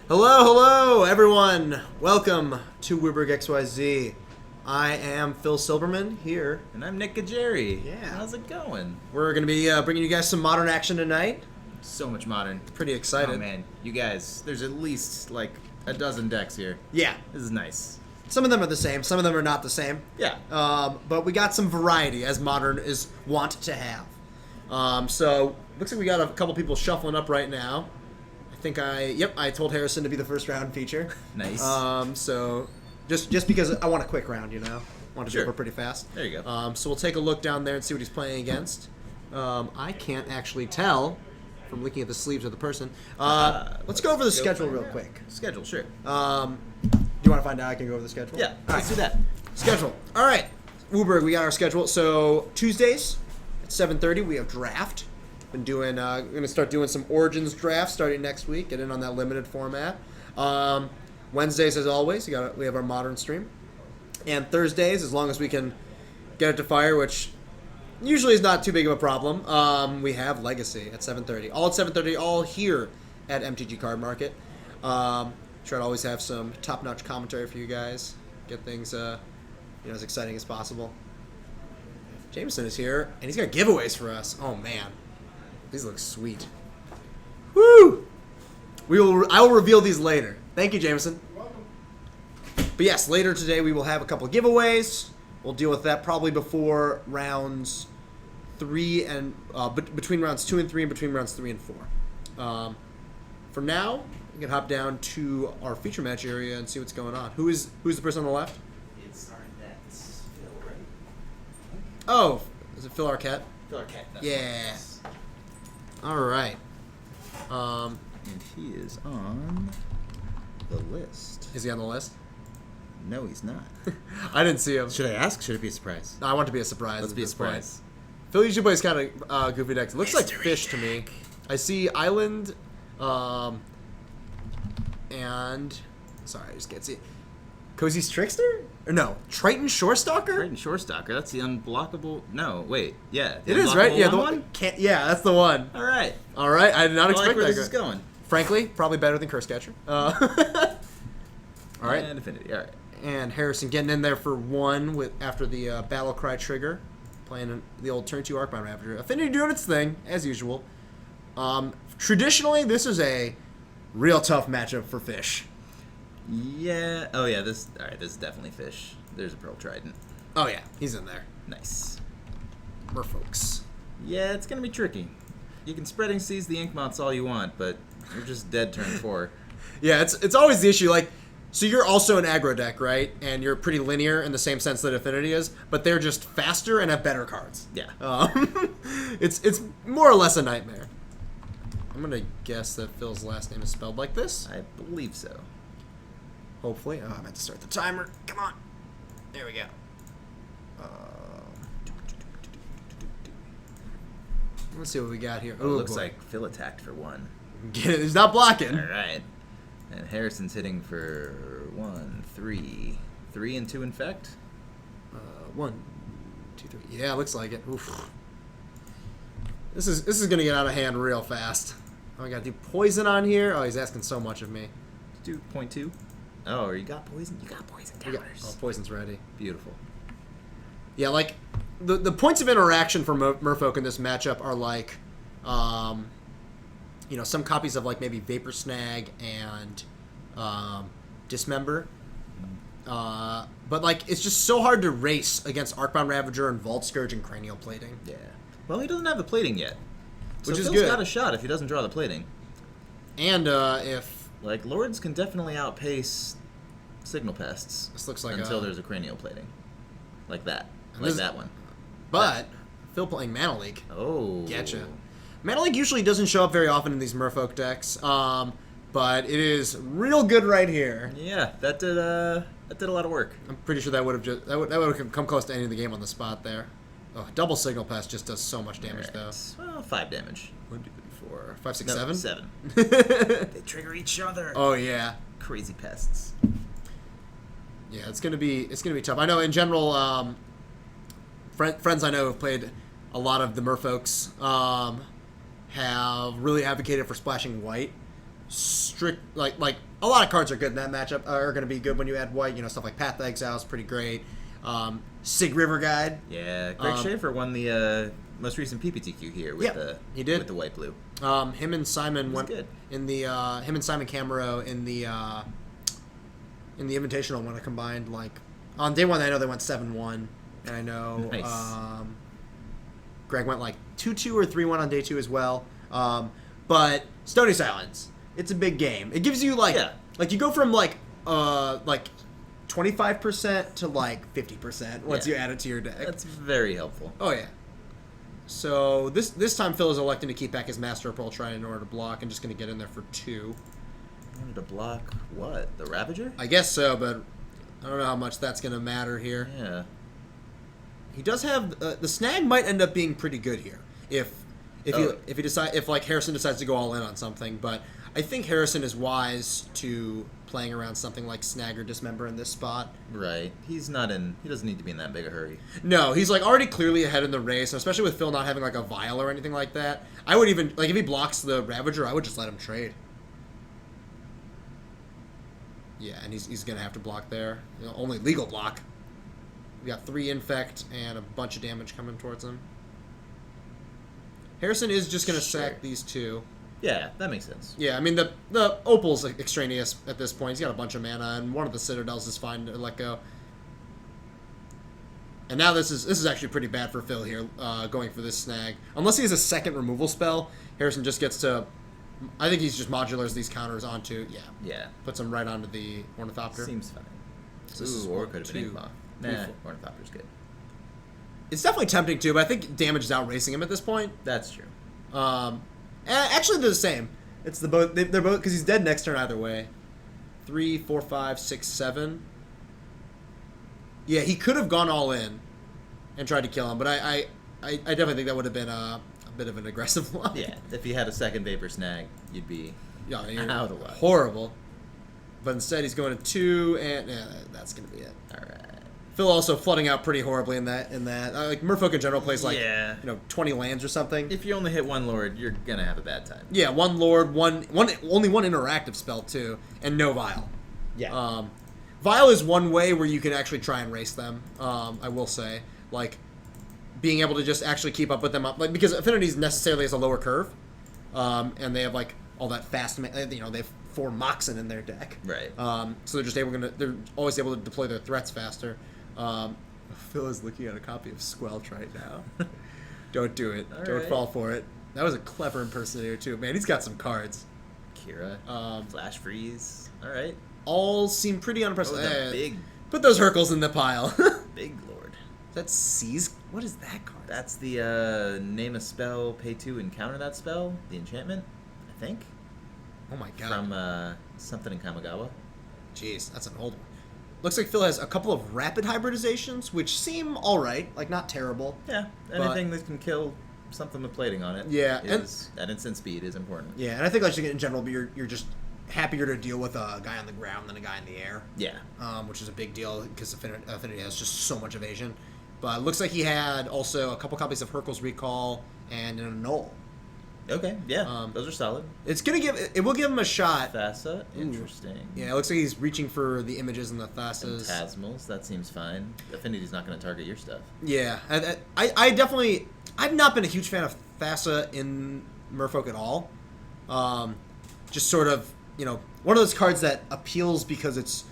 Hello, everyone. Welcome to Wooberg XYZ. I am Phil Silberman here. And I'm Nick Gajeri. Yeah. How's it going? We're going to be bringing you guys some modern action tonight. So much modern. Pretty excited. Oh, man. You guys, there's at least like a dozen decks here. Yeah. This is nice. Some of them are the same. Some of them are not the same. Yeah. But we got some variety, as modern is wont to have. So, looks like we got a couple people shuffling up right now. I told Harrison to be the first round feature. Nice. So just because I want a quick round, want to Sure. do it pretty fast. There you go. So we'll take a look down there and see what he's playing against. I can't actually tell from looking at the sleeves of the person. Let's go over the schedule real quick. Schedule, sure. Do you want to find out? I can go over the schedule. Yeah, All let's right. do that. Schedule. All right, Wooberg, we got our schedule. So Tuesdays at 7:30 we have draft. Been doing. We're gonna start doing some Origins drafts starting next week. Get in on that limited format. Wednesdays, as always, we have our modern stream, and Thursdays, as long as we can get it to fire, which usually is not too big of a problem. We have Legacy at 7:30. All at 7:30. All here at MTG Card Market. Try to always have some top-notch commentary for you guys. Get things, as exciting as possible. Jameson is here, and he's got giveaways for us. Oh man. These look sweet. Woo! I will reveal these later. Thank you, Jameson. You're welcome. But yes, later today we will have a couple of giveaways. We'll deal with that probably before rounds 3 and between rounds 2 and 3 and between rounds 3 and 4. For now, we can hop down to our feature match area and see what's going on. Who's the person on the left? It's Arnett's Phil, right? Oh, is it Phil Arquette? Phil Arquette. Yeah. All right. And he is on the list. Is he on the list? No, he's not. I didn't see him. Should I ask? Should it be a surprise? I want it to be a surprise. Let's at be a this point. surprise. Phil usually plays kind of goofy decks. It looks like Mystery fish to me. I see Island, and sorry, I just can't see it. Cozy's Trickster? Or no, Triton Shorestalker? Triton Shorestalker. That's the unblockable. No, wait. Yeah. The It is, right? unblockable Yeah, the one. yeah, that's the one. All right. All right, I did not I like expect where that. this is going. Frankly, probably better than Curse Catcher. All right. And Affinity. All right. And Harrison getting in there for one after the Battle Cry trigger, playing the old turn 2 Arcbound Ravager. Affinity doing its thing, as usual. Traditionally, this is a real tough matchup for Fish. Yeah. Oh, yeah. This. All right. This is definitely fish. There's a Pearl Trident. Oh, yeah, he's in there. Nice. Merfolks. Yeah, it's gonna be tricky. You can spreading seize the Inkmoths all you want, but you're just dead turn 4. Yeah, it's always the issue. Like, so you're also an aggro deck, right? And you're pretty linear in the same sense that Affinity is, but they're just faster and have better cards. Yeah. It's more or less a nightmare. I'm gonna guess that Phil's last name is spelled like this. I believe so. Hopefully. Oh, I meant to start the timer. Come on. There we go. Let's see what we got here. Oh, looks like Phil attacked for 1. Get it. He's not blocking. All right. And Harrison's hitting for 1, 3. 3 and 2 infect. 1, 2, 3. Yeah, looks like it. Oof. This is gonna get out of hand real fast. Oh, I gotta do poison on here. Oh, he's asking so much of me. Do 0.2. Oh, you got poison. You got poison counters. Oh, poison's ready. Beautiful. Yeah, like the points of interaction for Merfolk in this matchup are like, some copies of like maybe Vapor Snag and Dismember. But like it's just so hard to race against Arcbound Ravager and Vault Scourge and Cranial Plating. Yeah. Well, he doesn't have the plating yet, so Which is Phil's good. got a shot if he doesn't draw the plating. And if Like, Lords can definitely outpace Signal Pests this looks like until there's a cranial plating. Like that. And Like this- that one. but Phil playing Mana Leak. Oh. Getcha. Mana Leak usually doesn't show up very often in these Merfolk decks, but it is real good right here. Yeah, that did a lot of work. I'm pretty sure that would have come close to ending the game on the spot there. Oh, double Signal Pest just does so much damage though. Well, 5 damage. 1, 2, 3, 4, 5, 6, No, 7. 7. They trigger each other. Oh yeah. Crazy pests. Yeah, it's gonna be tough. I know in general, friends I know have played a lot of the Merfolks have really advocated for splashing white. Strict like a lot of cards are good in that matchup. Are going to be good when you add white. You know, stuff like Path to Exile is pretty great. Sig River Guide. Yeah, Greg Schaefer won the most recent PPTQ here with he did. with the white blue. Him and Simon went good. in the him and Simon Camero in the Invitational when I combined like on day one. I know they went 7-1, and I know Nice. Greg went like 2-2 or 3-1 on day 2 as well. But Stony Silence, it's a big game. It gives you like you go from like 25% to like 50% once you add it to your deck. That's very helpful. Oh yeah. So this time Phil is electing to keep back his Master of Pearl Trident in order to block, and just going to get in there for 2. Wanted to block what? The Ravager? I guess so, but I don't know how much that's going to matter here. Yeah. He does have the snag might end up being pretty good here if like Harrison decides to go all in on something, but I think Harrison is wise to playing around something like snag or dismember in this spot. Right. He doesn't need to be in that big a hurry. No, he's like already clearly ahead in the race, and especially with Phil not having like a vial or anything like that. I would even like if he blocks the Ravager, I would just let him trade. Yeah, and he's gonna have to block there. You know, only legal block. We got 3 infect and a bunch of damage coming towards him. Harrison is just gonna sack these 2. Yeah, that makes sense. Yeah, I mean the Opal's extraneous at this point. He's got a bunch of mana, and one of the Citadels is fine to let go. And now this is actually pretty bad for Phil here, going for this snag. Unless he has a second removal spell, Harrison just gets to. I think he's just modulars these counters onto. Yeah. Puts them right onto the Ornithopter. Seems fine. So this is Or one, could have been two, Inkmoth. three, Nah, four. Ornithopter's good. It's definitely tempting too, but I think damage is outracing him at this point. That's true. Actually, they're the same. It's the both. They're both because he's dead next turn either way. 3, 4, 5, 6, 7. Yeah, he could have gone all in and tried to kill him, but I definitely think that would have been a bit of an aggressive line. Yeah, if you had a second Vapor Snag, you'd be you're out of luck. horrible. But instead, he's going to 2, and that's going to be it. All right. Phil also flooding out pretty horribly in that. Like Merfolk in general plays like 20 lands or something. If you only hit one Lord, you're gonna have a bad time. Yeah, 1 Lord, only one interactive spell too, and no Vial. Yeah. Vial is one way where you can actually try and race them. I will say, like being able to just actually keep up with them, like because Affinities necessarily has a lower curve, and they have like all that fast. They have 4 Moxen in their deck. Right. So they're always able to deploy their threats faster. Phil is looking at a copy of Squelch right now. Don't do it. All Don't right. fall for it. That was a clever impersonator too. Man, he's got some cards. Kira. Flash Freeze. All right. All seem pretty Oh, unimpressive. the big Put those Hercles in the pile. Big Lord. That's Seize. What is that card? That's the name a spell, pay 2, and counter that spell. The enchantment, I think. Oh my god. From something in Kamigawa. Jeez, that's an old one. Looks like Phil has a couple of rapid hybridizations, which seem alright, like not terrible. Yeah, anything that can kill something with plating on it. Yeah, that instant speed is important. Yeah, and I think like in general, you're just happier to deal with a guy on the ground than a guy in the air. Yeah. Which is a big deal because Affinity has just so much evasion. But it looks like he had also a couple copies of Hercules Recall and an Annul. Okay, yeah, those are solid. It will give him a shot. Thassa, interesting. Yeah, it looks like he's reaching for the images and the Thassas. Phantasmals, that seems fine. Affinity's not going to target your stuff. Yeah, I definitely, I've not been a huge fan of Thassa in Merfolk at all. Just sort of, one of those cards that appeals because it's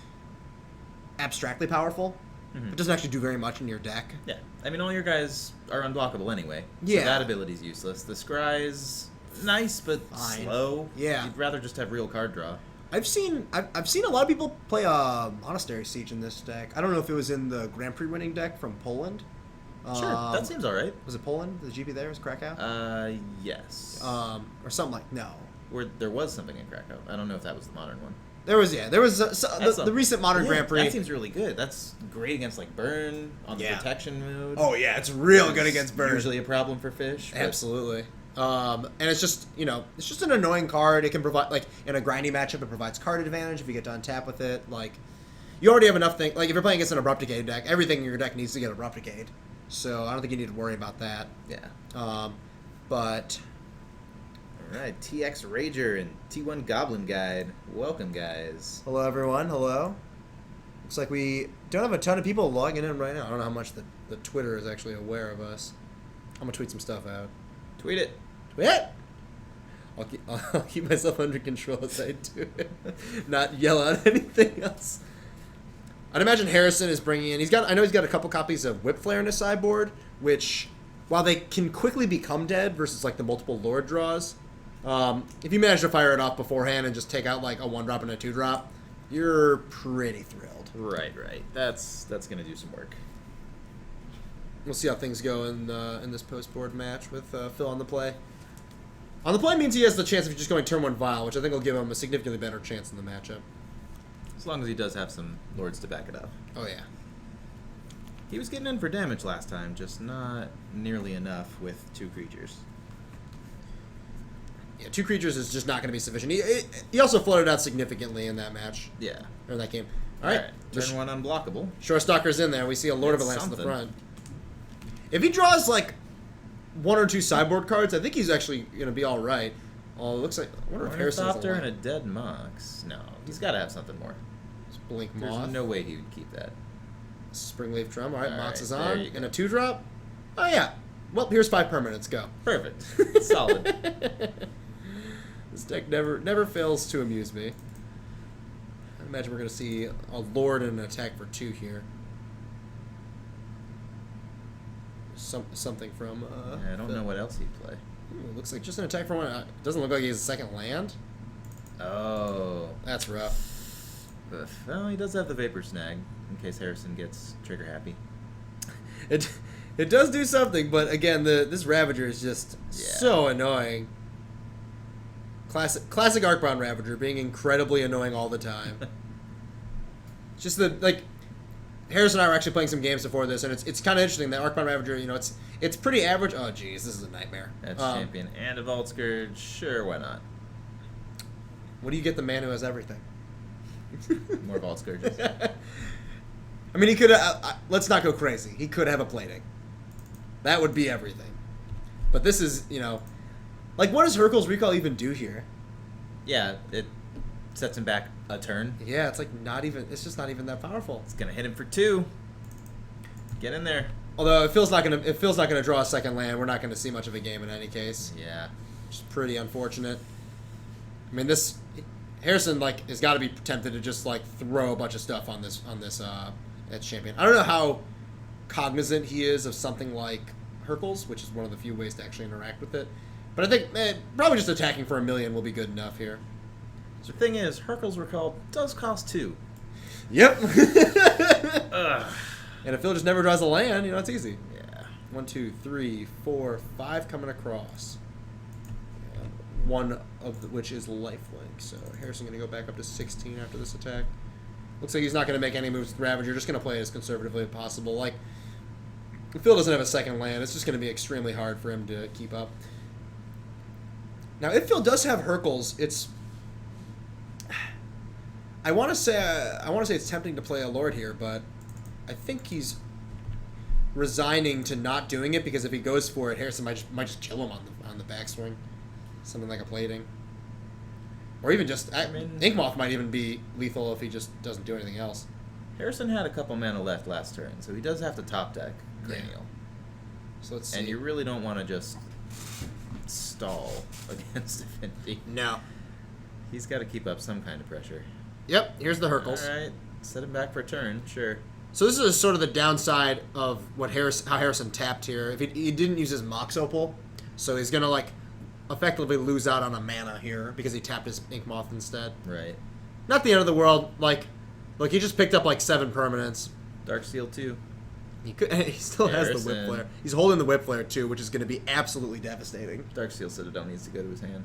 abstractly powerful, but doesn't actually do very much in your deck. Yeah, I mean, all your guys are unblockable anyway. Yeah. So that ability's useless. The Scry's nice, but Fine. slow. Yeah. You'd rather just have real card draw. I've seen a lot of people play a Monastery Siege in this deck. I don't know if it was in the Grand Prix winning deck from Poland. Sure, that seems alright. Was it Poland? The GP there was Krakow. Yes. Or something like no. There was something in Krakow. I don't know if that was the modern one. There was the recent modern Yeah, Grand Prix. That seems really good. That's great against like burn on the protection mode. Oh yeah, it's real good against burn. Usually a problem for fish. But Absolutely. And it's just it's just an annoying card. It can provide like in a grindy matchup, it provides card advantage if you get to untap with it. Like you already have enough things. Like if you're playing against an Abrupt Decay deck, everything in your deck needs to get Abrupt Decayed. So I don't think you need to worry about that. Yeah. But Alright, TX Rager and T1 Goblin Guide. Welcome, guys. Hello, everyone. Hello. Looks like we don't have a ton of people logging in right now. I don't know how much the Twitter is actually aware of us. I'm going to tweet some stuff out. Tweet it. Tweet it! I'll keep myself under control as I do it. Not yell out anything else. I'd imagine Harrison is bringing in... I know he's got a couple copies of Whip Flare in his sideboard, which, while they can quickly become dead versus like the multiple Lord draws, if you manage to fire it off beforehand and just take out like a 1-drop and a 2-drop, you're pretty thrilled. Right. That's gonna do some work. We'll see how things go in this post-board match with Phil on the play. On the play means he has the chance of just going turn 1 Vial, which I think will give him a significantly better chance in the matchup. As long as he does have some Lords to back it up. Oh, yeah. He was getting in for damage last time, just not nearly enough with 2 creatures. Yeah, 2 creatures is just not going to be sufficient. He also floated out significantly in that match. Yeah. Or in that game. All right. Turn 1 unblockable. Shorestalker's in there. We see a Lord of It's Atlantis in the something. front. If he draws, like, 1 or 2 sideboard cards, I think he's actually going to be all right. Oh, it looks like... I wonder if Harrison's Ornithopter and a alive. Dead Mox. No, he's got to have something more. Blink There's Moth. no way he would keep that. Springleaf Drum. All right, All Mox right, is there on. you go. And a 2-drop. Oh, yeah. Well, here's 5 permanents. Go. Perfect. Solid. This deck never fails to amuse me. I imagine we're going to see a Lord and an attack for 2 here. Something from... Yeah, I don't know what else he'd play. Looks like just an attack for 1. Doesn't look like he has a second land. Oh. That's rough. Well, he does have the Vapor Snag, in case Harrison gets trigger happy. It does do something, but again, this Ravager is just so annoying. Classic Arcbound Ravager being incredibly annoying all the time. Just Harrison and I were actually playing some games before this, and it's kind of interesting that Arcbound Ravager, it's pretty average. Oh, geez, this is a nightmare. That's champion and a Vault Scourge. Sure, why not? What do you get the man who has everything? More Vault Scourges. I mean, he could. Let's not go crazy. He could have a plating. That would be everything. But this is, what does Hurkyl's Recall even do here? Yeah, it sets him back a turn. Yeah, it's it's just not even that powerful. It's gonna hit him for 2. Get in there. Although if Phil's not gonna draw a second land, we're not gonna see much of a game in any case. Yeah. Which is pretty unfortunate. I mean, Harrison has got to be tempted to just throw a bunch of stuff on this Edge champion. I don't know how cognizant he is of something like Hurkyl's, which is one of the few ways to actually interact with it. But I think probably just attacking for 1 million will be good enough here. The thing is, Hurkyl's Recall does cost 2. Yep. Ugh. And if Phil just never draws a land, it's easy. Yeah. 1, 2, 3, 4, 5 coming across. One of which is lifelink. So Harrison going to go back up to 16 after this attack. Looks like he's not going to make any moves with Ravager. Just going to play it as conservatively as possible. If Phil doesn't have a second land, it's just going to be extremely hard for him to keep up. Now, if Phil does have Hurkyl's, it's... I want to say it's tempting to play a Lord here, but I think he's resigning to not doing it because if he goes for it, Harrison might just kill him on the backswing. Something like a plating. Or even just... Inkmoth might even be lethal if he just doesn't do anything else. Harrison had a couple mana left last turn, so he does have to top deck Cranial. Yeah. So let's see. And you really don't want to just stall against Affinity. No. He's got to keep up some kind of pressure. Yep, here's the Hurkyl's. All right, set him back for a turn, sure. So this is sort of the downside of how Harrison tapped here. If he didn't use his Mox Opal, so he's going to effectively lose out on a mana here because he tapped his Inkmoth instead. Right. Not the end of the world. Look, he just picked up 7 permanents. Darksteel 2. He still has the Whip Harrison. Flare. He's holding the Whip Flare too, which is going to be absolutely devastating. Darksteel Citadel needs to go to his hand.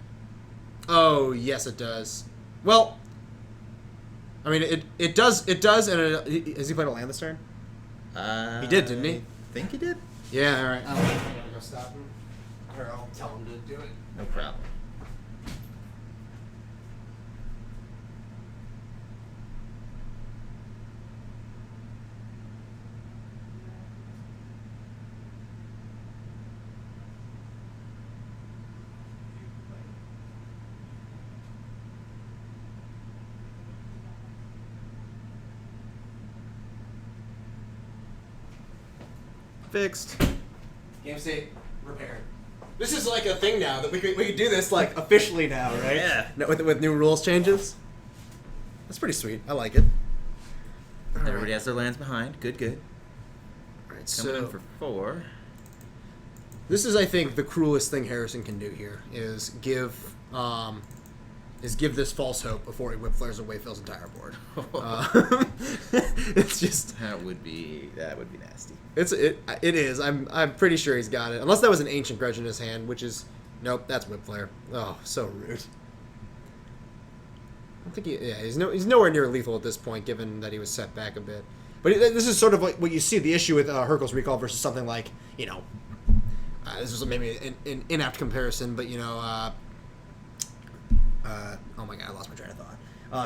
Oh yes, it does. Well, I mean it does, and has he played a land this turn? He did, didn't he? I think he did. Yeah. All right. I'm gonna go stop him, or I'll tell him to do it. No problem. Fixed. Game state repaired. This is like a thing now that we could do this like officially now, right? Yeah. No, with new rules changes. That's pretty sweet. I like it. All Everybody right. has their lands behind. Good, good. All right, Coming so in for 4. this is, I think, the cruelest thing Harrison can do here is give this false hope before he whip flares away Phil's entire board. It's just That would be nasty. it is. I'm pretty sure he's got it. Unless that was an ancient grudge in his hand, which is nope. That's whip flare. Oh, so rude. I don't think he's nowhere near lethal at this point, given that he was set back a bit. But this is sort of like what you see the issue with Hurkyl's Recall versus something like this was maybe an inapt comparison, but oh my god, I lost my train of thought.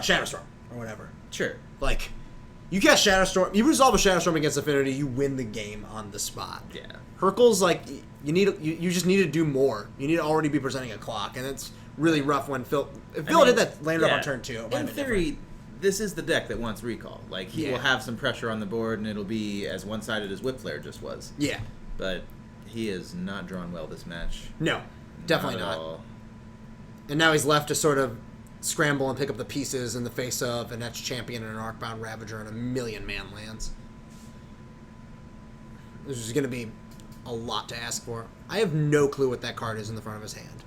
Shadowstorm or whatever. Sure. Like, you cast Shadowstorm, you resolve a Shadowstorm against Affinity, you win the game on the spot. Yeah. Hurkyl's like you just need to do more. You need to already be presenting a clock, and it's really rough when Phil. If Phil did that landed up on turn 2. It might In have been theory, this is the deck that wants recall. Like he Yeah. will have some pressure on the board, and it'll be as one-sided as Whip Flare just was. different. Yeah. But he is not drawn well this match. No, definitely at not. all. And now he's left to sort of scramble and pick up the pieces in the face of an Etched Champion and an Arcbound Ravager and a million man lands. This is going to be a lot to ask for. I have no clue what that card is in the front of his hand.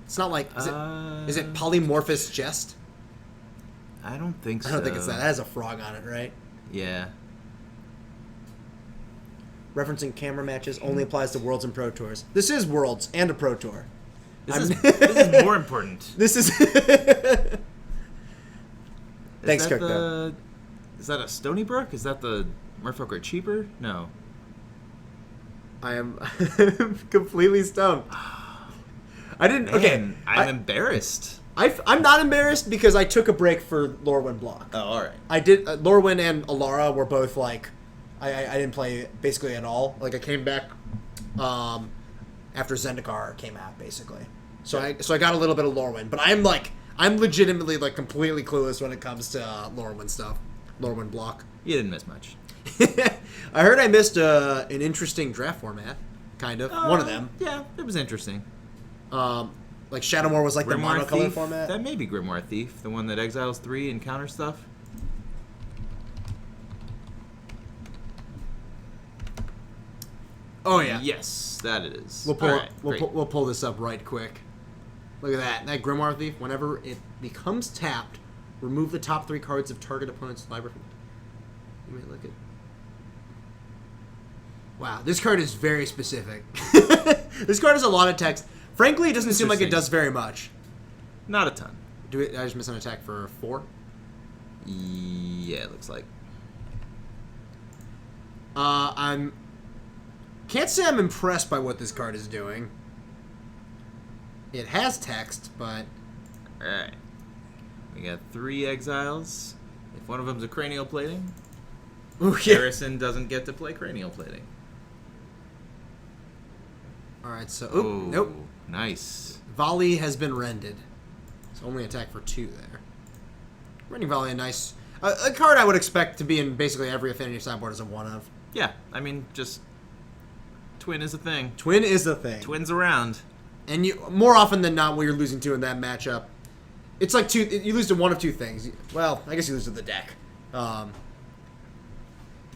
It's not like is it Polymorphous Jest? I don't think so. I don't think it's that. That has a frog on it, right? Yeah. Referencing camera matches only applies to Worlds and Pro Tours. This is Worlds and a Pro Tour. This is more important. This is. Thanks, Kirk. Is that a Stony Brook? Is that the Merfolk Cheaper? No. I am completely stumped. I didn't. Okay, Man, I'm embarrassed. I'm not embarrassed because I took a break for Lorwyn block. Oh, all right. I did. Lorwyn and Alara were both like, I didn't play basically at all. Like I came back after Zendikar came out basically. So I got a little bit of Lorwyn, but I'm legitimately like completely clueless when it comes to Lorwyn stuff. Lorwyn block. You didn't miss much. I heard I missed an interesting draft format, kind of. One of them. Yeah, it was interesting. Like Shadowmoor was like the Grimoire monocolor Thief? format. That may be Grimoire Thief, the one that exiles 3 and counter stuff. Oh yeah. Yes, that it is. We'll pull, All right, great. we'll pull this up right quick. Look at that. That Grimoire Thief, whenever it becomes tapped, remove the top 3 cards of target opponent's library. You may look at. Wow, this card is very specific. This card has a lot of text. Frankly, it doesn't seem like it does very much. Not a ton. Did I just miss an attack for 4? Yeah, it looks like. Can't say I'm impressed by what this card is doing. It has text, but Alright. We got 3 exiles. If one of them's a cranial plating, ooh, yeah. Harrison doesn't get to play cranial plating. All right, so Oh, nope. Nice. Volley has been rended. It's only attack for 2 there. Rending Volley, a nice a card I would expect to be in basically every Affinity sideboard as a one of. Yeah, I mean, just twin is a thing. Twin is the thing. Twins around. And you more often than not, what you're losing to in that matchup, it's like you lose to one of 2 things. Well, I guess you lose to the deck. The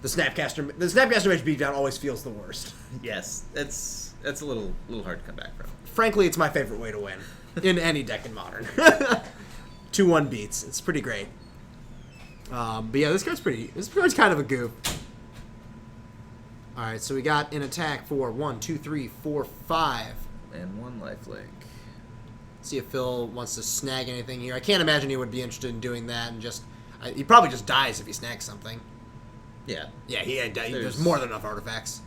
Snapcaster Mage beatdown always feels the worst. Yes, it's a little hard to come back from. Frankly, it's my favorite way to win in any deck in Modern. 2-1 beats. It's pretty great. But yeah, this card's kind of a goof. All right, so we got an attack for 1, 2, 3, 4, 5. And 1 lifelink. See if Phil wants to snag anything here. I can't imagine he would be interested in doing that, and he probably just dies if he snags something. Yeah. Yeah, there's more than enough artifacts.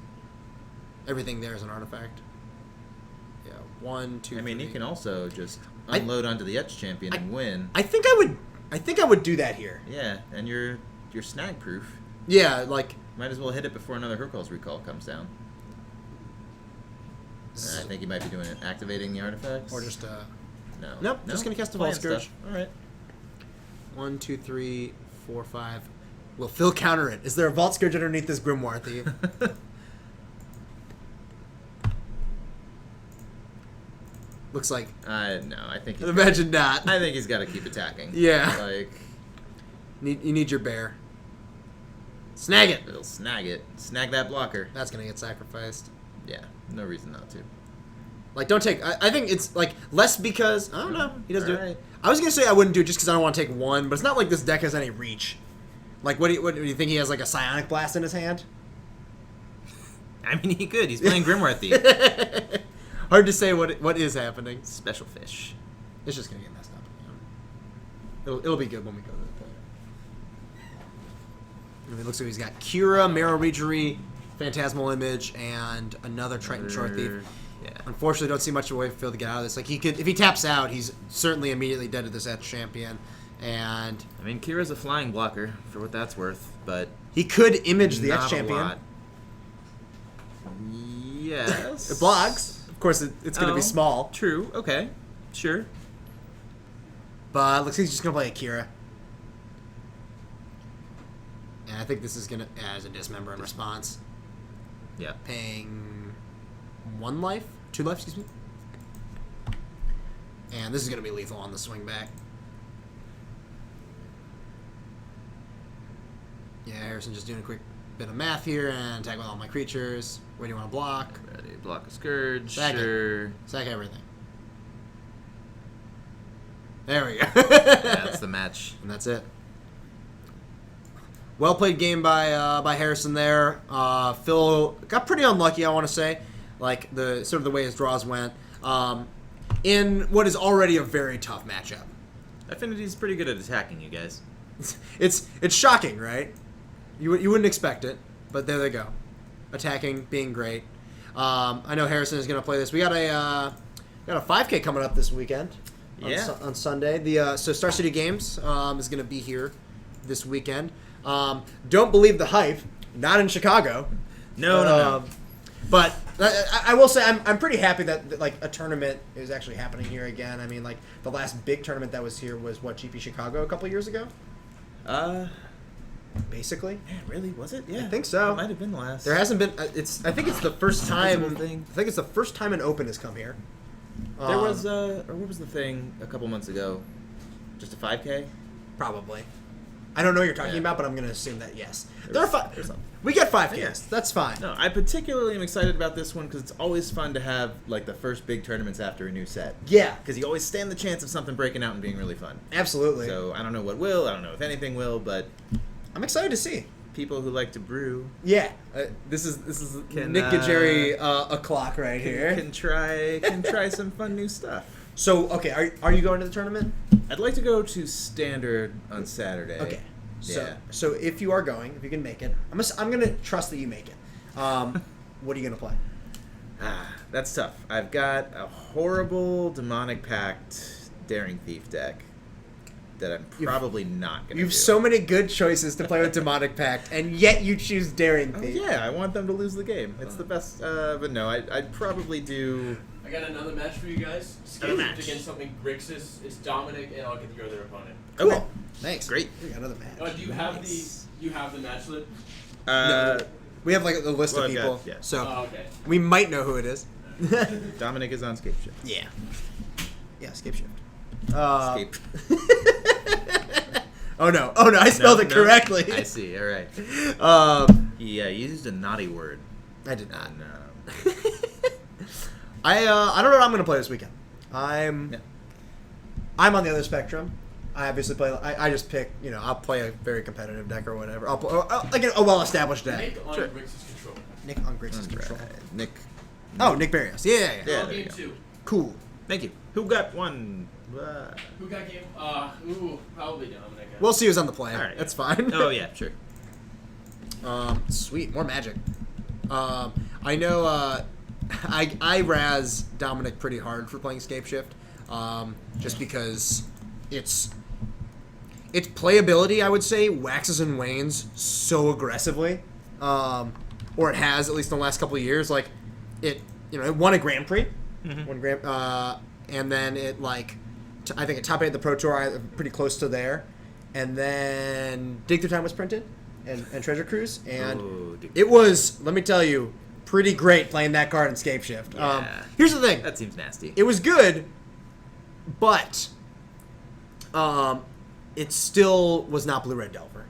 Everything there is an artifact. Yeah, 1, 2. I mean, 3. you can also just unload onto the Etched Champion and win. I think I would do that here. Yeah, and you're snag proof. Yeah, like Might as well hit it before another Hurkyl's Recall comes down. I think you might be doing it, activating the artifacts. or just no. Nope, just gonna cast a Playing Vault Scourge. stuff. All right. 1, 2, 3, 4, 5. Will Phil counter it? Is there a Vault Scourge underneath this Grimoire Thief? Looks like. No, I think. Imagine not. I think he's got to keep attacking. Yeah. Like. You need your bear. Snag it. It'll snag it. Snag that blocker. That's gonna get sacrificed. Yeah. No reason not to. Like, don't take. I think it's like less because I don't know. He doesn't do it. Alright. I was gonna say I wouldn't do it just because I don't want to take one, but it's not like this deck has any reach. Like, what do you think he has? Like a Psionic Blast in his hand? I mean, he could. He's playing Grimoire Thief. Hard to say what is happening. Special fish. It's just gonna get messed up. It'll be good when we go to the play. It looks like he's got Kira, Marrow Regery, Phantasmal Image, and another Triton Short Thief. Yeah. Unfortunately, don't see much of a way for Phil to get out of this. Like he could, if he taps out, he's certainly immediately dead to this Etch champion, and I mean, Kira's a flying blocker for what that's worth, but he could image the Etch not a champion. lot. Yes. It blocks. Of course, it's going to be small, True. Okay. Sure. but looks like he's just going to play Akira. And I think this is going to as a dismember in response, Yeah. paying 1 life, 2 life, excuse me. And this is going to be lethal on the swing back. Yeah, Harrison just doing a quick bit of math here and attack with all my creatures. Where do you want to block? Ready. Block a Scourge. Sack it. Sure. Sack everything. There we go. That's the match. And that's it. Well played game by Harrison there. Phil got pretty unlucky, I want to say, like the sort of the way his draws went. In what is already a very tough matchup. Affinity's pretty good at attacking you guys. It's shocking, right? You wouldn't expect it, but there they go, attacking, being great. I know Harrison is going to play this. We got a 5K coming up this weekend. Yeah. On Sunday. So Star City Games is going to be here this weekend. Don't believe the hype. Not in Chicago. No. But I will say I'm pretty happy that like a tournament is actually happening here again. I mean, like the last big tournament that was here was what, GP Chicago a couple years ago. Basically. Man, really? Was it? Yeah. I think so. It might have been the last. There hasn't been. I think it's the first time. Visible thing. I think it's the first time an Open has come here. There was or what was the thing a couple months ago? Just a 5K? Probably. I don't know what you're talking Yeah. about, but I'm going to assume that yes. There's There are some. we get 5Ks. Yeah. That's fine. No, I particularly am excited about this one because it's always fun to have like the first big tournaments after a new set. Yeah, Because you always stand the chance of something breaking out and being really fun. absolutely. So I don't know what will. I don't know if anything will, but I'm excited to see. people who like to brew Yeah, this is Can, Nick Gajeri o'clock right here. can try some fun new stuff. So okay, are you going to the tournament? I'd like to go to Standard on Saturday. Okay. Yeah. So if you are going, if you can make it, I'm gonna trust that you make it. What are you gonna play? That's tough. I've got a horrible Demonic Pact Daring Thief deck that I'm probably not going to do. You have so many good choices to play with Demonic Pact, and yet you choose Daring Oh, Thief. yeah, I want them to lose the game. It's the best. But no, I'd probably do... I got another match for you guys. Another Scheduled match. against something Grixis. It's Dominic, and I'll get your other opponent. Cool. Okay. Thanks. Great. We got another match. Do you have Nice. the match list? No, we have like a list well, of I've people, got- yeah. so Oh, okay. we might know who it is. Dominic is on Scape Shift. Yeah. Yeah, Escape Shift. Escape. Oh no! I spelled it correctly. I see. All right. Yeah, you used a naughty word. I did not. No. I don't know what I'm gonna play this weekend. I'm Yeah. on the other spectrum. I obviously play. I just pick. I'll play a very competitive deck or whatever. Like a well-established deck. Nick on Sure. Grixis control. Nick on Grixis control. Right. Nick. Oh, Nick Barrios. Yeah. Yeah, Draw there you game go. 2. Cool. Thank you. Who got one? Who got game? Probably Dominic. We'll see who's on the play. All right. That's fine. Oh, yeah, sure. Sweet. More magic. I know. I razz Dominic pretty hard for playing Scape Shift, just because its playability, I would say, waxes and wanes so aggressively, or it has at least in the last couple of years. Like it won a Grand Prix, and then it I think it top 8 the Pro Tour, pretty close to there, and then Dig Through Time was printed, and Treasure Cruise, and Oh, dude. it was, let me tell you, pretty great playing that card in Scape Shift. Yeah. Here's the thing. That seems nasty. It was good, but it still was not Blue Red Delver.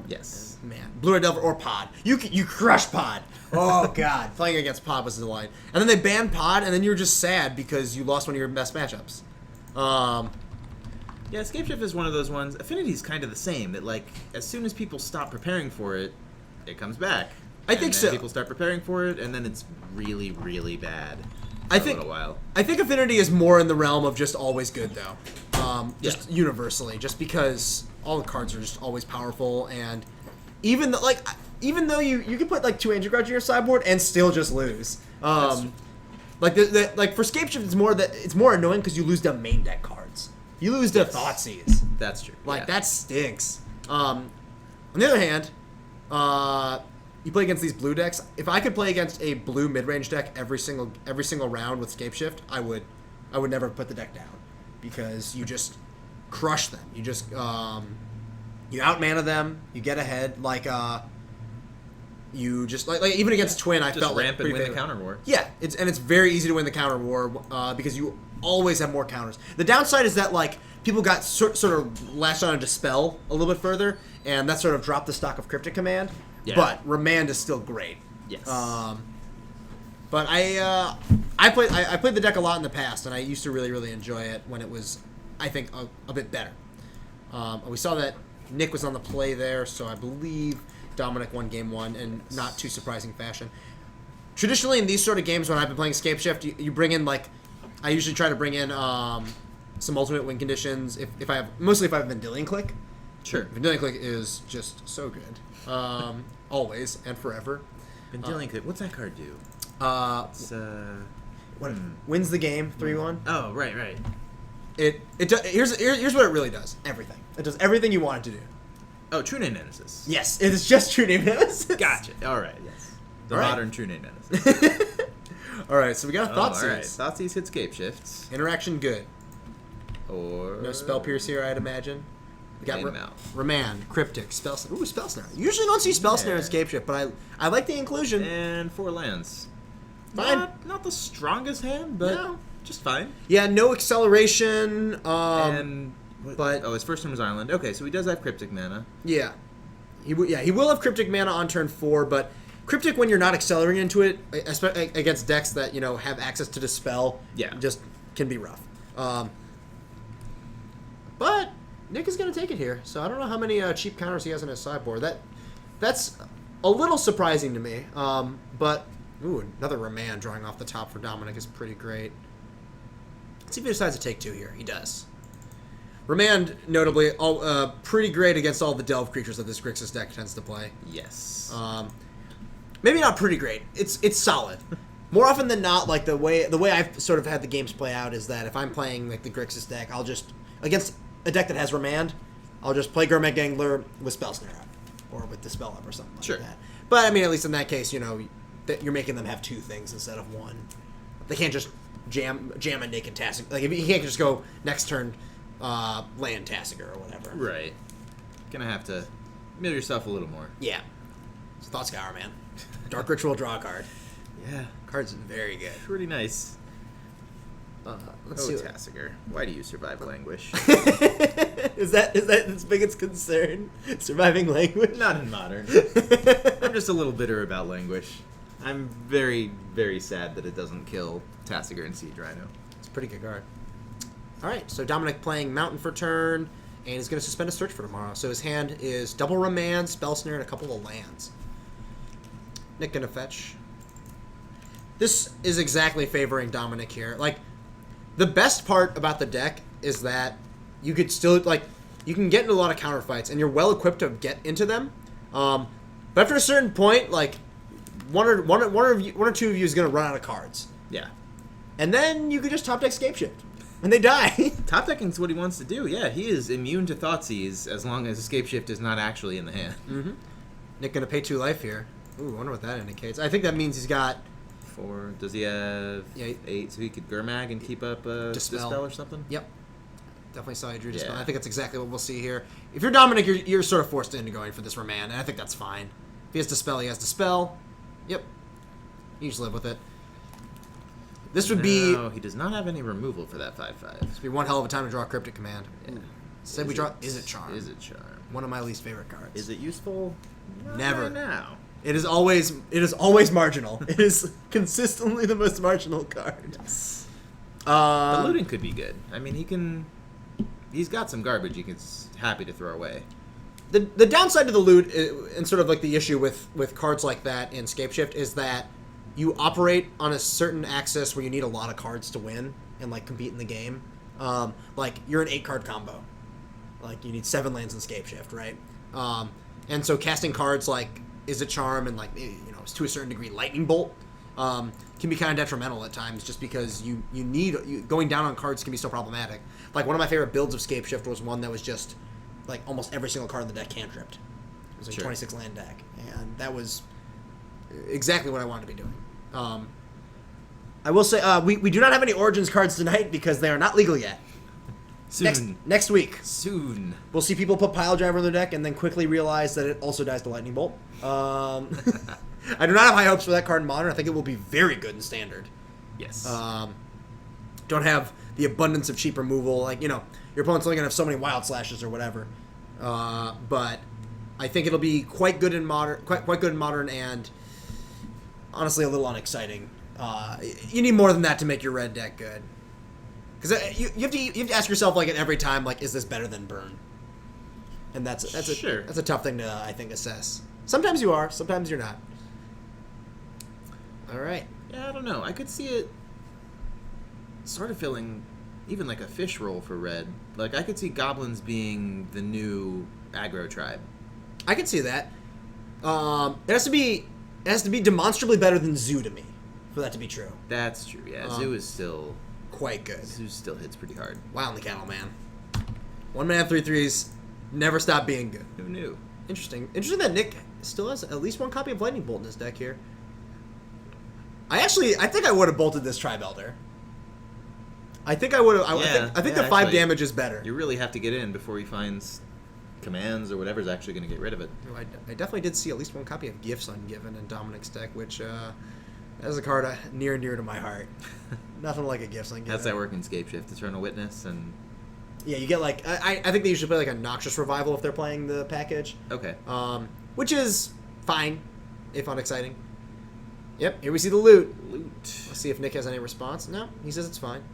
Yes. Man, Blue Red Delver or Pod. You crush Pod. Oh god, playing against Pod was a delight. And then they banned Pod, and then you were just sad because you lost one of your best matchups. Yeah, Escape Shift is one of those ones. Affinity's kind of the same. That like as soon as people stop preparing for it, it comes back. I think And then so. People start preparing for it, and then it's really, really bad. I For think- a little while. I think Affinity is more in the realm of just always good, though. Just Yeah. universally, just because all the cards are just always powerful, and even though you can put like 2 Ancient Grudge in your sideboard and still just lose. Like like for Scape Shift, it's more annoying because you lose the main deck cards. You lose the Yes. Thoughtseize. That's true. Like yeah. that stinks. On the other hand, you play against these blue decks. If I could play against a blue mid-range deck every single round with Scape Shift, I would never put the deck down because you just crush them. You just you out mana them. You get ahead you just like even against Twin, I just felt like ramp and pretty win the favorable. counter war. Yeah, it's very easy to win the counter war because you always have more counters. The downside is that like people got sort of latched on to Dispel a little bit further, and that sort of dropped the stock of Cryptic Command. Yeah. But Remand is still great. Yes. But I played the deck a lot in the past, and I used to really enjoy it when it was, I think, a bit better. We saw that Nick was on the play there, so I believe Dominic won game 1 in not too surprising fashion. Traditionally, in these sort of games, when I've been playing Scape Shift, you bring in like, I usually try to bring in some ultimate win conditions. If I have Vendilion Click. Sure. Vendilion Click is just so good, always and forever. Vendilion Click. What's that card do? It's Wins the game 3-1. Oh, right. Here's what it really does. Everything. It does everything you want it to do. Oh, True Name Nemesis. Yes, it is just True Name Nemesis. Gotcha. All right. Yes. The All right. modern True Name Nemesis. All right, so we got a All right. Thoughtseize. Thoughtseize hit Scape Shifts. Interaction good. Or No Spell Pierce here, I'd imagine. We got Pain Mouth. Remand, Cryptic, Spell Snare. Ooh, Spell Snare. You usually don't see Spell Snare in Yeah. Scape Shift, but I like the inclusion. And 4 lands. Fine. Not the strongest hand, but No. just fine. Yeah, no acceleration. And but- his first turn was Island. Okay, so he does have Cryptic mana. Yeah. He will have Cryptic mana on turn 4, but Cryptic, when you're not accelerating into it, especially against decks that have access to Dispel, Yeah. just can be rough. But Nick is going to take it here, so I don't know how many cheap counters he has in his sideboard. That's a little surprising to me. But ooh, another Remand drawing off the top for Dominic is pretty great. Let's see if he decides to take 2 here. He does. Remand, notably, pretty great against all the Delve creatures that this Grixis deck tends to play. Yes. Maybe not pretty great. It's solid. More often than not, like the way I've sort of had the games play out is that if I'm playing like the Grixis deck, I'll just against a deck that has Remand, I'll just play Gurmag Gangler with Spell Snare up or with Dispel up or something Sure. like that. But I mean, at least in that case, that you're making them have 2 things instead of 1. They can't just jam a Naked Tassiger. Like if you can't just go next turn land Tassiger or whatever. Right. Gonna have to mill yourself a little more. Yeah. It's Thought Scour, man. Dark Ritual, draw a card. Yeah. Card's very good. Pretty nice. Let's Oh, see. Tassiger. Why do you survive languish? Is that its biggest concern? Surviving language? Not in modern. I'm just a little bitter about languish. I'm very, very sad that it doesn't kill Tassiger and Siege Rhino. It's a pretty good card. All right, so Dominic playing Mountain for turn, and he's going to suspend a search for tomorrow. So his hand is double Remand, Spell Snare, and a couple of lands. Nick going to fetch. This is exactly favoring Dominic here. Like, the best part about the deck is that you could still, like, you can get into a lot of counter fights, and you're well equipped to get into them. But after a certain point, like, one or two of you is going to run out of cards. Yeah. And then you could just top deck Scape Shift. And they die. Top decking's what he wants to do. Yeah, he is immune to Thoughtseize as long as Escape Shift is not actually in the hand. Mm-hmm. Nick going to pay 2 life here. Ooh, I wonder what that indicates. I think that means he's got... 4. Does he have Yeah, 8? So he could Gurmag and keep up Dispel. Dispel or something? Yep. Definitely saw you drew Dispel. Yeah. I think that's exactly what we'll see here. If you're Dominic, you're sort of forced into going for this Remand, and I think that's fine. If he has Dispel, he has Dispel. Yep. You just live with it. This would be No, he does not have any removal for that 5/5. one hell of a time to draw a Cryptic Command. Yeah. Instead, we draw Is It Charm? Is it charm? One of my least favorite cards. Is it useful? Not Never. right now. It is always marginal. It is consistently the most marginal card. The looting could be good. I mean, he's got some garbage he's happy to throw away. The downside to the loot and sort of like the issue with cards like that in Scapeshift is that you operate on a certain axis where you need a lot of cards to win and like compete in the game. Like you're an 8-card combo. Like you need 7 lands in Scapeshift, right? And so casting cards like Is It Charm and like to a certain degree Lightning Bolt can be kind of detrimental at times just because you need going down on cards can be so problematic. Like one of my favorite builds of Scapeshift was one that was just like almost every single card in the deck cantripped. It was like a 26 land deck, and that was exactly what I wanted to be doing. I will say we do not have any Origins cards tonight because they are not legal yet. Soon. Next week, Soon. we'll see people put Pile Driver in their deck and then quickly realize that it also dies to Lightning Bolt. I do not have high hopes for that card in Modern. I think it will be very good in Standard. Yes. Don't have the abundance of cheap removal. Like, your opponent's only going to have so many Wild Slashes or whatever. But I think it'll be quite good in Modern, quite good in Modern, and honestly a little unexciting. You need more than that to make your red deck good. Because you have to ask yourself, like, at every time, like, is this better than Burn? And that's a tough thing to, I think, assess. Sometimes you are, sometimes you're not. All right. Yeah, I don't know. I could see it sort of feeling even like a fish roll for red. Like, I could see goblins being the new aggro tribe. I can see that. It has to be demonstrably better than Zoo to me for that to be true. That's true, yeah. Zoo is still... Quite good. Zoo still hits pretty hard. Wow, in the Cattle Man. 1 mana 3/3s never stop being good. Who knew? Interesting that Nick still has at least one copy of Lightning Bolt in his deck here. I think I would have bolted this Tribe Elder. I think I would have. I think the 5 damage is better. You really have to get in before he finds commands or whatever's actually going to get rid of it. I definitely did see at least one copy of Gifts Ungiven in Dominic's deck, which is a card near and dear to my heart. Nothing like a Gifts Ungiven. How's that work in Scapeshift? Eternal Witness and... Yeah, you get like... I think they usually play like a Noxious Revival if they're playing the package. Okay. Which is fine, if unexciting. Yep, here we see the loot. Let's see if Nick has any response. No, he says it's fine.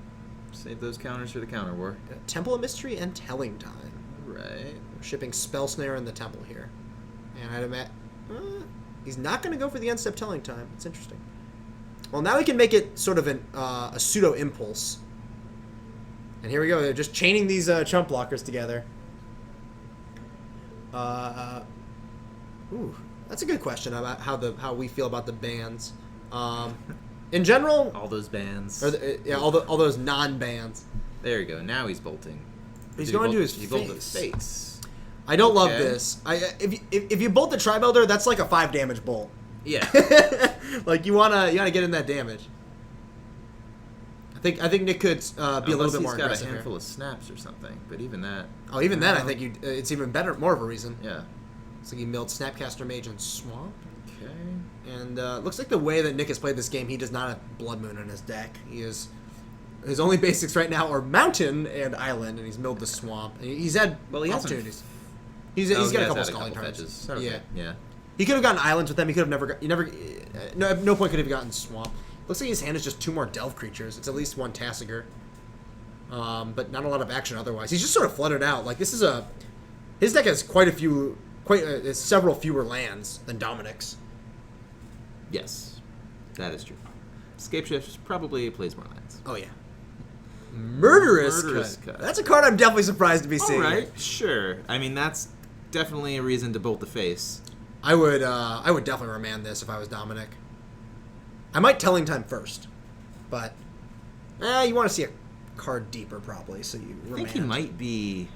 Save those counters for the counter war. Temple of Mystery and Telling Time. Right. We're shipping Spell Snare in the Temple here. And I'd imagine... he's not going to go for the end-step Telling Time. It's interesting. Well, now we can make it sort of a pseudo-impulse. And here we go. They're just chaining these chump blockers together. Ooh, that's a good question about how we feel about the bans. In general... All those bands. Or all those non-bans. There you go. Now he's bolting. He's going to his He face. bolted his face. I don't love this. If you bolt the Tribe Elder, that's like a 5 damage bolt. Yeah. Like you wanna get in that damage. I think Nick could be a little bit more aggressive. He's got a handful of snaps or something, but even that. Oh, even then, I think it's even better, more of a reason. Yeah. It's like he milled Snapcaster Mage and Swamp. Okay. And looks like the way that Nick has played this game, he does not have Blood Moon in his deck. His only basics right now are Mountain and Island, and he's milled the Swamp. And he's had opportunities. He's got a couple Scalding Tarns. Okay. Yeah. He could have gotten Islands with them. He could have never. At no point could he have gotten Swamp. Looks like his hand is just 2 more Delve creatures. It's at least 1 Tasigur. But not a lot of action otherwise. He's just sort of flooded out. Like this is his deck has several fewer lands than Dominic's. Yes, that is true. Scapeshift probably plays more lands. Oh yeah. Murderous Cut. That's a card I'm definitely surprised to be seeing. All right, sure. I mean, that's definitely a reason to bolt the face. I would definitely remand this if I was Dominic. I might Telling Time first, but you want to see a card deeper probably, so you remand. I think he might be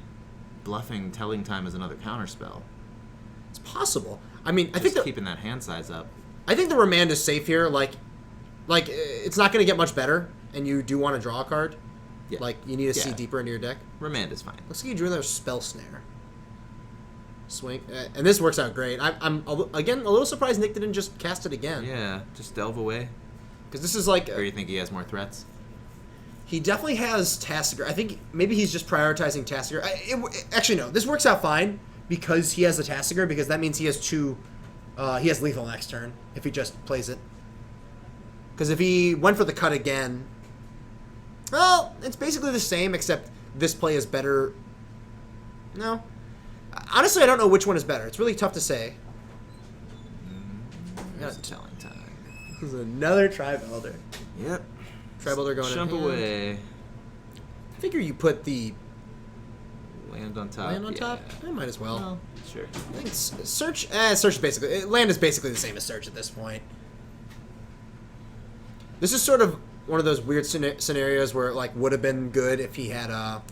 bluffing Telling Time as another counterspell. It's possible. I mean, I Just think keeping that hand size up. I think the remand is safe here. Like it's not going to get much better, and you do want to draw a card. Yeah. Like, you need to see Yeah. deeper into your deck. Remand is fine. Looks like you drew another Spell Snare. Swing. And this works out great. I'm again, a little surprised Nick didn't just cast it again. Yeah, just delve away. Because this is like... Or you think he has more threats? He definitely has Tasigur. I think maybe he's just prioritizing Tasigur. Actually, no. This works out fine because he has the Tasigur, because that means he has two... he has lethal next turn if he just plays it. Because if he went for the cut again... Well, it's basically the same, except this play is better... No. Honestly, I don't know which one is better. It's really tough to say. There's a telling time. This is another Tribe Elder. Yep. Tribe Elder going Jump in hand. away. I figure you put the Land on top. land on yeah. top. I might as well. Well, sure. I think search. Search is basically land is basically the same as search at this point. This is sort of one of those weird scenarios where it like would have been good if he had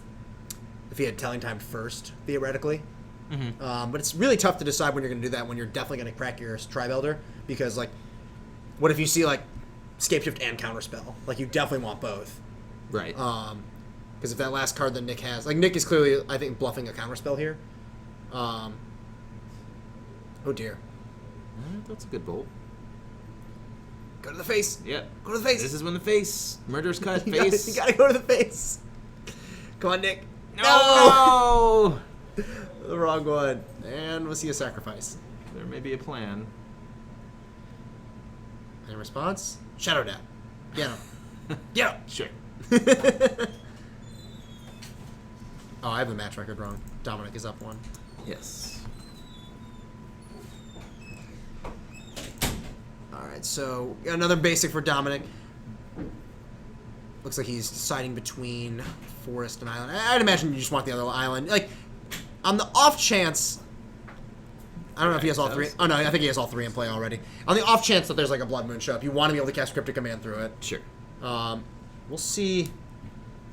telling time first theoretically. Mm-hmm. But it's really tough to decide when you're going to do that when you're definitely going to crack your Tribe Elder, because like, what if you see like Scapeshift and Counterspell? Like you definitely want both. Right. Because if that last card that Nick has, like Nick is clearly, I think, bluffing a Counterspell here. Oh dear. That's a good bolt. Go to the face. Yep. Go to the face. This is when the face. Murder's cut. You Face. gotta go to the face. Come on, Nick. No! The wrong one. And we'll see a sacrifice. There may be a plan. Any response? Shadow Dap. Get him. Get him. Sure. Oh, I have the match record wrong. Dominic is up one. Yes. Alright, so another basic for Dominic. Looks like he's deciding between forest and island. I'd imagine you just want the other island. Like, on the off chance... I don't know if he has all three. Oh, no, I think he has all three in play already. On the off chance that there's like a Blood Moon show up, you want to be able to cast Cryptic Command through it. Sure. We'll see.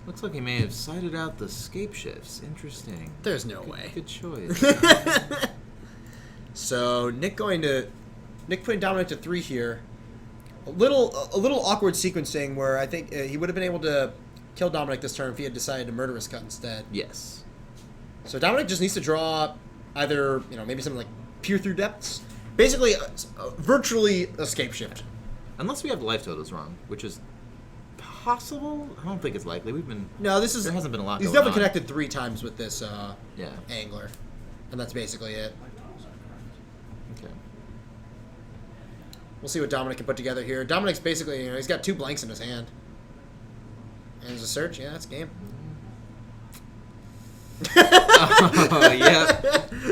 Looks like he may have sighted out the scape shifts. Interesting. There's no way. Good choice. So Nick putting Dominic to 3 here. A little awkward sequencing where I think he would have been able to kill Dominic this turn if he had decided to Murderous Cut instead. Yes. So Dominic just needs to draw either maybe something like Peer Through Depths, basically virtually Escape Shift. Unless we have the life totals wrong, which is possible. I don't think it's likely. No, this is There hasn't been a lot He's going definitely on. connected 3 times with this Yeah. angler, and that's basically it. Okay. We'll see what Dominic can put together here. Dominic's basically, he's got 2 blanks in his hand. And there's a search. Yeah, that's game. Oh, yeah.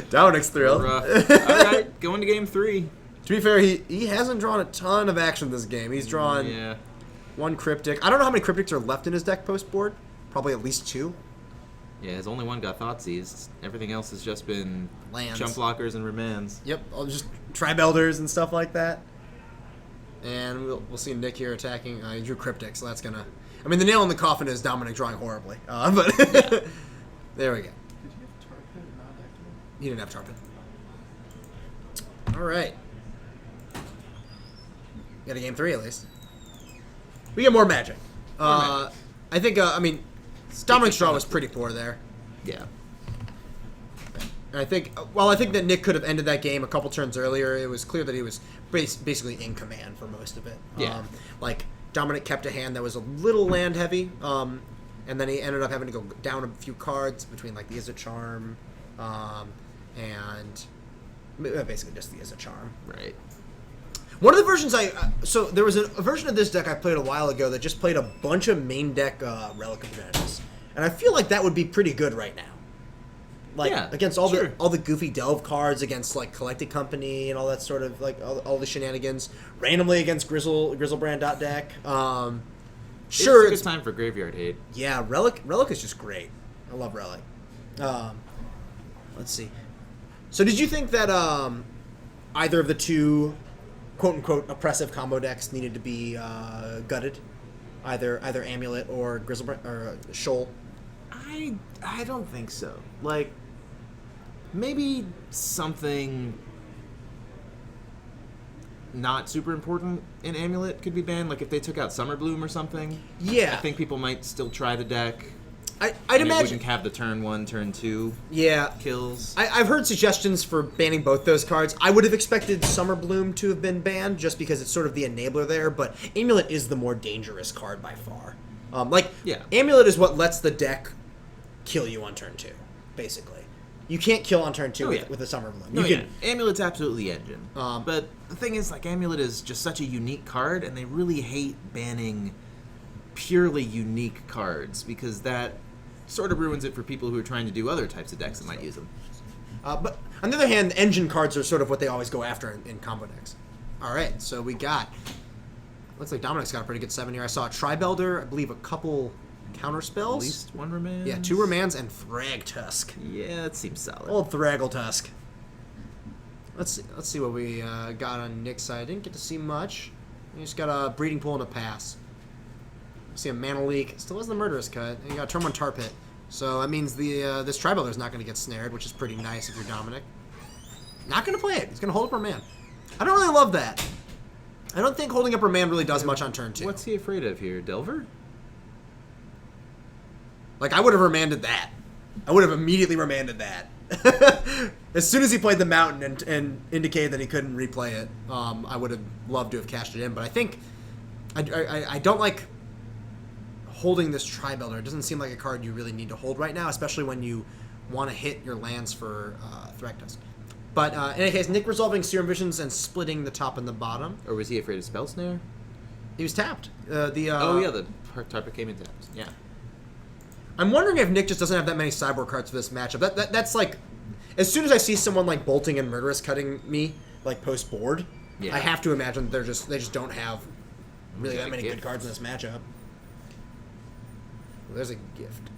Dominic's thrilled. Rough. All right, going to game 3. To be fair, he hasn't drawn a ton of action this game. He's drawn Yeah. 1 Cryptic. I don't know how many Cryptics are left in his deck post board. Probably at least 2. Yeah, his only one got Thoughtseize. Everything else has just been Lands. jump blockers and remands. Yep, all just Tribe Elders and stuff like that. And we'll see Nick here attacking. He drew Cryptic, so that's gonna... I mean, the nail in the coffin is Dominic drawing horribly. But there we go. He didn't have Tarpon. All right. Got a game 3 at least. We get more magic. magic. I think. Dominic's draw was pretty poor there. Yeah. And I think. Well, I think that Nick could have ended that game a couple turns earlier. It was clear that he was basically in command for most of it. Yeah. Like Dominic kept a hand that was a little land heavy, and then he ended up having to go down a few cards between like the Izzet Charm, and basically just the Izzet Charm. Right. One of the versions so there was a version of this deck I played a while ago that just played a bunch of main deck Relic of Genesis, and I feel like that would be pretty good right now. Like Yeah, against all sure. the goofy delve cards, against like Collected Company and all that sort of like all the shenanigans, randomly against Grizzlebrand deck. Sure, It's a good time for graveyard hate. yeah, Relic is just great. I love Relic. Let's see. So did you think that either of the 2 quote-unquote oppressive combo decks needed to be gutted? Either Amulet or Grizzlebrand or Shoal? I don't think so. Like, maybe something... not super important in Amulet could be banned. Like if they took out Summer Bloom or something. Yeah. I think people might still try the deck. I'd And it imagine. wouldn't have the turn 1, turn 2 Yeah. kills. I've heard suggestions for banning both those cards. I would have expected Summer Bloom to have been banned just because it's sort of the enabler there, but Amulet is the more dangerous card by far. Yeah. Amulet is what lets the deck kill you on turn 2, basically. You can't kill on turn 2 Oh, yeah. with a Summer Bloom. No, You can, Amulet's absolutely engine. Um, but the thing is, like, Amulet is just such a unique card, and they really hate banning purely unique cards because that sort of ruins it for people who are trying to do other types of decks that might use them. But on the other hand, engine cards are sort of what they always go after in combo decks. All right, so we got. Looks like Dominic's got a pretty good 7 here. I saw a Tribelder, I believe a couple counter At spells. least one remains. Yeah, 2 Remands and Thragtusk. Yeah, that seems solid. Old Thraggletusk. Let's see what we got on Nick's side. Didn't get to see much. You just got a Breeding Pool and a Pass. See a Mana Leak. Still has the Murderous Cut. And you got a turn 1 Tar Pit. So that means the this Tribelder is not going to get snared, which is pretty nice if you're Dominic. Not going to play it. He's going to hold up Remand. I don't really love that. I don't think holding up Remand really does much on turn 2. What's he afraid of here? Delver? Like, I would have remanded that. I would have immediately remanded that. As soon as he played the Mountain and indicated that he couldn't replay it, I would have loved to have cashed it in. But I think I don't like holding this Tribelder. It doesn't seem like a card you really need to hold right now, especially when you want to hit your lands for Thragtusk. But in any case, Nick resolving Serum Visions and splitting the top and the bottom. Or was he afraid of Spell Snare? He was tapped. Oh, yeah, the Tarpa came in tapped. Yeah. I'm wondering if Nick just doesn't have that many Cyborg cards for this matchup. That's like, as soon as I see someone like bolting and Murderous cutting me like post board, Yeah. I have to imagine that they just don't have really Got that a many gift. good cards in this matchup. Well, there's a gift.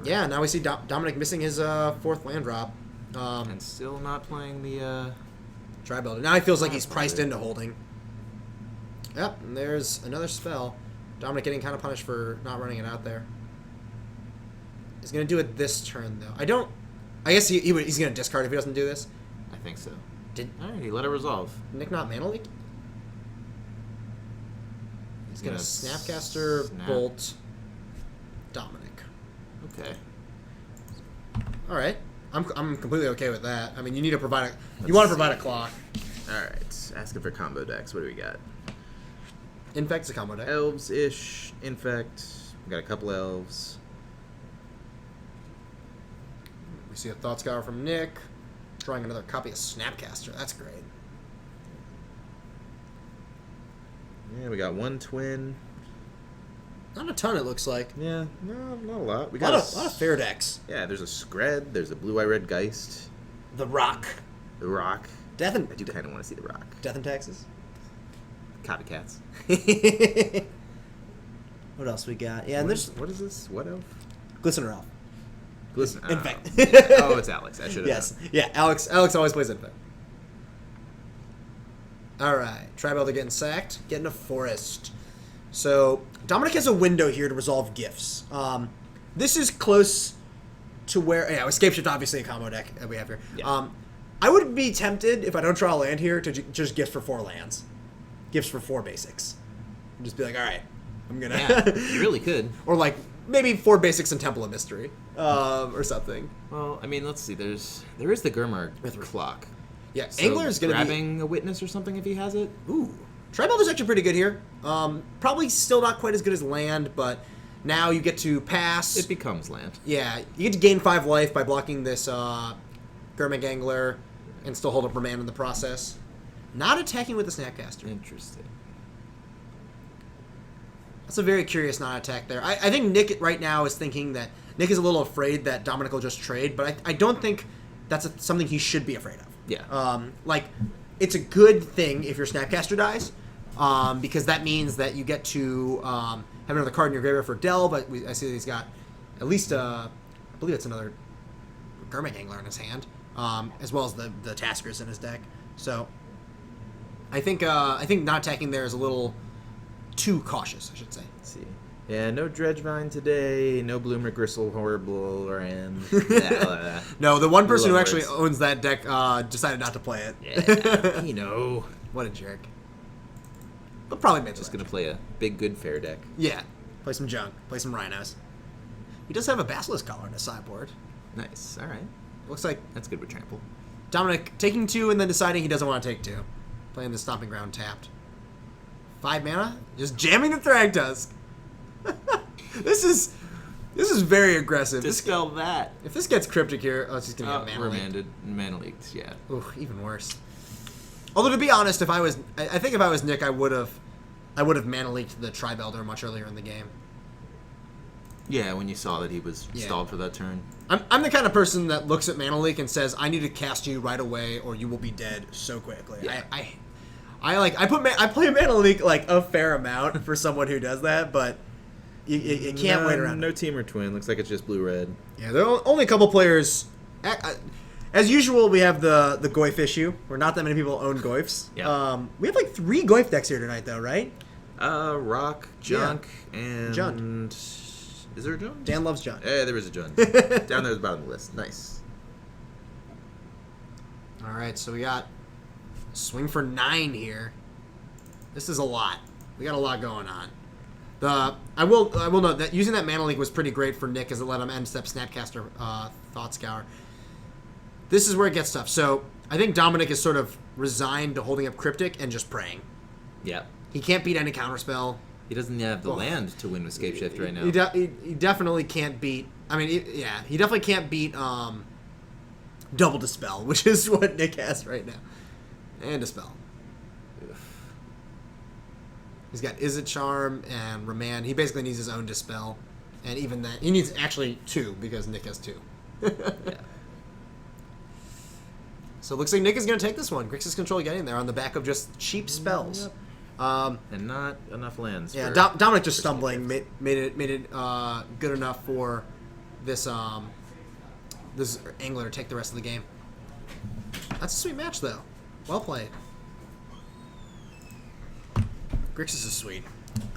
Yeah, now we see Dominic missing his 4th land drop. And still not playing the, Tribelder. Now he feels like he's priced into holding. Yep, and there's another spell. Dominic getting kind of punished for not running it out there. He's going to do it this turn, though. I guess he's going to discard if he doesn't do this. I think so. Did Alright, he let it resolve. Nick not Mana Leak? He's going to Gonna Snapcaster, snap. Bolt, Dominic. Okay. All right. I'm completely okay with that. I mean, you need to provide you want to provide a clock. Alright, asking for combo decks. What do we got? Infect's a combo deck. Elves-ish, Infect. We got a couple elves. We see a Thought Scour from Nick. Drawing another copy of Snapcaster. That's great. Yeah, we got one twin. Not a ton, it looks like. Yeah, no, not a lot. We A got lot of fair decks. Yeah, there's a Skred, there's a Blue-Eye Red Geist, The Rock. the Rock. Death and I do kind of want to see the Rock. Death and Taxes. Copycats. What else we got? Yeah, and there's What is this? What elf? Glistener Elf. Listen. Infect. Oh, it's Alex. I should have Yes. known. Yeah, Alex always plays Infect. Alright. Tribelder getting sacked. Getting a Forest. So, Dominic has a window here to resolve gifts. This is close to where... Yeah, Escape Shift, obviously a combo deck that we have here. Yeah. I would be tempted, if I don't draw a land here, to just gift for 4 lands. Gifts for 4 basics. And just be like, alright, I'm gonna... Yeah, you really could. Or like, maybe 4 basics and Temple of Mystery. Or something. Well, I mean, let's see. There is the Gurmar clock. Yeah, So Angler's gonna be... grabbing a witness or something if he has it. Ooh. Tribelder's actually pretty good here. Probably still not quite as good as land, but now you get to pass. It becomes land. Yeah, you get to gain 5 life by blocking this Gurmag Angler and still hold up Remand in the process. Not attacking with the Snapcaster. Interesting. That's a very curious non-attack there. I think Nick right now is thinking that Nick is a little afraid that Dominic will just trade, but I don't think that's something he should be afraid of. Yeah. It's a good thing if your Snapcaster dies, because that means that you get to have another card in your graveyard for Delve. I see that he's got at least, I believe it's another Gurmag Angler in his hand, as well as the Taskers in his deck. So I think not attacking there is a little too cautious, I should say. Let's see. Yeah, no Dredgevine today. No Bloomer Gristle Horrible or and No, the one person who Love actually words. owns that deck decided not to play it. Yeah, you know. What a jerk. but probably mid. Just gonna play a big, good, fair deck. Yeah, play some junk, play some rhinos. He does have a Basilisk Collar in his sideboard. Nice. All right. Looks like That's good with trample. Dominic taking 2 and then deciding he doesn't want to take 2. Playing the Stomping Ground tapped. 5 mana, just jamming the Thragtusk. This is very aggressive. Dispel that. If this gets cryptic here, it's just gonna get mana leaked. Remanded. Mana leaked. Yeah. Ooh, even worse. Although to be honest, I think if I was Nick, I would have mana leaked the Tribelder much earlier in the game. Yeah, when you saw that he was Yeah. stalled for that turn. I'm the kind of person that looks at mana leak and says, I need to cast you right away or you will be dead so quickly. Yeah. I play mana leak like a fair amount for someone who does that, but you can't wait around. No team or twin. Looks like it's just blue-red. Yeah, there are only a couple players. As usual, we have the Goyf issue, where not that many people own Goyfs. Yeah. We have like 3 Goyf decks here tonight, though, right? Rock, Junk, and... Jund. Is there a Jund? Dan loves John. There is a Jund. Down there at the bottom of the list. Nice. All right, so we got swing for 9 here. This is a lot. We got a lot going on. I will note that using that mana leak was pretty great for Nick, as it let him end step Snapcaster Thought Scour. This is where it gets tough. So I think Dominic is sort of resigned to holding up Cryptic and just praying. Yeah. He can't beat any counterspell. He doesn't have the land to win with Scape Shift right now. He definitely can't beat. I mean, he definitely can't beat Double Dispel, which is what Nick has right now, and Dispel. He's got Izzet Charm and Remand. He basically needs his own Dispel, and even that he needs actually 2 because Nick has 2. Yeah. So it looks like Nick is going to take this one. Grixis Control getting there on the back of just cheap spells. Yep. And not enough lands. Yeah, for- Dominic just stumbling made it good enough for this this angler to take the rest of the game. That's a sweet match, though. Well played. Grixis is sweet.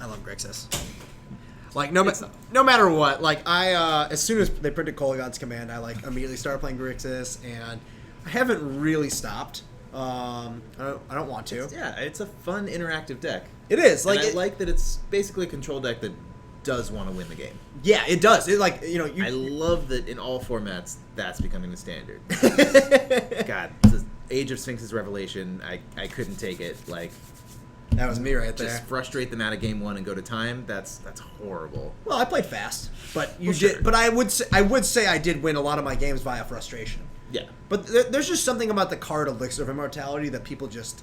I love Grixis. Like no matter what, like I as soon as they printed Kolaghan's Command, I like immediately started playing Grixis, and I haven't really stopped. I don't want to. Yeah, it's a fun interactive deck. It is Like like I like that it's basically a control deck that does want to win the game. yeah, it does. It like I love that in all formats that's becoming the standard. God, the Age of Sphinx's Revelation, I couldn't take it. Like that was me right there. just frustrate them out of game 1 and go to time. That's horrible. Well, I played fast, but you Well, did. sure. But I would say I did win a lot of my games via frustration. Yeah. But there's just something about the card Elixir of Immortality that people just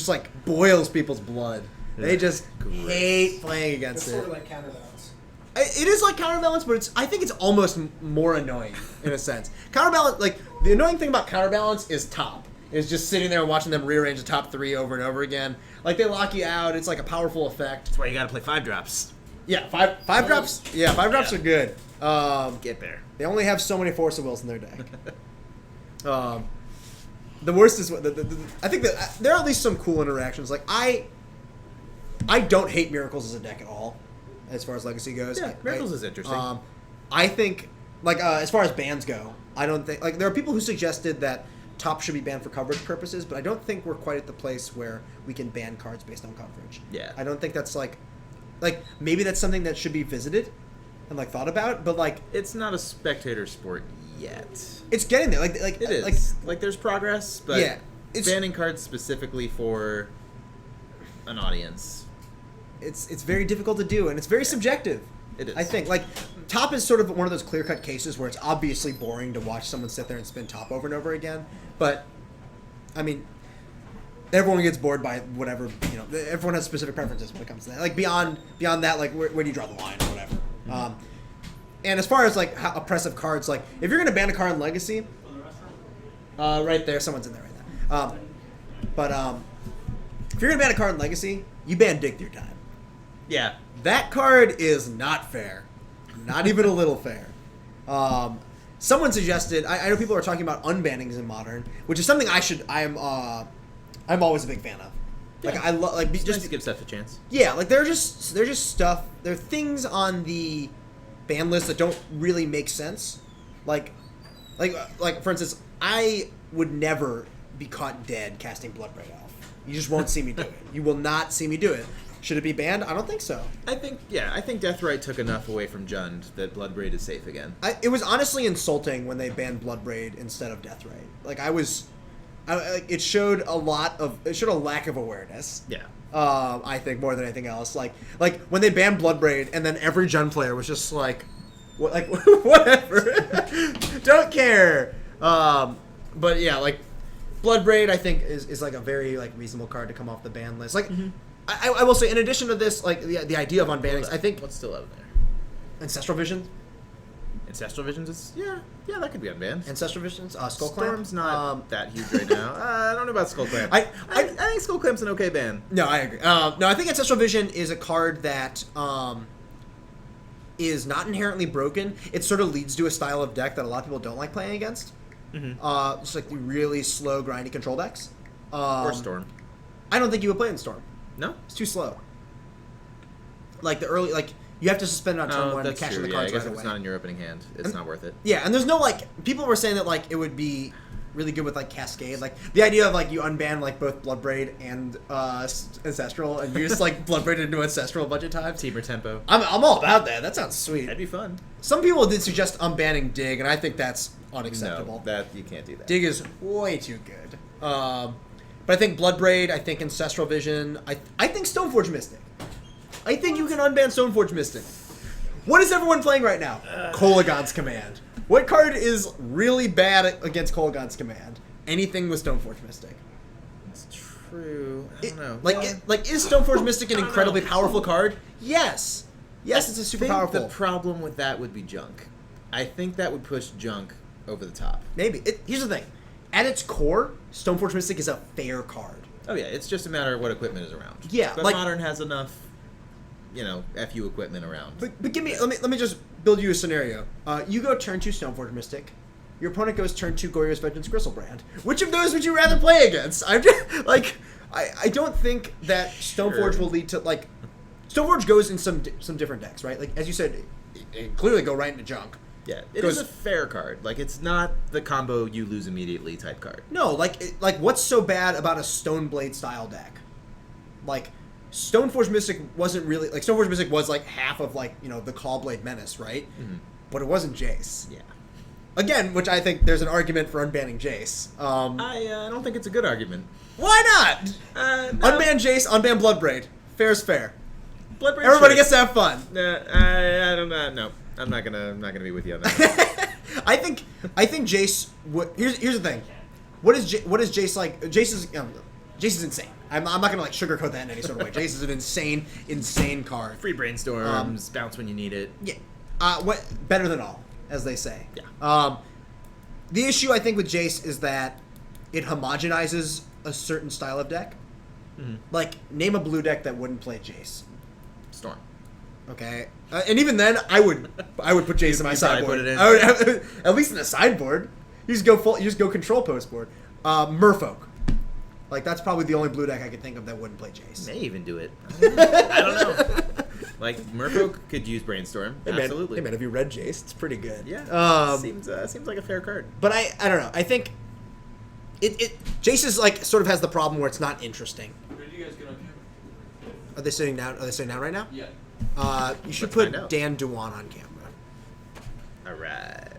like boils people's blood. They just Gross. hate playing against It's it. sort of like counterbalance. It is like counterbalance, but I think it's almost more annoying in a sense. Counterbalance, like the annoying thing about counterbalance is top. Is just sitting there watching them rearrange the top 3 over and over again. Like they lock you out. It's like a powerful effect. That's why you got to play 5 drops. Yeah, five drops. Yeah, 5 drops Yeah. are good. Get there. They only have so many Force of Wills in their deck. The worst is what I think that there are at least some cool interactions. Like I don't hate Miracles as a deck at all, as far as Legacy goes. Yeah, Miracles is interesting. I think like as far as bans go, I don't think like there are people who suggested that top should be banned for coverage purposes, but I don't think we're quite at the place where we can ban cards based on coverage. Yeah. I don't think that's like maybe that's something that should be visited and like thought about, but like It's not a spectator sport yet. it's getting there. Like It is. Like there's progress, but Yeah, it's- banning cards specifically for an audience. it's very difficult to do, and it's very subjective. It is. I think like top is sort of one of those clear cut cases where it's obviously boring to watch someone sit there and spin top over and over again. But I mean, everyone gets bored by whatever Everyone has specific preferences when it comes to that. Like beyond that, like where do you draw the line or whatever. Mm-hmm. And as far as like how oppressive cards, like if you're gonna ban a card in Legacy, right there, someone's in there right now. If you're gonna ban a card in Legacy, you ban Dig Through Time. Yeah. That card is not fair. Not even a little fair. Someone suggested, I know people are talking about unbannings in Modern, which is something I'm always a big fan of. Like Yeah. I love like Just just to give stuff a chance. yeah, like they're just stuff. There are things on the ban list that don't really make sense. Like for instance, I would never be caught dead casting Bloodbraid Elf. You just won't see me do it. You will not see me do it. Should it be banned? I don't think so. I think Deathrite took enough away from Jund that Bloodbraid is safe again. It was honestly insulting when they banned Bloodbraid instead of Deathrite. Like it showed a lack of awareness. Yeah. I think more than anything else. Like when they banned Bloodbraid, and then every Jund player was just like, whatever, don't care. But yeah, like Bloodbraid, I think is like a very like reasonable card to come off the ban list. Like, I will say, in addition to this, like the idea of unbanning, I think What's still out there? Ancestral Vision, Ancestral Visions is that could be unbanned. Ancestral Visions, Skull Clamp. Storm's not that huge right now. I don't know about Skull Clamp. I think Skull Clamp's an okay ban. No, I agree. No, I think Ancestral Vision is a card that is not inherently broken. It sort of leads to a style of deck that a lot of people don't like playing against. Just like the really slow, grindy control decks. Or Storm. I don't think you would play in Storm. No? It's too slow. Like the early, like you have to suspend on turn one to cash in the cards I guess right if away. it's not in your opening hand, it's not worth it. Yeah, and there's no like people were saying that like it would be really good with like Cascade, like the idea of like you unban like both Bloodbraid and Ancestral, and you just like Bloodbraid into Ancestral a bunch of times. Teamer Tempo. I'm all about that. That sounds sweet. That'd be fun. Some people did suggest unbanning Dig, and I think that's unacceptable. No, that you can't do that. Dig is way too good. But I think Bloodbraid, I think Ancestral Vision, I think Stoneforge Mystic. I think you can unban Stoneforge Mystic. What is everyone playing right now? Kolaghan's Command. What card is really bad against Kolaghan's Command? Anything with Stoneforge Mystic. It's true. I don't know. Is Stoneforge Mystic an incredibly powerful card? Yes. Yes, it's a super powerful. The problem with that would be Junk. I think that would push Junk over the top. Maybe. Here's the thing. At its core, Stoneforge Mystic is a fair card. Oh yeah, it's just a matter of what equipment is around. Yeah, but like Modern has enough, FU equipment around. But let me just build you a scenario. You go turn 2 Stoneforge Mystic. Your opponent goes turn 2 Goyr's Vengeance Gristlebrand. Which of those would you rather play against? I'm just like I don't think that Stoneforge will lead to like Stoneforge goes in some different decks, right? Like as you said, it clearly go right into Junk. Yeah, it is a fair card. Like, it's not the combo you lose immediately type card. No, like what's so bad about a Stoneblade style deck? Like, Stoneforge Mystic wasn't really like Stoneforge Mystic was like half of like the Callblade Menace, right? Mm-hmm. But it wasn't Jace. Yeah. Again, which I think there's an argument for unbanning Jace. I don't think it's a good argument. Why not? No. Unban Jace, unban Bloodbraid. Fair's fair. Bloodbraid. Everybody gets to have fun. I don't know. No. I'm not gonna be with you on that. I think Jace. Here's the thing. What is Jace like? Jace is insane. I'm not gonna like sugarcoat that in any sort of way. Jace is an insane card. Free brainstorms, bounce when you need it. Yeah. What better than all, as they say. Yeah. The issue I think with Jace is that it homogenizes a certain style of deck. Mm-hmm. Like name a blue deck that wouldn't play Jace. Storm. Okay, and even then, I would put Jace in my sideboard. Put it in. I would at least in the sideboard. You just go control post board. Merfolk, like that's probably the only blue deck I could think of that wouldn't play Jace. May even do it. I don't know. Like Merfolk could use brainstorm. Absolutely. Hey man, have you read Jace? It's pretty good. Yeah. Seems like a fair card. But I don't know. I think Jace is like sort of has the problem where it's not interesting. Where did you guys get on camera? Are they sitting down? right now? Yeah. You should Let's find put out. Dan Duwan on camera. All right.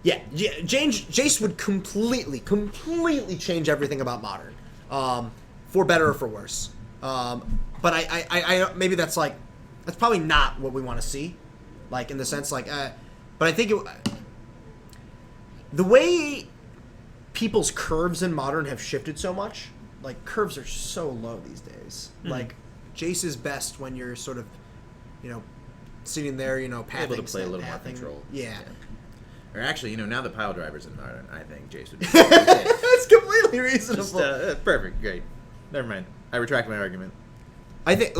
Yeah, Jace would completely change everything about Modern, for better or for worse. But I maybe that's probably not what we want to see, like in the sense but I think the way people's curves in Modern have shifted so much, like curves are so low these days. Mm-hmm. Like Jace is best when you're sort of, sitting there, pathing, able to play a little more pathing. control. Yeah. Or actually, now the pile drivers in Modern, I think Jace would be. That's completely reasonable. Just, perfect, great. Never mind. I retract my argument. I think,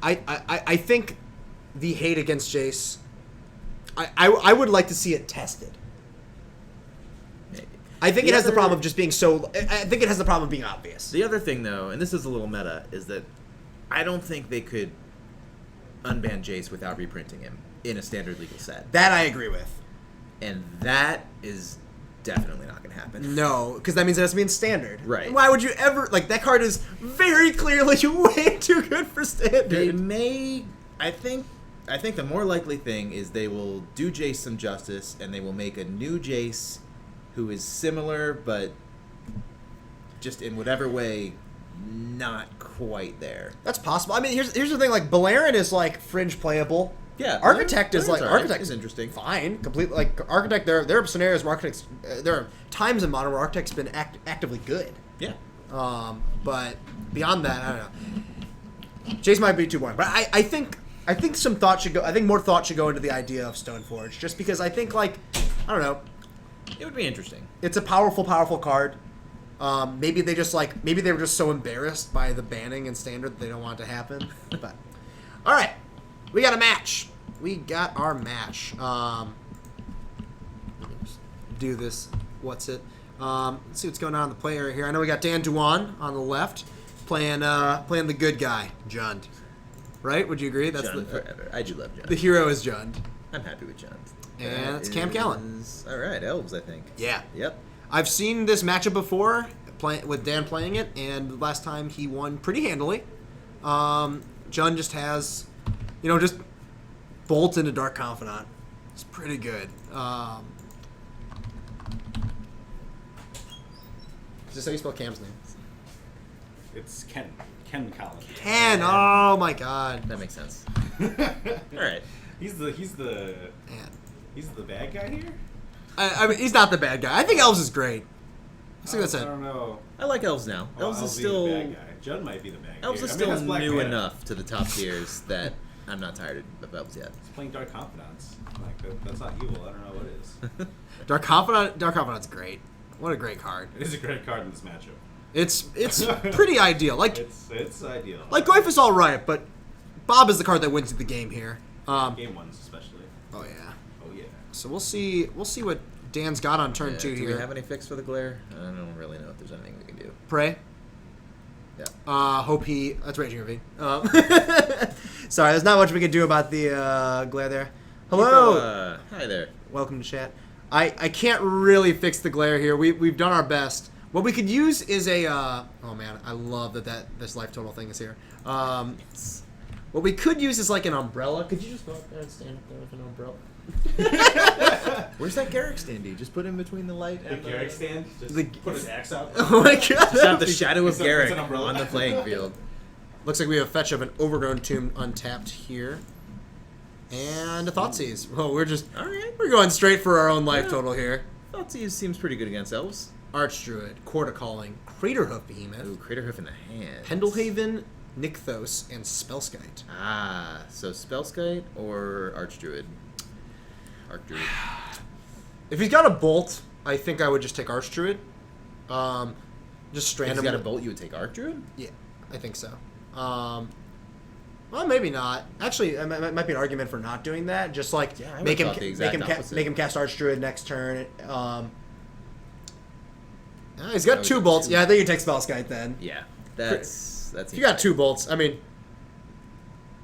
I think the hate against Jace, I would like to see it tested. Maybe. I think it has the problem of just being so. I think it has the problem of being obvious. The other thing, though, and this is a little meta, is that I don't think they could unban Jace without reprinting him in a standard legal set. That I agree with. And that is definitely not going to happen. No, because that means it has to be in standard. Right. And why would you ever like that card is very clearly way too good for standard. They may. I think the more likely thing is they will do Jace some justice, and they will make a new Jace who is similar, but just in whatever way, not quite there. That's possible. I mean, here's the thing. Like Balerion is like fringe playable. Yeah, Architect is like Balerin's alright. Architect is interesting. Fine, completely like Architect. There are scenarios where Architect's there are times in Modern where Architect's been actively good. Yeah. But beyond that, I don't know. Jace might be too boring, but I think some thought should go. I think more thought should go into the idea of Stoneforge, just because I think like I don't know. It would be interesting. It's a powerful card. Maybe they were just so embarrassed by the banning in standard that they don't want it to happen. But all right, we got a match. We got our match. Let me just do this. What's it? Let's see what's going on in the play area here. I know we got Dan Duan on the left playing the good guy, Jund. Right? Would you agree? That's Jund forever. I do love Jund. the hero is Jund. I'm happy with Jund. And it's Cam Callan. All right, elves, I think. Yeah. Yep. I've seen this matchup before, with Dan playing it, and the last time he won pretty handily. Jund just has, just bolt into Dark Confidant. It's pretty good. Is this how you spell Cam's name? It's Ken. Ken Collins. Ken. Oh my God. That makes sense. All right. He's the Man. he's the bad guy here. I mean, he's not the bad guy. I think Elves is great. I think that's I it. don't know. I like elves now. Oh, Elves is I'll be still the bad guy. Judd might be the bad guy. elves here. is I mean, still that's Black new Panther. enough to the top tiers that I'm not tired of elves yet. He's playing Dark Confidants. Like that's not evil. I don't know what it is. Dark Confidant's great. What a great card. It is a great card in this matchup. It's pretty ideal. Like It's ideal. Goyf is all right, but Bob is the card that wins the game here. Game ones especially. Oh yeah. Oh yeah. So we'll see what Dan's got on turn 2 do here. we have any fix for the glare? I don't really know if there's anything we can do. Pray. Yeah. Hope he. That's Raging Ravine. Sorry, there's not much we can do about the glare there. Hello. Hi there. Welcome to chat. I can't really fix the glare here. We've done our best. What we could use is a. Oh man, I love that this life total thing is here. What we could use is like an umbrella. Could you just go up there and stand up there with an umbrella? Where's that Garrick standee? Just put in between the light The and Garrick stand. Just The- put his axe out. Oh my God! Just have the shadow of It's Garrick an umbrella. on the playing field. Looks like we have a fetch of an Overgrown Tomb untapped here. And a Thoughtseize. Well, All right. we're going straight for our own life Yeah. total here. Thoughtseize seems pretty good against elves. Archdruid, Quarter Calling, Craterhoof Behemoth, Ooh, Craterhoof in the hand. Pendlehaven, Nykthos, and Spellskite. Ah, so Spellskite or Archdruid? Archdruid. If he's got a Bolt, I think I would just take Archdruid. Just If strand he's him. got a bolt, you would take Archdruid? Yeah, I think so. Well, maybe not. Actually, it might be an argument for not doing that. Just like Yeah, I would've make him thought the exact opposite. make him cast Archdruid next turn. He's got Oh, 2 he's got bolts. 2. Yeah, I think you take Spellskite then. Yeah. That's If you got 2 bolts, I mean,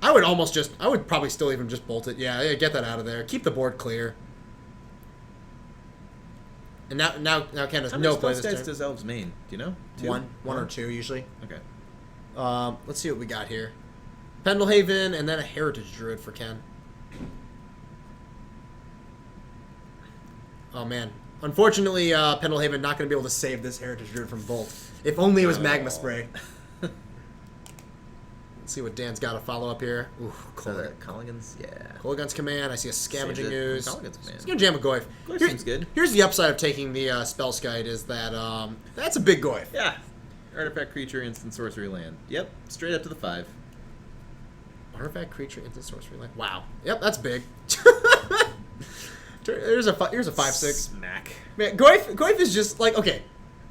I would probably still even just bolt it. Yeah, get that out of there. Keep the board clear. And now Ken has How many no play this Spellskites turn. does elves main? Do you know? Two? One or 2 usually. Okay. Let's see what we got here. Pendlehaven and then a Heritage Druid for Ken. Oh man. Unfortunately, Pendlehaven not going to be able to save this Heritage Druid from Bolt. If only it was Magma Spray. Let's see what Dan's got to follow up here. Ooh, So that Colligan's, yeah. Kolaghan's Command. I see a Scavenging Saves it. Ooze. Colligan's Command. He's going to jam a Goyf. Goyf Here- seems good. Here's the upside of taking the Spellskite is that that's a big Goyf. Yeah. Artifact creature, instant sorcery land. Yep. Straight up to the 5. Artifact creature into sorcery land. Wow. Yep, that's big. Here's a 5/6. Smack. Man, Goyf is just like okay.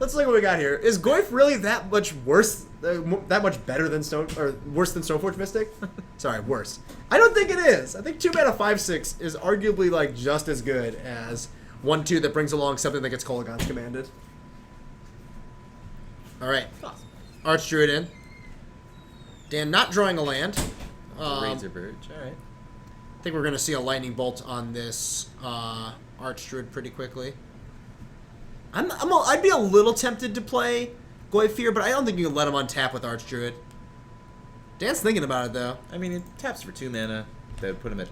Let's look at what we got here. Is Goyf really that much worse? That much better than worse than Stoneforge Mystic? Sorry, worse. I don't think it is. I think 2 mana 5/6 is arguably like just as good as 1/2 that brings along something that gets Kolaghan's commanded. All right, Archdruid in. Dan not drawing a land. Razor Verge. All right. I think we're going to see a lightning bolt on this Archdruid pretty quickly. I'd be a little tempted to play Goyfir, but I don't think you can let him untap with Archdruid. Dan's thinking about it though. I mean, it taps for 2 mana. That would put him at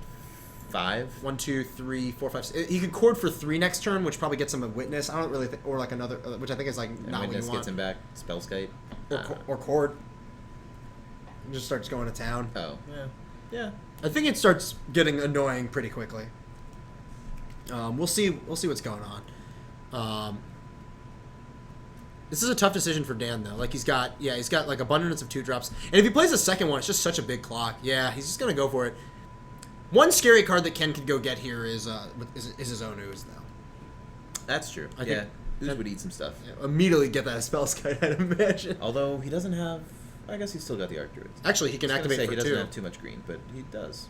5. 1, 2, 3, 4, 5. He could cord for 3 next turn, which probably gets him a Witness. I don't really think, or like another, which I think is like And not what Witness you gets want. him back. Spellskite. Or cord. Just starts going to town. Oh, yeah. Yeah. I think it starts getting annoying pretty quickly. We'll see what's going on. This is a tough decision for Dan though. Like he's got like abundance of 2-drops, and if he plays a second one, it's just such a big clock. Yeah, he's just gonna go for it. One scary card that Ken could go get here is his own Ooze though. That's true. I Yeah. think- Ooze would eat some stuff. Yeah, immediately get that Spellskite, I'd imagine. Although he doesn't have... I guess he's still got the Archdruid. Actually, he can activate He for doesn't 2. have too much green, but he does.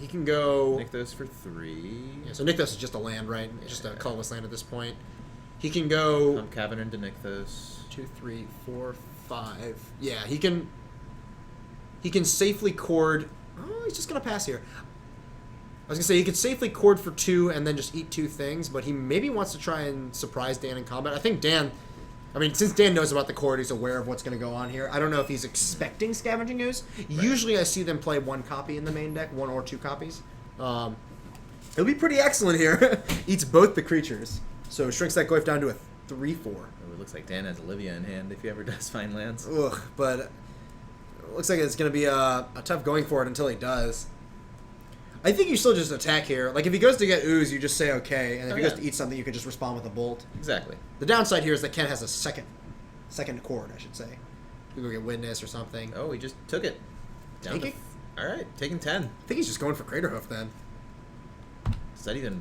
He can go. Nykthos for 3. Yeah, so Nykthos is just a land, right? Just a colorless land at this point. He can go Pump Cavern into Nykthos. 2, 3, 4, 5. Yeah, he can safely cord. Oh, he's just gonna pass here. I was gonna say he could safely cord for 2 and then just eat 2 things, but he maybe wants to try and surprise Dan in combat. I think Dan. I mean, since Dan knows about the cord, he's aware of what's going to go on here. I don't know if he's expecting Scavenging Ooze. Right. Usually I see them play 1 copy in the main deck, 1 or 2 copies. It'll be pretty excellent here. Eats both the creatures. So shrinks that Goyf down to a 3/4. Oh, it looks like Dan has Olivia in hand if he ever does find lands. Ugh, but it looks like it's going to be a tough going for it until he does. I think you still just attack here. Like, if he goes to get Ooze, you just say okay, and if he goes to eat something, you can just respond with a Bolt. Exactly. The downside here is that Ken has a second chord, I should say. You go get Witness or something. Oh, he just took it. Down Taking? All right, taking 10. I think he's just going for Craterhoof then. Does that even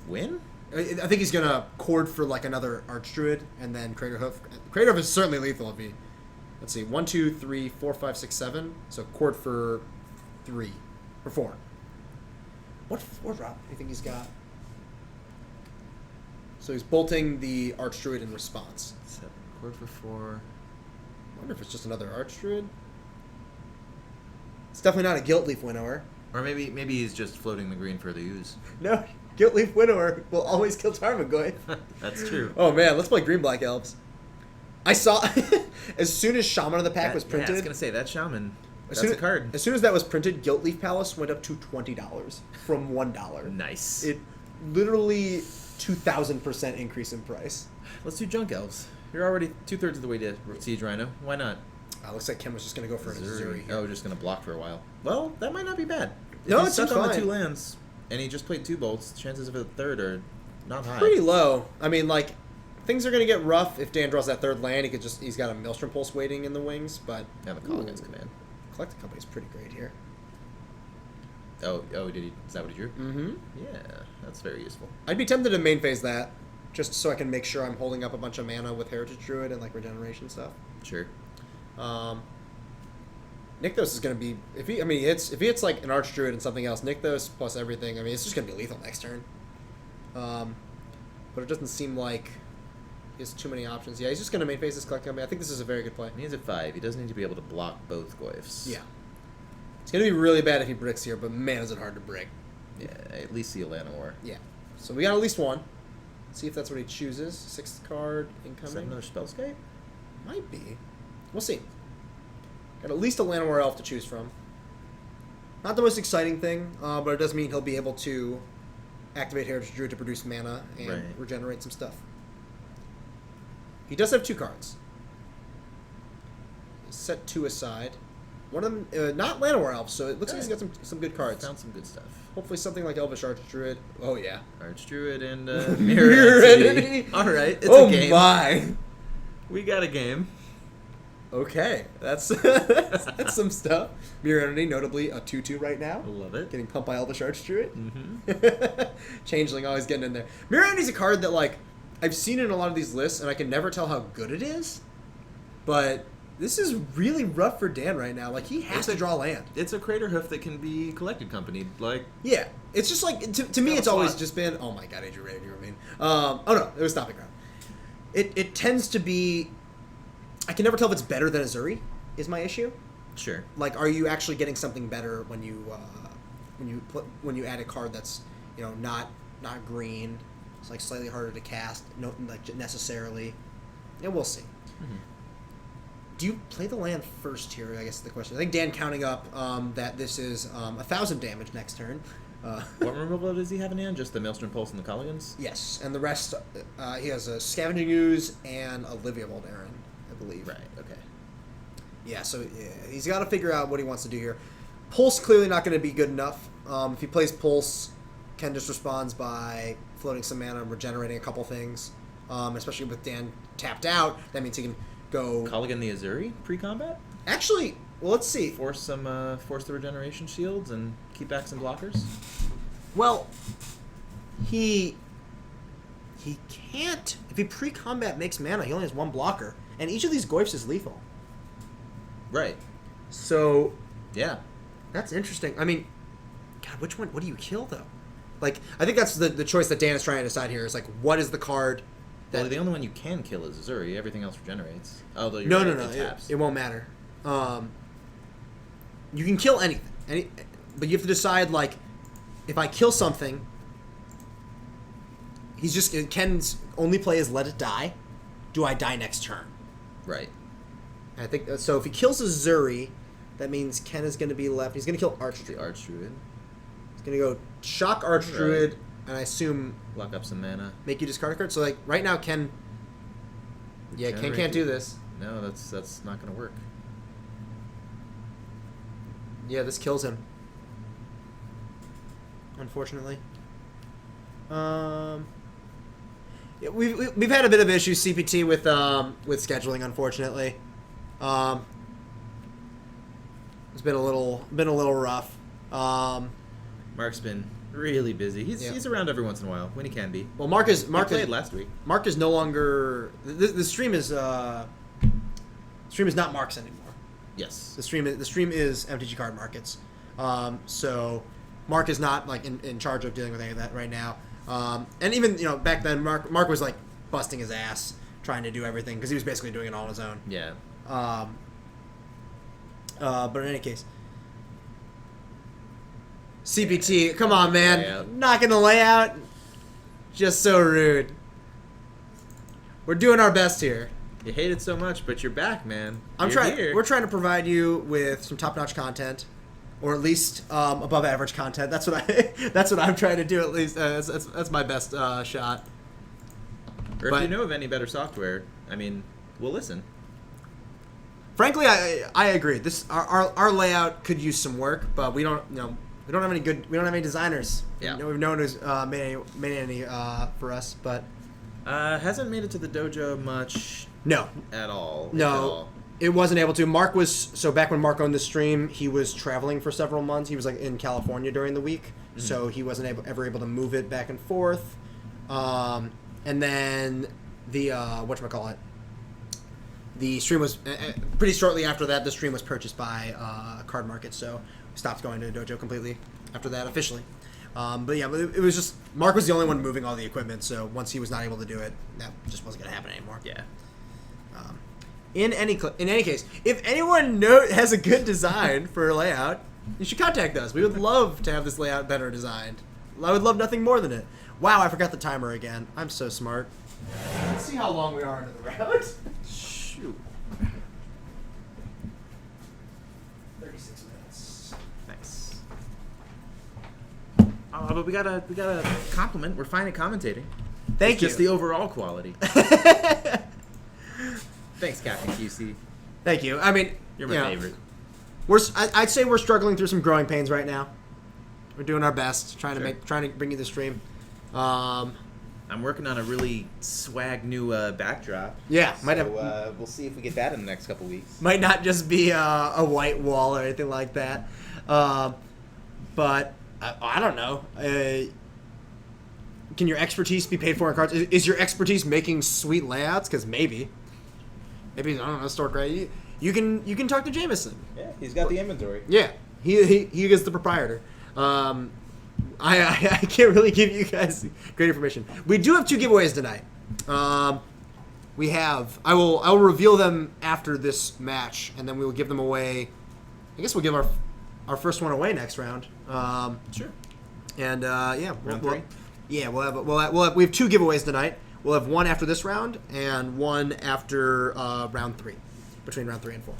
win? I think he's going to chord for like another Archdruid and then Craterhoof. Craterhoof is certainly lethal if he... Let's see, 1, 2, 3, 4, 5, 6, 7. So chord for 3. Or 4. What 4-drop do you think he's got? So he's bolting the Archdruid in response. 7. Chord for 4. I wonder if it's just another Archdruid. It's definitely not a Guilt Leaf Winnower. Or maybe he's just floating the green for the Ooze. No, Guilt Leaf Winnower will always kill Tarmogoyf. That's true. Oh man, let's play Green Black Elves. I saw as soon as Shaman of the Pack was Yeah, I printed. was gonna say that Shaman. As That's soon a card. As soon as that was printed, Guilt Leaf Palace went up to $20 from $1. Nice. It literally 2,000% increase in price. Let's do Junk Elves. You're already 2/3 of the way to Siege Rhino. Why not? Looks like Kim was just gonna go for a Zuri. Oh, just gonna block for a while. Well, that might not be bad. No, If it he's stuck seems on the fine. 2 lands, and he just played 2 bolts. Chances of a third are not high. Pretty low. I mean, like, things are gonna get rough if Dan draws that 3rd land. He's got a Maelstrom Pulse waiting in the wings, but Have a call against command. Collected Company's pretty great here. Oh, did he? Is that what he drew? Mm-hmm. Yeah, that's very useful. I'd be tempted to main phase that, just so I can make sure I'm holding up a bunch of mana with Heritage Druid and like regeneration stuff. Sure. Nykthos is going to be if he hits like an Archdruid and something else, Nykthos plus everything. I mean, it's just going to be lethal next turn. But it doesn't seem like he has too many options. Yeah, he's just going to main phase this Collected Company. I think this is a very good play. He's at 5. He does need to be able to block both Goyfs. Yeah, it's going to be really bad if he bricks here, but man, is it hard to brick. Yeah, at least the Alana War. Yeah, so we got at least one. See if that's what he chooses. 6th card Is that incoming. another Spellskite? Might be. We'll see. Got at least a Llanowar Elf to choose from. Not the most exciting thing, but it does mean he'll be able to activate Heritage Druid to produce mana and Right. regenerate some stuff. He does have 2 cards. Set 2 aside. One of them, not Llanowar Elf, so it looks like he's got some good cards. Found some good stuff. Hopefully something like Elvish Archdruid. Oh yeah. Archdruid and Mirror Mirror Entity. Entity. All right, it's Oh a game. my. We got a game. Okay, that's that's some stuff. Mirror Entity, notably a 2/2 right now. Love it. Getting pumped by Elvish Archdruid. Mm-hmm. Changeling always getting in there. Mirror Entity's a card that like I've seen in a lot of these lists, and I can never tell how good it is. But this is really rough for Dan right now. Like he has It's to a- draw land. It's a crater hoof that can be collected company. Like, Yeah, it's just like to me, Got a it's always slot. just been. Oh my god, Adrian Raven, you were mean. Oh no, it was Stomping Ground. It tends to be. I can never tell if it's better than Azuri. Is my issue. sure. Like, are you actually getting something better when you add a card that's not green, It's like slightly harder to cast, no, like necessarily. And we'll see. Mhm. Do you play the land first here? I guess is the question. I think Dan counting up that this is 1,000 damage next turn. What removal does he have in hand? Just the Maelstrom Pulse and the Colligans? Yes, and the rest, he has a Scavenging Ooze and Olivia Voldaren, I believe. Right, okay. Yeah, so he's got to figure out what he wants to do here. Pulse clearly not going to be good enough. If he plays Pulse, Ken just responds by floating some mana and regenerating a couple things. Especially with Dan tapped out, that means he can go... Colligan the Azuri pre-combat? Actually, well, let's see. Force the regeneration shields and keep back some blockers? Well, he can't. If he pre-combat makes mana, he only has one blocker. And each of these Goyfs is lethal. Right. So... Yeah. That's interesting. I mean, God, which one? What do you kill though? Like, I think that's the choice that Dan is trying to decide here. Is like, what is the card that? Well, the only one you can kill is Azuri. Everything else regenerates. Although you're No, right, it taps. it won't matter. You can kill anything, but you have to decide like, if I kill something, Ken's only play is let it die. Do I die next turn? Right. And I think so. If he kills Azuri, that means Ken is going to be left. He's going to kill The Archdruid. Archdruid. He's going to go shock Archdruid, Right. and I assume Lock up some mana. make you discard a card. So like right now, Ken. Yeah, Ken Regenerate can't do you. this. No, that's not going to work. Yeah, this kills him. Unfortunately. Yeah, we've had a bit of issues CPT with scheduling. Unfortunately, it's been a little rough. Mark's been really busy. He's around every once in a while when he can be. Well, Mark He played last week. Mark is no longer the stream is not Mark's anymore. Yes. The stream is MTG Card Markets. So Mark is not like in charge of dealing with any of that right now. And even back then, Mark was like busting his ass trying to do everything because he was basically doing it all on his own. Yeah. But in any case, CPT, come on, man, Layout. knocking the layout, just so rude. We're doing our best here. You hate it so much, but you're back, man. I'm You're trying. here. We're trying to provide you with some top-notch content, or at least above-average content. That's what I'm trying to do. At least that's my best shot. Or if but- you know of any better software, I mean, we'll listen. Frankly, I agree. Our layout could use some work, but we don't have any designers. Yeah. We've known who's made any for us, but Hasn't made it to the dojo much no, at all. if at no, all. it wasn't able to. Mark was back when Mark owned the stream, he was traveling for several months. He was like in California during the week, so he wasn't ever able to move it back and forth. And then the whatchamacallit, the stream was pretty shortly after that. The stream was purchased by Card Market, so we stopped going to the dojo completely after that officially. But yeah, it was just Mark was the only one moving all the equipment. So once he was not able to do it, that just wasn't going to happen anymore. Yeah. In any case, if anyone has a good design for a layout, you should contact us. We would love to have this layout better designed. I would love nothing more than it. Wow, I forgot the timer again. I'm so smart. Let's see how long we are into the round. Shoot. 36 minutes. Nice. But we got a compliment. We're fine at commentating. Thank It's you. just the overall quality. Thanks, Captain QC. Thank you. I mean, You're my favorite. I'd say we're struggling through some growing pains right now. We're doing our best, trying Sure. to bring you the stream. I'm working on a really swag new backdrop. Yeah, might So, have. we'll see if we get that in the next couple weeks. Might not just be a white wall or anything like that. But I don't know. Can your expertise be paid for in cards? Is your expertise making sweet layouts? Because maybe, I don't know, Stork, right? You can talk to Jameson. Yeah, he's got the inventory. Yeah, he is the proprietor. I can't really give you guys great information. We do have 2 giveaways tonight. We have. I will reveal them after this match, and then we will give them away. I guess we'll give our first one away next round. Sure. And yeah, Round 3? Yeah, we have 2 giveaways tonight. We'll have one after this round and one after round 3, between round 3 and 4.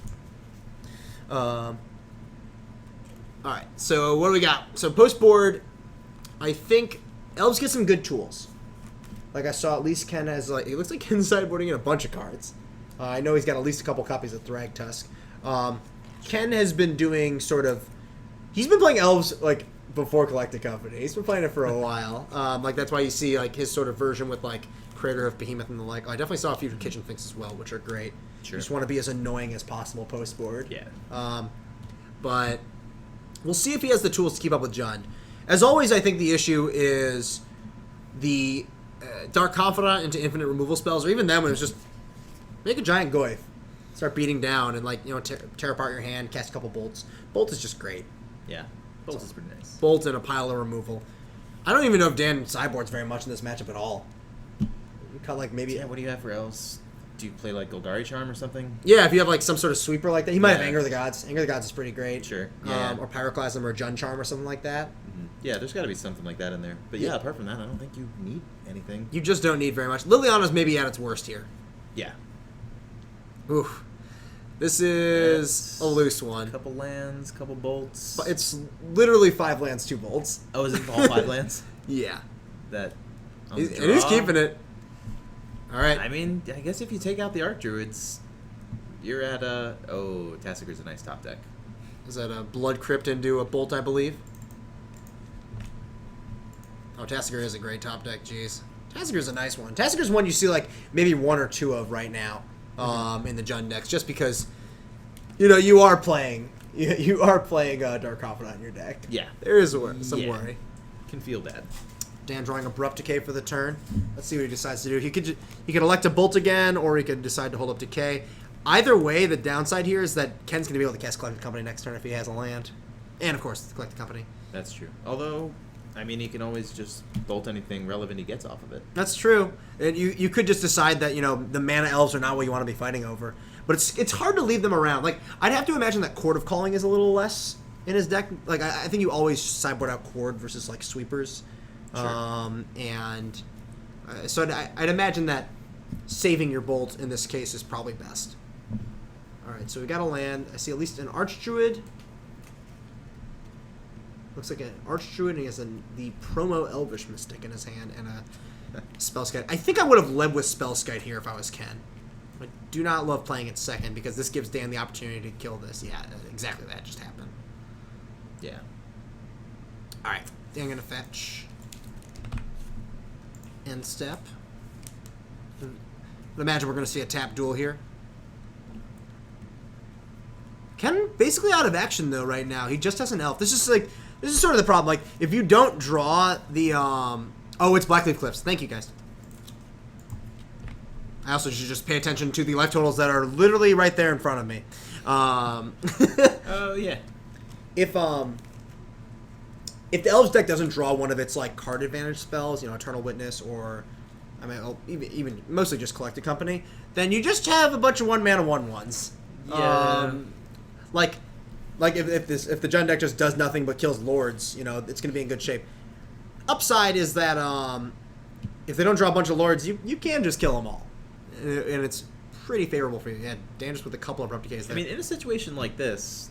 All right, so what do we got? So post board, I think Elves get some good tools. Like I saw, at least Ken has it looks like Ken's sideboarding in a bunch of cards. I know he's got at least a couple copies of Thrag Tusk. Ken has been doing he's been playing Elves before Collected Company. He's been playing it for a while. That's why you see his sort of version with Creator of Behemoth and the like. I definitely saw a few Kitchen Finks as well, which are great. Sure. You just want to be as annoying as possible post board. Yeah. But we'll see if he has the tools to keep up with Jund. As always, I think the issue is the Dark Confidant into infinite removal spells, or even then when it's just make a giant Goyf, start beating down, and tear apart your hand, cast a couple bolts. Bolt is just great. Yeah. Bolt is pretty nice. Bolt and a pile of removal. I don't even know if Dan sideboards very much in this matchup at all. We cut maybe. Yeah. What do you have for elves? Do you play Golgari Charm or something? Yeah, if you have some sort of sweeper like that, he might have Yeah. Anger of the Gods. Anger of the Gods is pretty great. Sure. Yeah. Or Pyroclasm or Jund Charm or something like that. Mm-hmm. Yeah, there's got to be something like that in there. But yeah, apart from that, I don't think you need anything. You just don't need very much. Liliana's maybe at its worst here. Yeah. Oof. This is It's a loose one. Couple lands, couple bolts. But it's literally 5 lands, 2 bolts. Oh, is it all 5 lands? Yeah. That. on And the he's draw? keeping it. All right. I mean, I guess if you take out the Archdruids, you're at oh, Tassiger's a nice top deck. Is that a Blood Crypt into a Bolt, I believe? Oh, Tassiger is a great top deck, jeez. Tassiger's a nice one. Tassiger's one you see maybe 1 or 2 of right now in the Jund decks, just because, you are playing Dark Confidant in your deck. Yeah. There is some Yeah. worry. Can feel that. Dan drawing Abrupt Decay for the turn. Let's see what he decides to do. He could elect to Bolt again, or he could decide to hold up Decay. Either way, the downside here is that Ken's going to be able to cast Collected Company next turn if he has a land. And, of course, the Collected Company. That's true. Although, I mean, he can always just bolt anything relevant he gets off of it. That's true. And you could just decide that, the mana elves are not what you want to be fighting over. But it's hard to leave them around. I'd have to imagine that Chord of Calling is a little less in his deck. I think you always sideboard out Chord versus, sweepers. Sure. So I'd imagine that saving your bolt in this case is probably best. All right, so we got a land. I see at least an Archdruid. Looks like an Archdruid, and he has the promo Elvish Mystic in his hand and a Spellskite. I think I would have led with Spellskite here if I was Ken. I do not love playing it second because this gives Dan the opportunity to kill this. Yeah, exactly that just happened. Yeah. All right, Dan gonna fetch. End step. I imagine we're going to see a tap duel here. Ken basically out of action though right now. He just has an elf. This is sort of the problem. If you don't draw the oh, it's Blackleaf Cliffs. Thank you guys. I also should just pay attention to the life totals that are literally right there in front of me. Oh yeah. If the Elves deck doesn't draw one of its card advantage spells, Eternal Witness or even mostly just Collected Company, then you just have a bunch of 1-mana 1/1s. Yeah. If the Jund deck just does nothing but kills Lords, it's going to be in good shape. Upside is that if they don't draw a bunch of Lords, you can just kill them all, and it's pretty favorable for you. Yeah, Dan just with a couple of Abrupt Decays there. I mean, in a situation like this,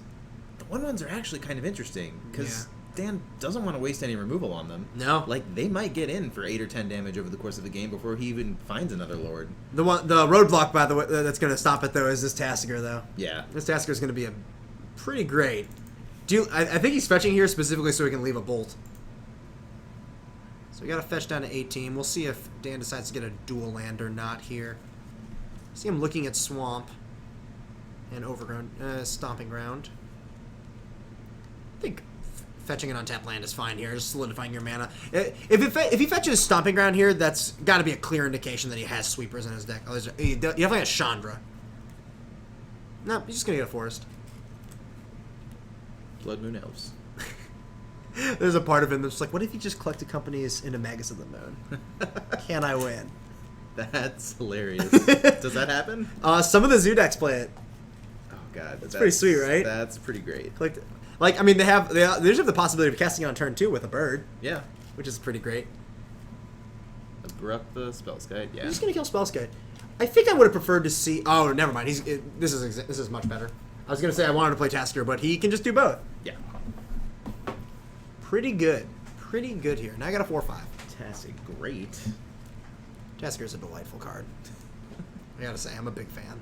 the 1/1s are actually kind of interesting because Dan doesn't want to waste any removal on them. No. They might get in for 8 or 10 damage over the course of the game before he even finds another Lord. The roadblock, by the way, that's going to stop it though is this Tassiger though. Yeah. This Tassiger is going to be a pretty great. I think he's fetching here specifically so he can leave a bolt. So we got to fetch down to 18. We'll see if Dan decides to get a dual land or not here. See him looking at Swamp and Overgrown Stomping Ground. I think fetching an untapped land is fine here, just solidifying your mana. If he fetches Stomping Ground here, that's got to be a clear indication that he has sweepers in his deck. Oh, he definitely has Chandra. No, he's just going to get a forest. Blood Moon Elves. There's a part of him that's like, what if he just collected companies into Magus of the Moon? Can I win? That's hilarious. Does that happen? Some of the Zoo decks play it. Oh god, that's pretty sweet, right? That's pretty great. They just have the possibility of casting it on turn 2 with a bird, Yeah. which is pretty great. Corrupt the Spellskite, yeah. He's gonna kill Spellskite. I think I would have preferred to see. Oh, never mind. This is much better. I was gonna say I wanted to play Tasker, but he can just do both. Yeah. Pretty good. Pretty good here. Now I got a 4/5. Fantastic, great. Tasker's a delightful card. I gotta say, I'm a big fan.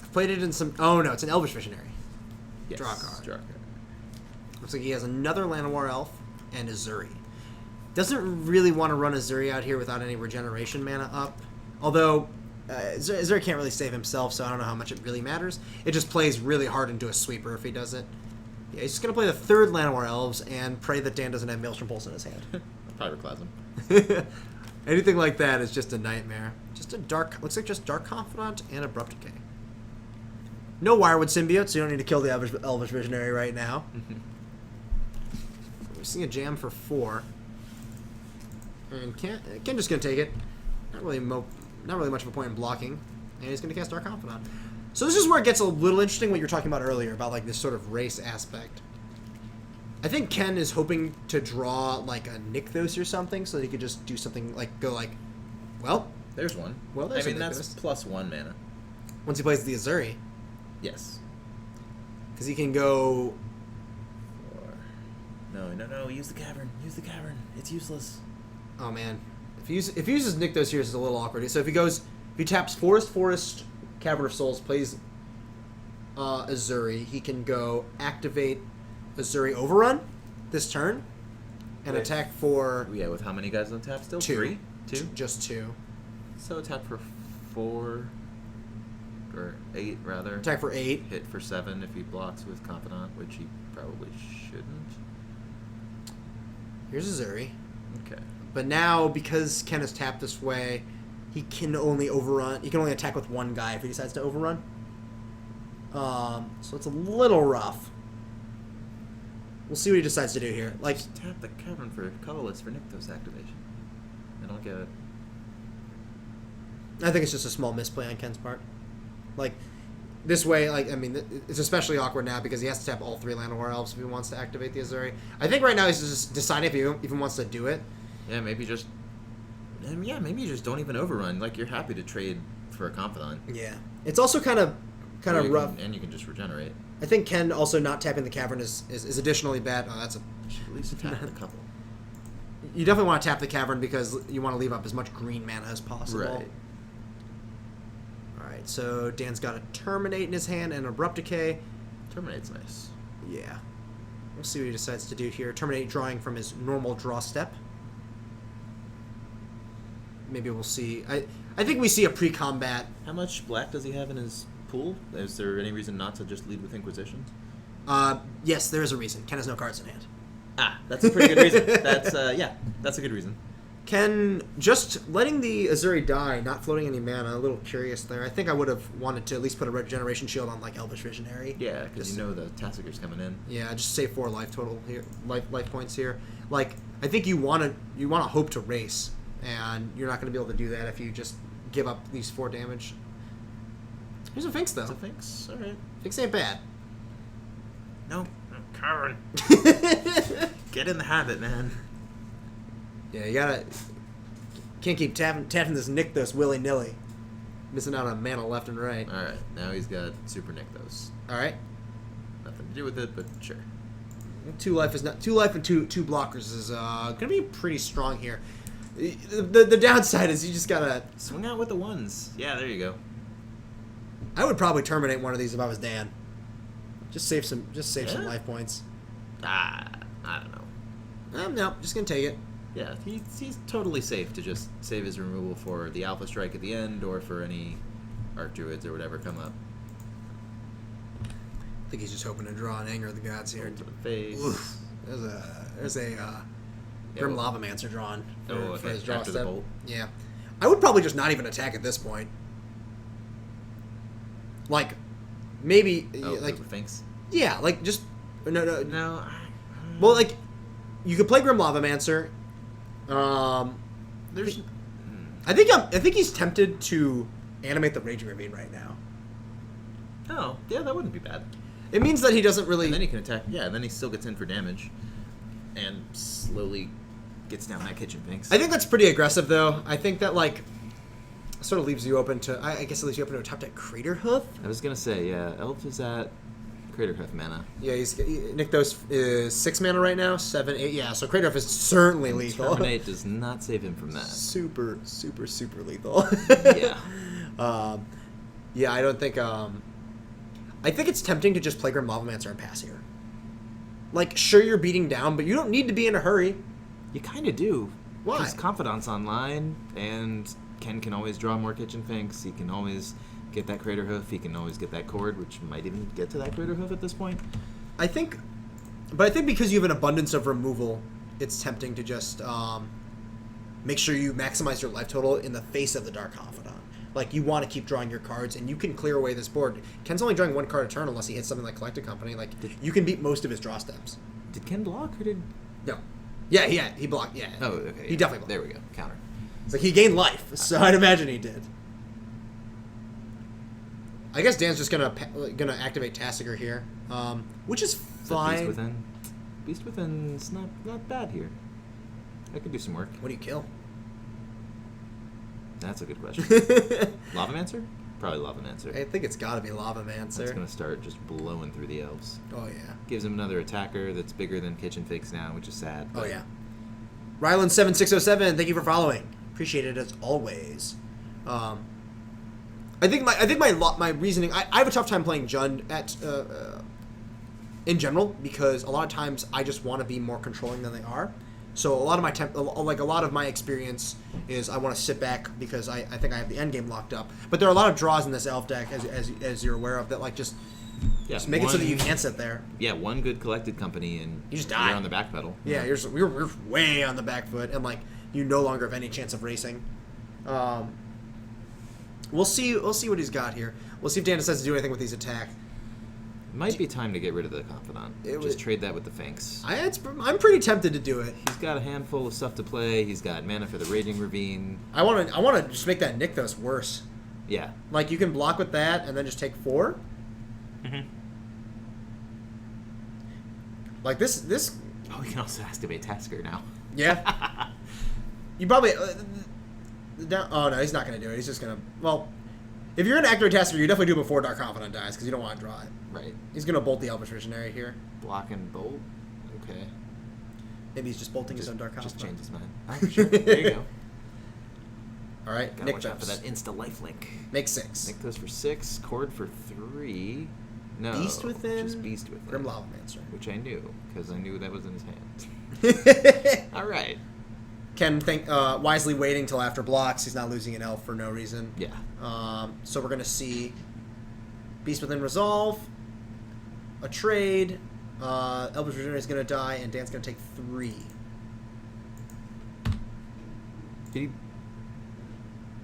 I've played it in some. Oh no, it's an Elvish Visionary. Yes, Draw a card. Draw a card. Looks like he has another Llanowar Elf and a Zuri. Doesn't really want to run a Zuri out here without any regeneration mana up. Although, Zuri can't really save himself, so I don't know how much it really matters. It just plays really hard into a sweeper if he does it. Yeah, he's just going to play the third Llanowar Elves and pray that Dan doesn't have Maelstrom Pulse in his hand. Pyroclasm. Anything like that is just a nightmare. Just a dark... Looks like just Dark Confidant and Abrupt Decay. No Wirewood Symbiote, so you don't need to kill the Elvish Visionary right now. We're seeing a jam for 4. And Ken just going to take it. Not really much of a point in blocking. And he's going to cast Dark Confidant. So this is where it gets a little interesting, what you were talking about earlier, about like this sort of race aspect. I think Ken is hoping to draw like a Nykthos or something, so that he could just do something like, go like, well, There's one. Well, there's I mean, a that's Nykthos. +1 mana. Once he plays the Azuri. Yes. Because he can go... No, use the cavern. Use the cavern. It's useless. Oh, man. If he uses Nykthos here, it's a little awkward. So if he taps Forest, Cavern of Souls, plays Azuri, he can go activate Azuri Overrun this turn and Wait. attack for... Yeah, with how many guys on tap still? 2. 3? 2? Just 2. So attack for 4. Or 8, rather. Attack for 8. Hit for 7 if he blocks with Confidant, which he probably shouldn't. Here's Azuri. Okay. But now, because Ken is tapped this way, he can only overrun. He can only attack with one guy if he decides to overrun. So it's a little rough. We'll see what he decides to do here. Like, Just tap the cavern for colorless for Nykthos activation. I don't get it. I think it's just a small misplay on Ken's part. Like, this way, like, I mean, it's especially awkward now because he has to tap all 3 Llanowar Elves if he wants to activate the Azuri. I think right now he's just deciding if he even wants to do it. Yeah, maybe just you just don't even overrun. Like, you're happy to trade for a Confidant. Yeah. It's also kind of Or you rough. and you can just regenerate. I think Ken also not tapping the cavern is additionally bad. Oh, that's a... You should at least tap a couple. You definitely want to tap the cavern because you want to leave up as much green mana as possible. Right. Alright, so Dan's got a Terminate in his hand and Abrupt Decay. Terminate's nice. Yeah. We'll see what he decides to do here. Terminate drawing from his normal draw step. Maybe we'll see. I think we see a pre-combat. How much black does he have in his pool? Is there any reason not to just lead with Inquisition? Yes, there is a reason. Ken has no cards in hand. Ah, that's a pretty good reason. That's a good reason. Ken, just letting the Azuri die, not floating any mana, a little curious there. I think I would have wanted to at least put a regeneration shield on like Elvish Visionary. Yeah, because you know the Tassiger's coming in. Yeah, just save 4 life total here, life points here. Like, I think you want to hope to race, and you're not going to be able to do that if you just give up these 4 damage. Here's a Finks though. It's a Finks. All right. Finks ain't bad. No, Karen. Get in the habit, man. Yeah, you can't keep tapping this Nykthos willy nilly, missing out on mana left and right. All right, now he's got Super Nykthos. All right, Nothing to do with it, but sure. 2 life and two blockers is gonna be pretty strong here. The downside is you just gotta Swing out with the ones. Yeah, there you go. I would probably terminate one of these if I was Dan. Just save some Yeah? life points. I don't know. No, just gonna take it. Yeah, he's totally safe to just save his removal for the Alpha Strike at the end or for any Archdruids or whatever come up. I think he's just hoping to draw an Anger of the Gods here. To the face. Oof. There's a Grim well- Lavamancer drawn for, Oh, okay. for his draw After the step. bolt. Yeah, I would probably just not even attack at this point. Like, maybe Oh, like with Finks? yeah, like just no. No. Well, like you could play Grim Lavamancer. There's. I think he's tempted to animate the Raging Ravine right now. Oh, yeah, that wouldn't be bad. It means that he doesn't really. And then he can attack. Yeah, and then he still gets in for damage. And slowly gets down that kitchen finks. I think that's pretty aggressive, though. I think that, like, sort of leaves you open to... I guess it leaves you open to a top deck Crater Hoof. I was going to say, yeah, Elf is at Crater Hoof mana. Yeah, Nykthos is 6 mana right now, 7, 8. Yeah, so Crater Hoof is certainly lethal. Terminate does not save him from that. Super, super, super lethal. Yeah. Yeah, I don't think... I think it's tempting to just play Grim Lavamancer and pass here. Like, sure, you're beating down, but you don't need to be in a hurry. You kind of do. Why? Because Confidant's online, and Ken can always draw more kitchen finks. He can always get that Crater Hoof. He can always get that cord, which might even get to that Crater Hoof at this point. I think because you have an abundance of removal, it's tempting to just make sure you maximize your life total in the face of the Dark Confidant. Like, you want to keep drawing your cards, and you can clear away this board. Ken's only drawing 1 card a turn unless he hits something like Collected Company. Like, you can beat most of his draw steps. Did Ken block, or did... No. Yeah, he blocked. Yeah. Oh, okay. He definitely blocked. There we go. Counter. It's like he gained life, so I'd imagine he did. I guess Dan's just gonna activate Tasigur here, which is Is that fine. Beast Within? Beast Within's not bad here. That could do some work. What do you kill? That's a good question. Lavamancer? Probably Lavamancer. I think it's got to be Lavamancer. That's going to start just blowing through the elves. Oh yeah. Gives him another attacker that's bigger than Kitchen Finks now, which is sad. Oh but- yeah. Ryland7607, thank you for following. Appreciate it as always. I think my reasoning. I have a tough time playing Jund at in general because a lot of times I just want to be more controlling than they are. So a lot of my experience is I want to sit back because I think I have the end game locked up. But there are a lot of draws in this elf deck, as you're aware of, that like just make it so that you can't sit there. Yeah, one good Collected Company and You just die. you're on the back pedal. Yeah, we're way on the back foot, and like you no longer have any chance of racing. We'll see what he's got here. We'll see if Dan decides to do anything with these attack. Might be time to get rid of the Confidant. It Just would- trade that with the Finks. I'm pretty tempted to do it. He's got a handful of stuff to play. He's got mana for the Raging Ravine. I want to just make that Nykthos worse. Yeah. Like you can block with that and then just take 4. Mm-hmm. Like this. Oh, we can also activate Tasker now. Yeah. You probably. Oh no, he's not gonna do it. He's just gonna. Well, if you're an activate Tasker, you definitely do it before Dark Confidant dies because you don't want to draw it. Right. He's gonna bolt the Elvish Visionary here. Block and bolt. Okay. Maybe he's just bolting his own Dark Just Confidant. change his mind. Oh, sure. There you go. All right, Gotta watch out for Nykthos. that insta lifelink. Make 6. Nykthos for 6, Cord for 3. No. Beast Within. Just Beast Within. Grim Lavamancer. Which I knew, because I knew that was in his hand. Alright. Ken wisely waiting till after blocks. He's not losing an elf for no reason. Yeah. So we're gonna see Beast Within resolve, a trade. Elvish Visionary is gonna die, and Dan's gonna take 3. Did he...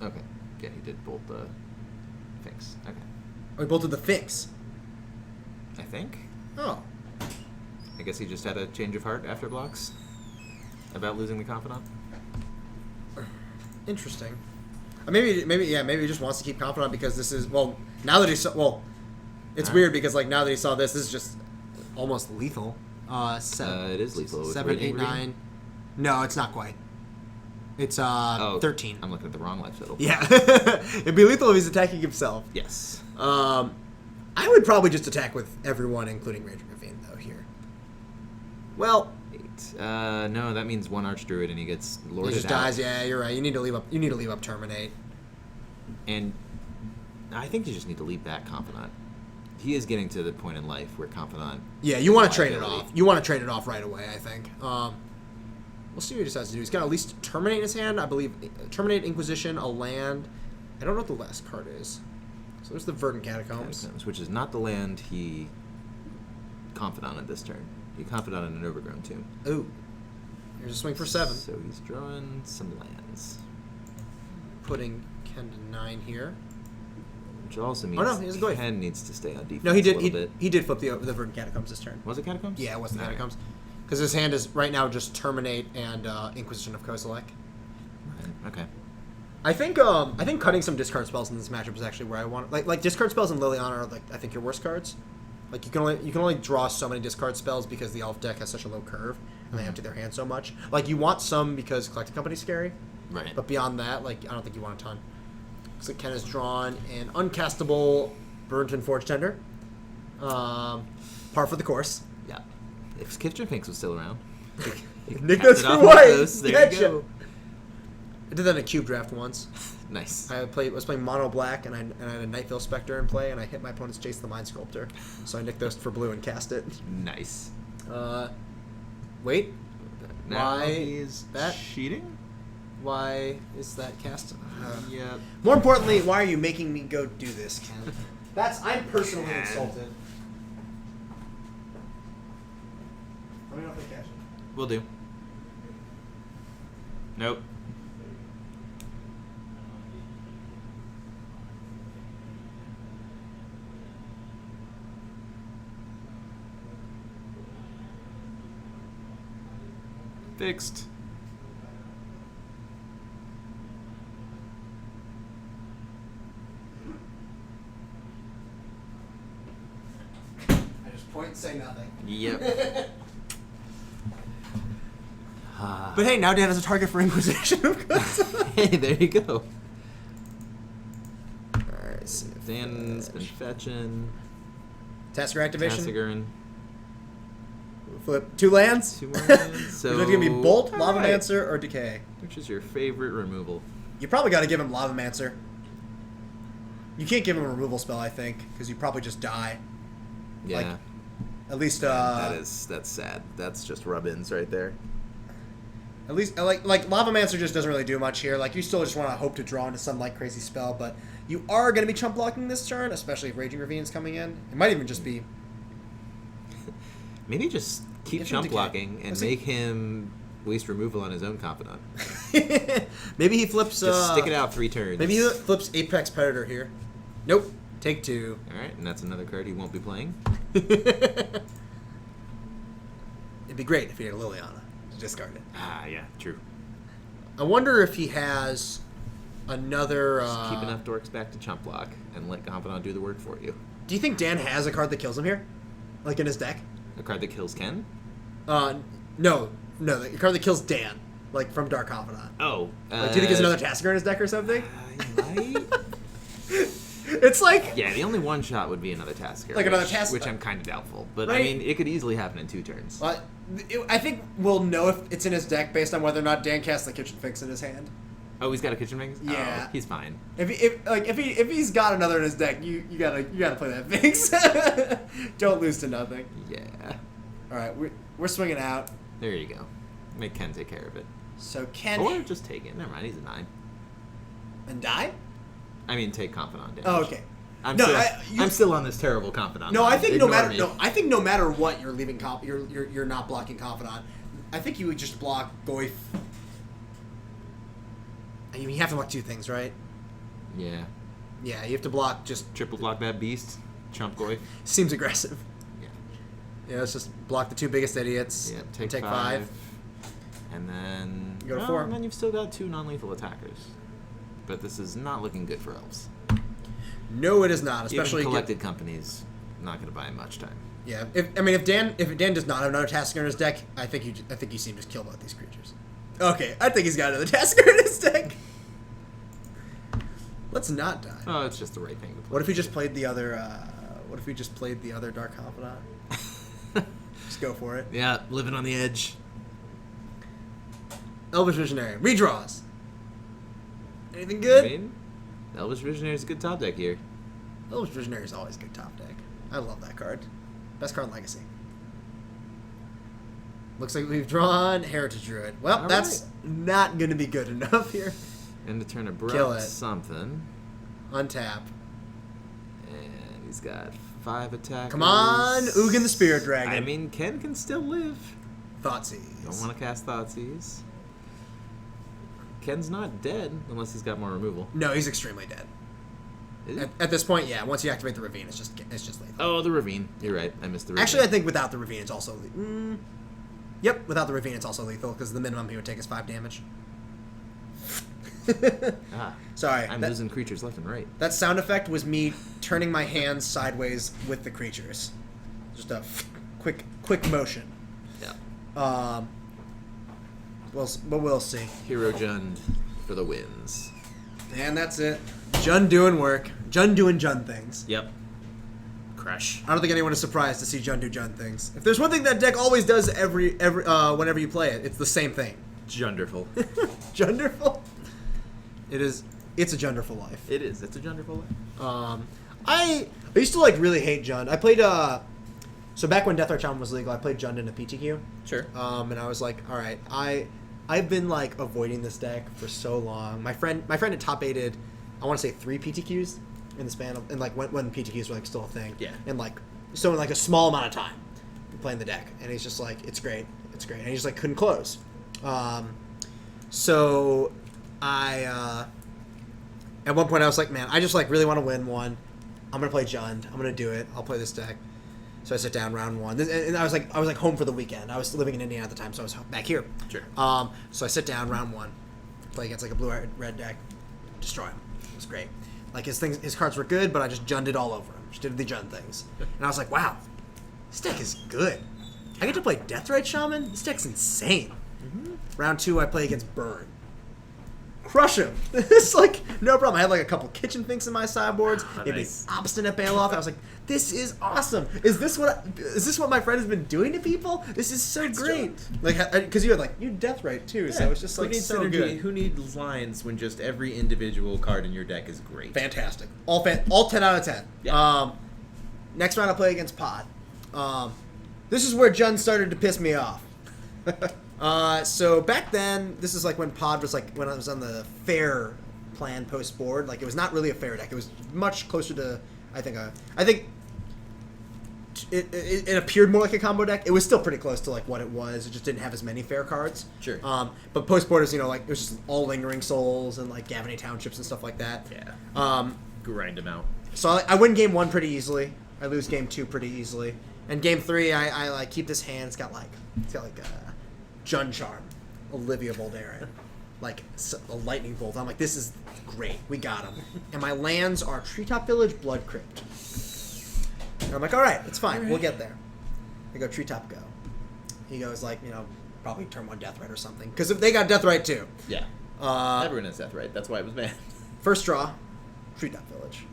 Okay. Yeah, he did bolt the Finks. Okay. Oh, he bolted the Finks. I think. Oh, I guess he just had a change of heart after blocks about losing the Confidant. interesting. Maybe he just wants to keep Confidant because this is now that he saw it's weird because like now that he saw this is just almost lethal. 7. It is lethal with 7, Raging 8, Ravine? 9. No, it's not quite. It's 13. I'm looking at the wrong life total. Yeah, it'd be lethal if he's attacking himself. Yes. I would probably just attack with everyone, including Raging Ravine, though. Here. Well, 8. No, that means 1 Archdruid and he gets lorded he just out. dies. Yeah, you're right. You need to leave up Terminate. And I think you just need to leave that Confidant. He is getting to the point in life where Confidant... Yeah, you want to trade it liability. off. You want to trade it off right away, I think. We'll see what he decides to do. He's got to at least Terminate in his hand, I believe. Terminate, Inquisition, a land. I don't know what the last card is. So there's the Verdant Catacombs. Which is not the land he Confidanted this turn. He Confidanted an Overgrown Tomb. Ooh. Here's a swing for 7. So he's drawing some lands. Putting Ken to 9 here. Which also means no, he doesn't go ahead. Ken needs to stay on defense No, he did. a little bit. He did flip the Verdant Catacombs this turn. Was it Catacombs? Yeah, it was the Alright. Catacombs. Because his hand is right now just Terminate and Inquisition of Kozilek. Okay. I think cutting some discard spells in this matchup is actually where I want like discard spells in Liliana are like I think your worst cards. Like you can only draw so many discard spells because the elf deck has such a low curve. and they empty their hand so much. Like, you want some because collecting company's scary, Right. but beyond that, like, I don't think you want a ton. So Ken has drawn an uncastable Burrington Forge Tender. Par for the course. Yeah. If Kitchen Finks was still around. Nick Capped those it for off with white. those. There Gotcha. you go. I did that in a cube draft once. Nice. I was playing mono black, and I had a Nightville Spectre in play, and I hit my opponent's Jason the Mind Sculptor. So I nicked those for blue and cast it. Nice. Wait. Now Why he's that? cheating? Why is that cast? Yeah. More importantly, why are you making me go do this, Ken? I'm personally Ken. insulted. Let me know if they catch it. Will do. Nope. Fixed. I just point and say nothing. Yep. But hey, now Dan has a target for Inquisition, of course. Hey, there you go. Alright, see if Dan's been fetching. Tasker activation. Tassigerin. Flip 2 lands. 2 lands. So Is it gonna be Bolt, all right. Lavamancer, or Decay? Which is your favorite removal? You probably got to give him Lavamancer. You can't give him a removal spell, I think, because you probably just die. Yeah. Like, at least that's sad. That's just rub-ins right there. At least, like Lavamancer just doesn't really do much here. Like, you still just want to hope to draw into some, like, crazy spell, but you are going to be chump blocking this turn, especially if Raging Ravine's coming in. It might even just be... Maybe just keep Give him chump Decay. blocking and Let's see. make him waste removal on his own Confidant. Maybe he flips... Just stick it out 3 turns. Maybe he flips Apex Predator here. Nope. Take 2. Alright, and that's another card he won't be playing. It'd be great if he had a Liliana to discard it. Ah, yeah, true. I wonder if he has another... Just keep enough dorks back to chump block and let Confidant do the work for you. Do you think Dan has a card that kills him here? Like in his deck? A card that kills Ken? No, the card that kills Dan, like from Dark Confidant. Oh. Like, do you think there's another Tasker in his deck or something? He might? It's like... Yeah, the only one shot would be another Tasker. Like another which- Tasker. Which I'm kind of doubtful. But, I Right. mean, it could easily happen in 2 turns. I think we'll know if it's in his deck based on whether or not Dan casts the Kitchen Fix in his hand. Oh, he's got a Kitchen Finks? Yeah. Oh, he's fine. If he's got another in his deck, you gotta play that Fix. Don't lose to nothing. Yeah. All right, we're swinging out. There you go. Make Ken take care of it. So Ken Or just take it. Never mind, he's a 9. and die. I mean, take Confidant damage. Oh, okay. I'm, No, still, I'm still on this terrible Confidant. No, line. I think Ignore I think me. no matter what, you're leaving you're not blocking Confidant. I think you would just block Goyf. I mean, you have to block 2 things, right? Yeah. Yeah, you have to block just... Triple block that beast. Chump Goy. Seems aggressive. Yeah. Yeah, let's just block the 2 biggest idiots. Yeah, and take 5. And then... You go to well, 4. And then you've still got 2 non-lethal attackers. But this is not looking good for elves. No, it is not. Especially Even collected companies, not going to buy much time. yeah. If Dan does not have another Tasker in his deck, I think you see him just kill both these creatures. Okay, I think he's got another Tasker in his deck. Let's not die. Oh, it's just the right thing to play. What if we just played the other? What if we just played the other Dark Confidant? Just go for it. Yeah, living on the edge. Elvish Visionary redraws. Anything I good? mean, Elvish Visionary is a good top deck here. Elvish Visionary is always a good top deck. I love that card. Best card in Legacy. Looks like we've drawn Heritage Druid. Well, All that's not going to be good enough here. And to turn a Kill abrupt it. something. Untap. And he's got 5 attacks. Come on, Ugin the Spirit Dragon. I mean, Ken can still live. Thoughtseize. Don't want to cast Thoughtseize. Ken's not dead unless he's got more removal. No, he's extremely dead. Is he? At this point, yeah. Once you activate the Ravine, it's just lethal. Oh, the Ravine. You're right. I missed the Ravine. Actually, I think without the Ravine, it's also... Yep, without the Ravine, it's also lethal, because the minimum he would take is 5 damage. Sorry. I'm that, losing creatures left and right. that sound effect was me turning my hands sideways with the creatures. Just a quick motion. Yeah. we'll see. Hero Jund for the wins. And that's it. Jund doing work. Jund doing Jund things. Yep. Crush. I don't think anyone is surprised to see Jund do Jund things. If there's one thing that deck always does every whenever you play it, it's the same thing. Junderful. Junderful. It's a Junderful life. It is. It's a Junderful. I used to like really hate Jund. I played so back when Death Art Shaman was legal, I played Jund in a PTQ. Sure. And I was like, all right, I've been like avoiding this deck for so long. My friend had top 8'd, I want to say 3 PTQs in the span of, and like when PTQs were like still a thing. Yeah. And like so in like a small amount of time playing the deck, and he's just like, it's great, and he just like couldn't close. So I at one point I was like, man, I just like really want to win one. I'm gonna play Jund. I'm gonna do it. I'll play this deck. So I sit down round 1, and I was like home for the weekend. I was living in Indiana at the time, so I was back here. Sure. So I sit down round 1, play against like a blue red deck, destroy him. It was great. Like his cards were good, but I just Junded all over him. Just did the Jund things, and I was like, wow, this deck is good. I get to play Deathrite Shaman. This deck's insane. Mm-hmm. Round 2, I play against Burn. Crush him. It's like no problem. I had like a couple kitchen finks in my sideboards. He had Nice. the obstinate Bailoff. I was like, this is awesome. Is this what my friend has been doing to people? This is so great. Like because you had Deathrite too, so it's just Who like needs so synergy? good. Who needs lines when just every individual card in your deck is great? Fantastic. All 10 out of 10. Yeah. Next round I play against Pod. This is where Jund started to piss me off. So back then, this is like when Pod was like when I was on the fair plan post board. Like it was not really a fair deck. It was much closer to I think it appeared more like a combo deck. It was still pretty close to like what it was. It just didn't have as many fair cards. Sure. But post board is like it was just all Lingering Souls and like Gavany Townships and stuff like that. Yeah. Grind them out. So I win game 1 pretty easily. I lose game 2 pretty easily. And game 3, I like keep this hand. It's got like Jund Charm, Olivia Voldaren, like a lightning bolt. I'm like, this is great. We got him. And my lands are Treetop Village, Blood Crypt. And I'm like, all right, it's fine. We'll get there. I go Treetop go. He goes like, probably turn 1 Deathrite or something. Because if they got Deathrite too. Yeah. Everyone has Deathrite. That's why it was banned. First draw, Treetop Village.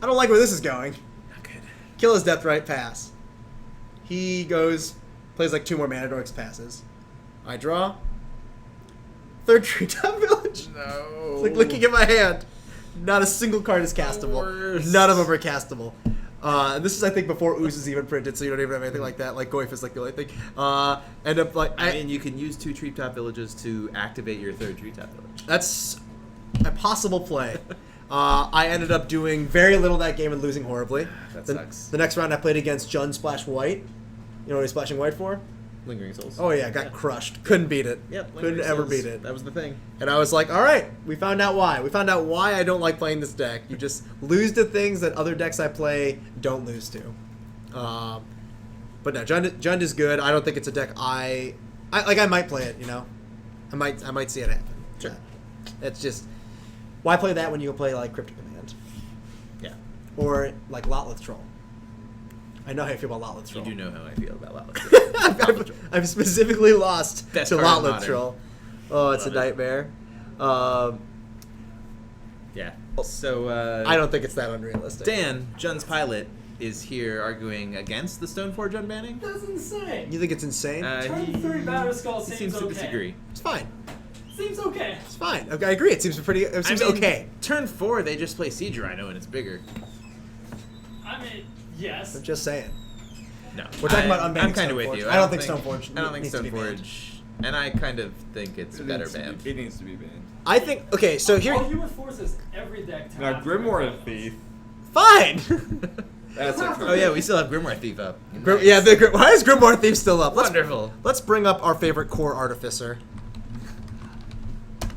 I don't like where this is going. Not good. Kill his Deathrite, pass. He goes, plays like 2 more Mana Dorks, passes. I draw. 3rd Treetop Village. No. It's like looking at my hand. Not a single card is castable. Worst. None of them are castable. And this is, I think, before Ooze is even printed, so you don't even have anything like that. Like Goyf is like the only thing. End up like I mean, you can use 2 Treetop Villages to activate your 3rd Treetop Village. that's a possible play. I ended up doing very little that game and losing horribly. That the, sucks. The next round I played against Jund Splash White. You know what he's splashing white for? Lingering Souls. Oh yeah, got crushed. Couldn't beat it. Yep. Couldn't ever beat it. That was the thing. And I was like, all right, we found out why. We found out why I don't like playing this deck. You just lose to things that other decks I play don't lose to. But no, Jund is good. I don't think it's a deck I might play it. I might see it happen. Sure. It's just why play that when you can play like Cryptic Command Yeah. or like Lotleth Troll. I know how you feel about Lotleth You Troll. do know how I feel about Lotleth. I've specifically lost Best to card in Lotleth Modern. Troll. Oh, it's a Love it. nightmare. Yeah. So, I don't think it's that unrealistic. Dan, Jund's pilot, is here arguing against the Stoneforge unbanning. That's insane. You think it's insane? Turn 3 Battle Skull he seems seems to okay. disagree. It's fine. Seems okay. It's fine. Okay, I agree. It seems pretty. It seems okay. Turn 4, they just play Siege Rhino and it's bigger. I mean, yes. I'm just saying. No. We're talking about unbanning I'm kind of Stoneforge. with you. I don't think Stoneforge I don't think needs to be banned. Stoneforge. And I kind of think it's better banned. It needs to be banned. I think. Okay, so here. All you would force is every deck to Now, have Grimoire three Thief. Fine. That's a Oh yeah, we still have Grimoire Thief up. Yeah, why is Grimoire Thief still up? Wonderful. Let's bring up our favorite Core Artificer,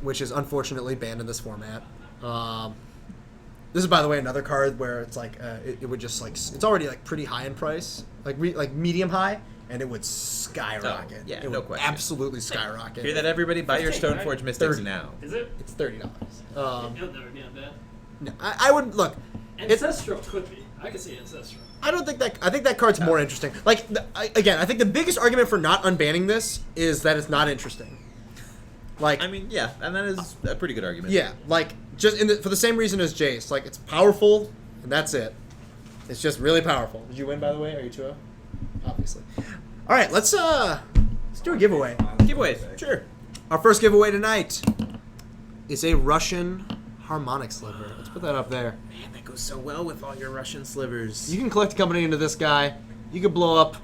which is unfortunately banned in this format. This is, by the way, another card where it's like it would just like it's already like pretty high in price, like medium high, and it would skyrocket. Oh, yeah, it no would question. absolutely skyrocket. Hear that, everybody? Buy your 15, right? Stoneforge Mystics 30. now. Is it? It's $30. It'll never be on that. No, I would look. It's, Ancestral could be. I could see Ancestral. I don't think that. I think that card's more interesting. Like again, I think the biggest argument for not unbanning this is that it's not interesting. Like, I mean, yeah, and that is a pretty good argument. yeah, like just for the same reason as Jace. Like, it's powerful, and that's it. It's just really powerful. Did you win, by the way? Are you 2-0? Obviously. All right, let's do a giveaway. Giveaways, sure. Our first giveaway tonight is a Russian harmonic sliver. Let's put that up there. Man, that goes so well with all your Russian slivers. You can collect a company into this guy. You could blow up.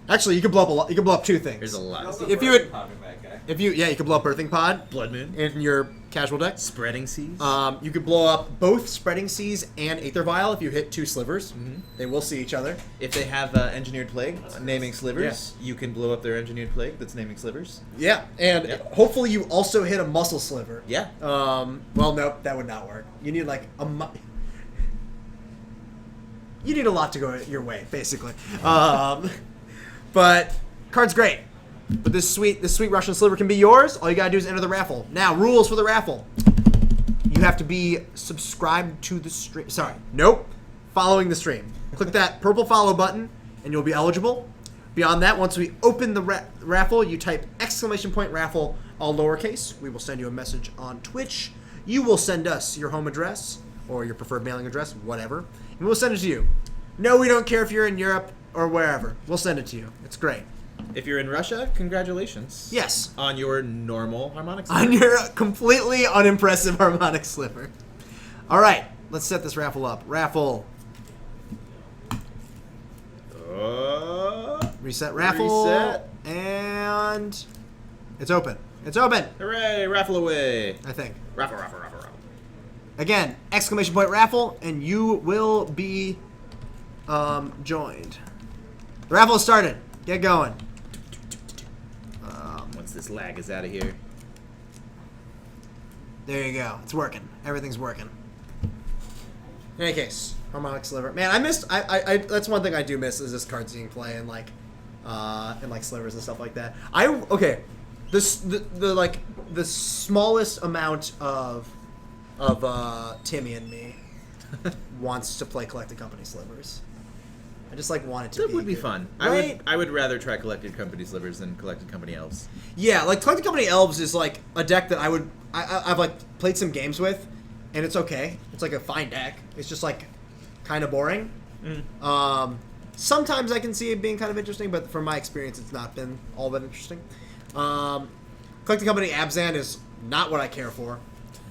Actually, you could blow up a lot. You could blow up 2 things. There's a lot. If you would- That guy. you could blow up Birthing Pod Blood Moon. in your casual deck. Spreading Seas. You could blow up both Spreading Seas and Aether Vial if you hit 2 slivers. They will see each other. If they have Engineered Plague naming slivers, you can blow up their Engineered Plague that's naming slivers. Yeah, and Yep. hopefully you also hit a muscle sliver. Yeah. Well, nope, that would not work. You need like you need a lot to go your way, basically. But card's great. But this sweet Russian sliver can be yours. All you gotta do is enter the raffle. Now, rules for the raffle. You have to be subscribed to the stream. Sorry, nope. Following the stream. Click that purple follow button, and you'll be eligible. Beyond that, once we open the raffle, you type !raffle, all lowercase. We will send you a message on Twitch. You will send us your home address or your preferred mailing address, whatever, and we'll send it to you. No, we don't care if you're in Europe or wherever. We'll send it to you. It's great. If you're in Russia, congratulations. Yes. On your normal harmonic sliver. On your completely unimpressive harmonic sliver. All right, let's set this raffle up. Raffle. Reset raffle. Reset. And it's open. It's open, Hooray, raffle away. I think. Raffle, raffle, raffle, raffle. Again, !raffle, and you will be joined. The raffle is started. Get going. Once this lag is out of here. There you go. It's working. Everything's working. In any case, harmonic sliver. Man, I missed. I that's one thing I do miss is this card seeing play and like slivers and stuff like that. The smallest amount of Timmy and me wants to play Collected Company slivers. I just like want it to That be. would be good. fun. Right? I would rather try Collected Company slivers than Collected Company elves. Yeah, like Collected Company Elves is like a deck that I've like played some games with, and it's okay. It's like a fine deck. It's just like kind of boring. Sometimes I can see it being kind of interesting, but from my experience, it's not been all that interesting. Collected Company Abzan is not what I care for.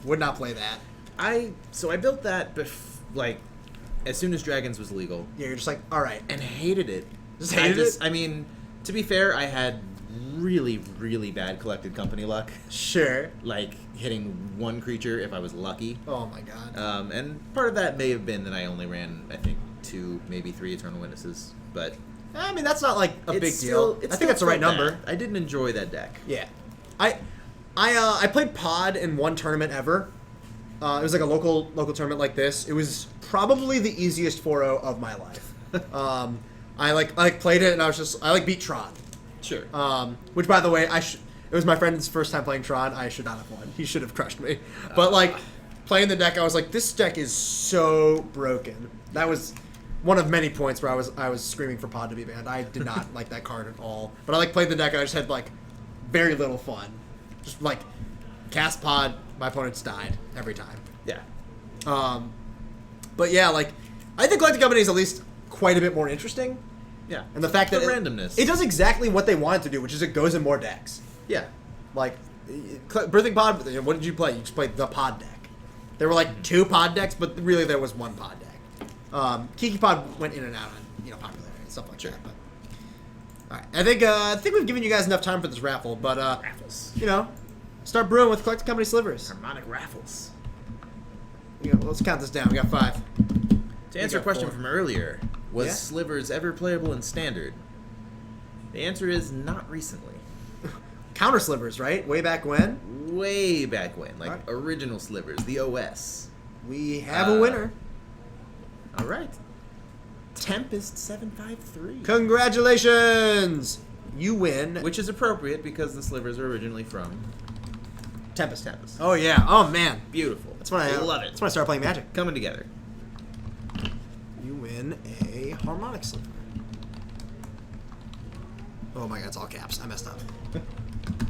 Would not play that. I built that as soon as Dragons was legal Yeah, you're just like, all right. and hated it. Just hated it? I mean, to be fair, I had really, really bad Collected Company luck. Sure. Like hitting one creature if I was lucky. Oh my god. And part of that may have been that I only ran, I think, 2, maybe 3 Eternal Witnesses. But I mean, that's not like a it's big still- deal. it's I think that's the still right not number. bad. I didn't enjoy that deck. Yeah, I played Pod in one tournament ever. It was like a local tournament like this. It was probably the easiest 4-0 of my life. I played it and I beat Tron. Sure. Which by the way, it was my friend's first time playing Tron. I should not have won. He should have crushed me. But like playing the deck, I was like, this deck is so broken. That was one of many points where I was screaming for Pod to be banned. I did not like that card at all. But I played the deck and I just had like very little fun. Just like cast Pod, my opponents died every time. Yeah. But yeah, like I think Collected Company is at least quite a bit more interesting. Yeah. And the fact that randomness. it does exactly what they want it to do, which is it goes in more decks. Yeah. Like, Birthing Pod, what did you play? You just played the Pod deck. There were like 2 Pod decks, but really there was 1 Pod deck. Kiki Pod went in and out on popularity and stuff like that. But all right, I think we've given you guys enough time for this raffle, but Raffles. start brewing with Collected Company slivers. Harmonic raffles. Let's count this down. We got 5. To answer a got question 4. from earlier, was Yeah? slivers ever playable in Standard? The answer is not recently. Counter slivers, right? Way back when. Way back when, like Alright. original slivers, the OS. We have a winner. All right. Tempest 753. Congratulations! You win. Which is appropriate because the slivers are originally from Tempest. Tempest. Oh yeah. Oh man. Beautiful. That's when I love it. That's when I started playing Magic. Coming together. You win a harmonic sliver. Oh my god, it's all caps. I messed up.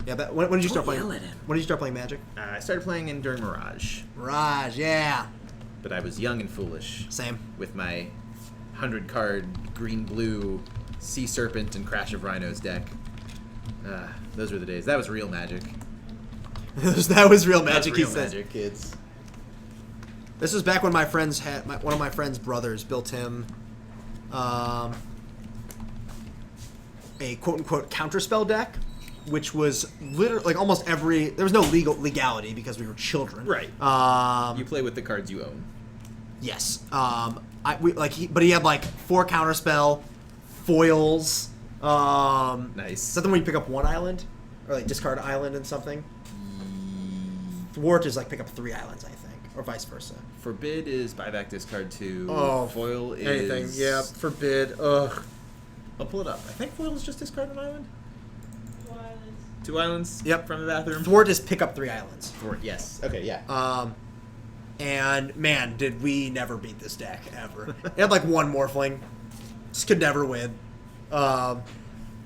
Yeah, but when did you start Don't playing? yell at him. When did you start playing Magic? I started playing in during Mirage, Mirage, yeah. but I was young and foolish Same. with my 100-card green-blue Sea Serpent and Crash of Rhinos deck. Those were the days. That was real Magic. That was real Magic, That was real he said. Magic, kids. This was back when my friends had one of my friends' brothers built him a quote unquote counterspell deck, which was literally like almost every there was no legality because we were children. Right. Um, You play with the cards you own. yes. But he had like 4 counterspell foils. Nice. Something where you pick up 1 island or like discard island and something. Thwart is like pick up 3 islands, I think, or vice versa. Forbid is buyback discard 2. Oh, Foil is anything. Yeah, forbid. Ugh. I'll pull it up. I think foil is just discard an island. 2 islands. Yep. From the bathroom. Thwart is pick up 3 islands. Thwart. Yes. Okay. Yeah. And man, did we never beat this deck ever. It had like 1 Morphling. Just could never win. That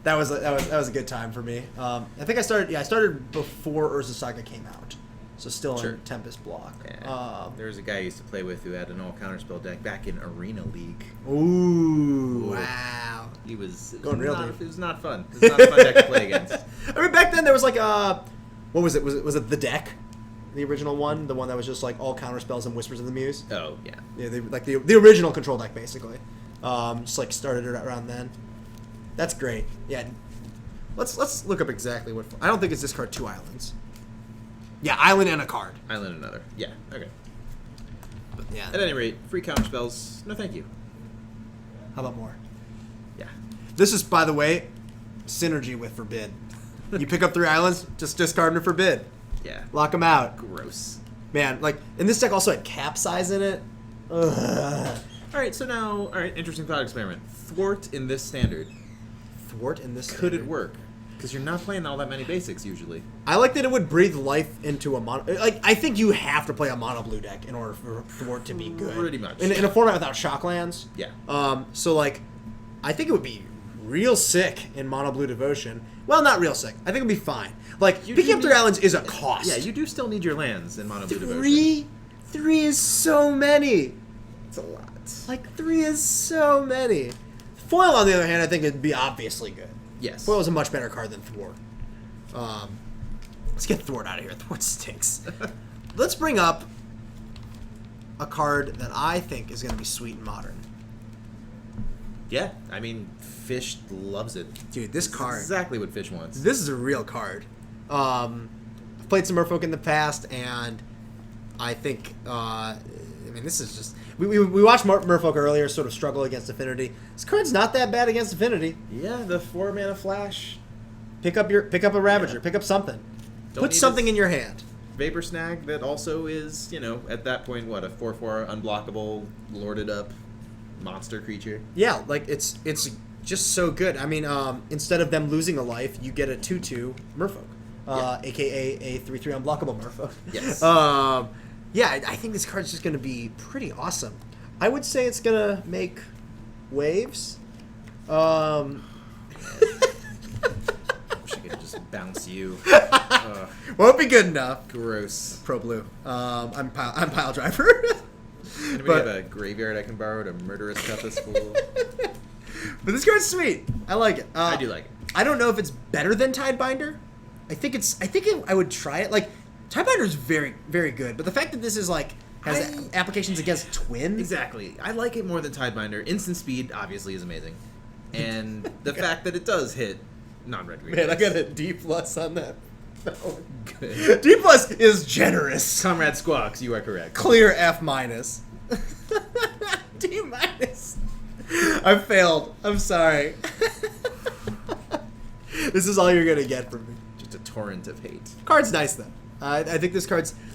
was a good time for me. I think I started before Urza Saga came out. So still Sure. in Tempest block. Yeah. There was a guy I used to play with who had an all counterspell deck back in Arena League. Ooh, wow. It was Going real not, deep. It was not fun. It was not a fun deck to play against. I mean, back then there was like what was it? Was it the deck? The original one, the one that was just like all counter spells and Whispers of the Muse. Oh yeah. Yeah, the original control deck basically. Just like started it around then. That's great. Yeah. Let's look up exactly what. I don't think it's discard 2 islands. Yeah, island and a card. Island another. Yeah. Okay. But yeah. At any rate, free counterspells. No, thank you. How about more? Yeah. This is, by the way, synergy with Forbid. You pick up 3 islands, just discard them to Forbid. Yeah. Lock them out. Gross. Man, like, and this deck also had capsize in it. Ugh. All right. So now, interesting thought experiment. Thwart in this standard. Thwart in this. Could it standard. work? Because you're not playing all that many basics usually. I like that it would breathe life into a mono. Like, I think you have to play a mono blue deck in order for Thwart to be good. Pretty much. In a format without shocklands. Yeah. So like, I think it would be real sick in mono blue devotion. Well, not real sick. I think it'd be fine. Like, You picking do up 3 need- islands is a cost. Yeah, you do still need your lands in Mono Blue Devotion. 3 is so many. It's a lot. Like 3 is so many. Foil, on the other hand, I think it'd be obviously good. Yes. Foil is a much better card than Thwart. Let's get Thwart out of here. Thwart stinks. Let's bring up a card that I think is going to be sweet and modern. Yeah, I mean, Fish loves it. Dude, this It's card. exactly what Fish wants. This is a real card. I've played some Merfolk in the past, and I think, this is just... We watched Merfolk earlier sort of struggle against Affinity. This card's not that bad against Affinity. Yeah, the 4-mana flash. Pick up a Ravager. Pick up something. Don't Put need something this- in your hand. Vapor Snag that also is, at that point, what, a 4/4 unblockable, lorded up monster creature. Yeah, like it's just so good. I mean, instead of them losing a life, you get a 2/2 Merfolk, aka a 3/3 unblockable Merfolk. Yes. I think this card's just going to be pretty awesome. I would say it's going to make waves. Wish I could just bounce you. Won't be good enough. Gross. Pro blue. I'm pile driver. Anybody But- have a graveyard I can borrow to Murderous Cutlass Fool? But this card's sweet. I like it. I do like it. I don't know if it's better than Tidebinder. I would try it. Like, Tidebinder is very, very good. But the fact that this is like has applications against twins. Exactly. I like it more than Tidebinder. Instant speed, obviously, is amazing. And the fact that it does hit non-red green. Man, I got a D plus on that. Good. D plus is generous. Comrade Squawks, you are correct. Clear F minus. D minus. I failed. I'm sorry. This is all you're gonna get from me. Just a torrent of hate. Card's nice though. I think this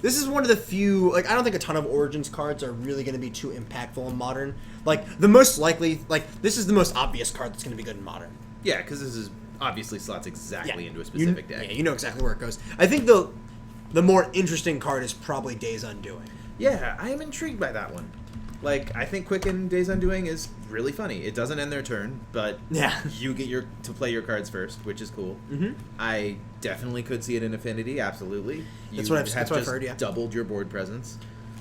is one of the few, like, I don't think a ton of Origins cards are really going to be too impactful in Modern. Like, the most likely, like, this is the most obvious card that's going to be good in Modern. Yeah, because this is obviously slots exactly into a specific deck. Yeah, you know exactly where it goes. I think the more interesting card is probably Days Undoing. Yeah, I am intrigued by that one. Like, I think Quicken Days Undoing is really funny. It doesn't end their turn, but Yeah. you get to play your cards first, which is cool. Mm-hmm. I definitely could see it in Affinity, absolutely. That's You what I've- have that's what I've just heard, yeah. doubled your board presence.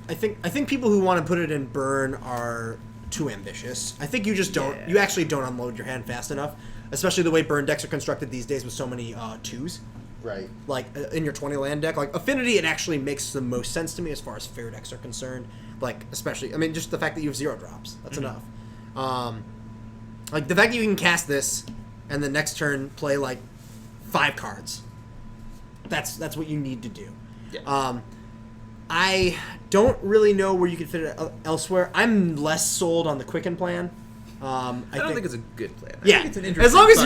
I think people who want to put it in burn are too ambitious. I think you just don't. Yeah. You actually don't unload your hand fast enough, especially the way burn decks are constructed these days with so many twos. Right. Like in your 20 land deck, like Affinity, it actually makes the most sense to me as far as fair decks are concerned. Like especially, I mean, just the fact that you have 0 drops, that's enough. Like the fact that you can cast this, and the next turn play like 5 cards. That's what you need to do. Yeah. I don't really know where you could fit it elsewhere. I'm less sold on the Quicken plan. I don't think it's a good plan. I yeah. think it's an As interesting, long as fun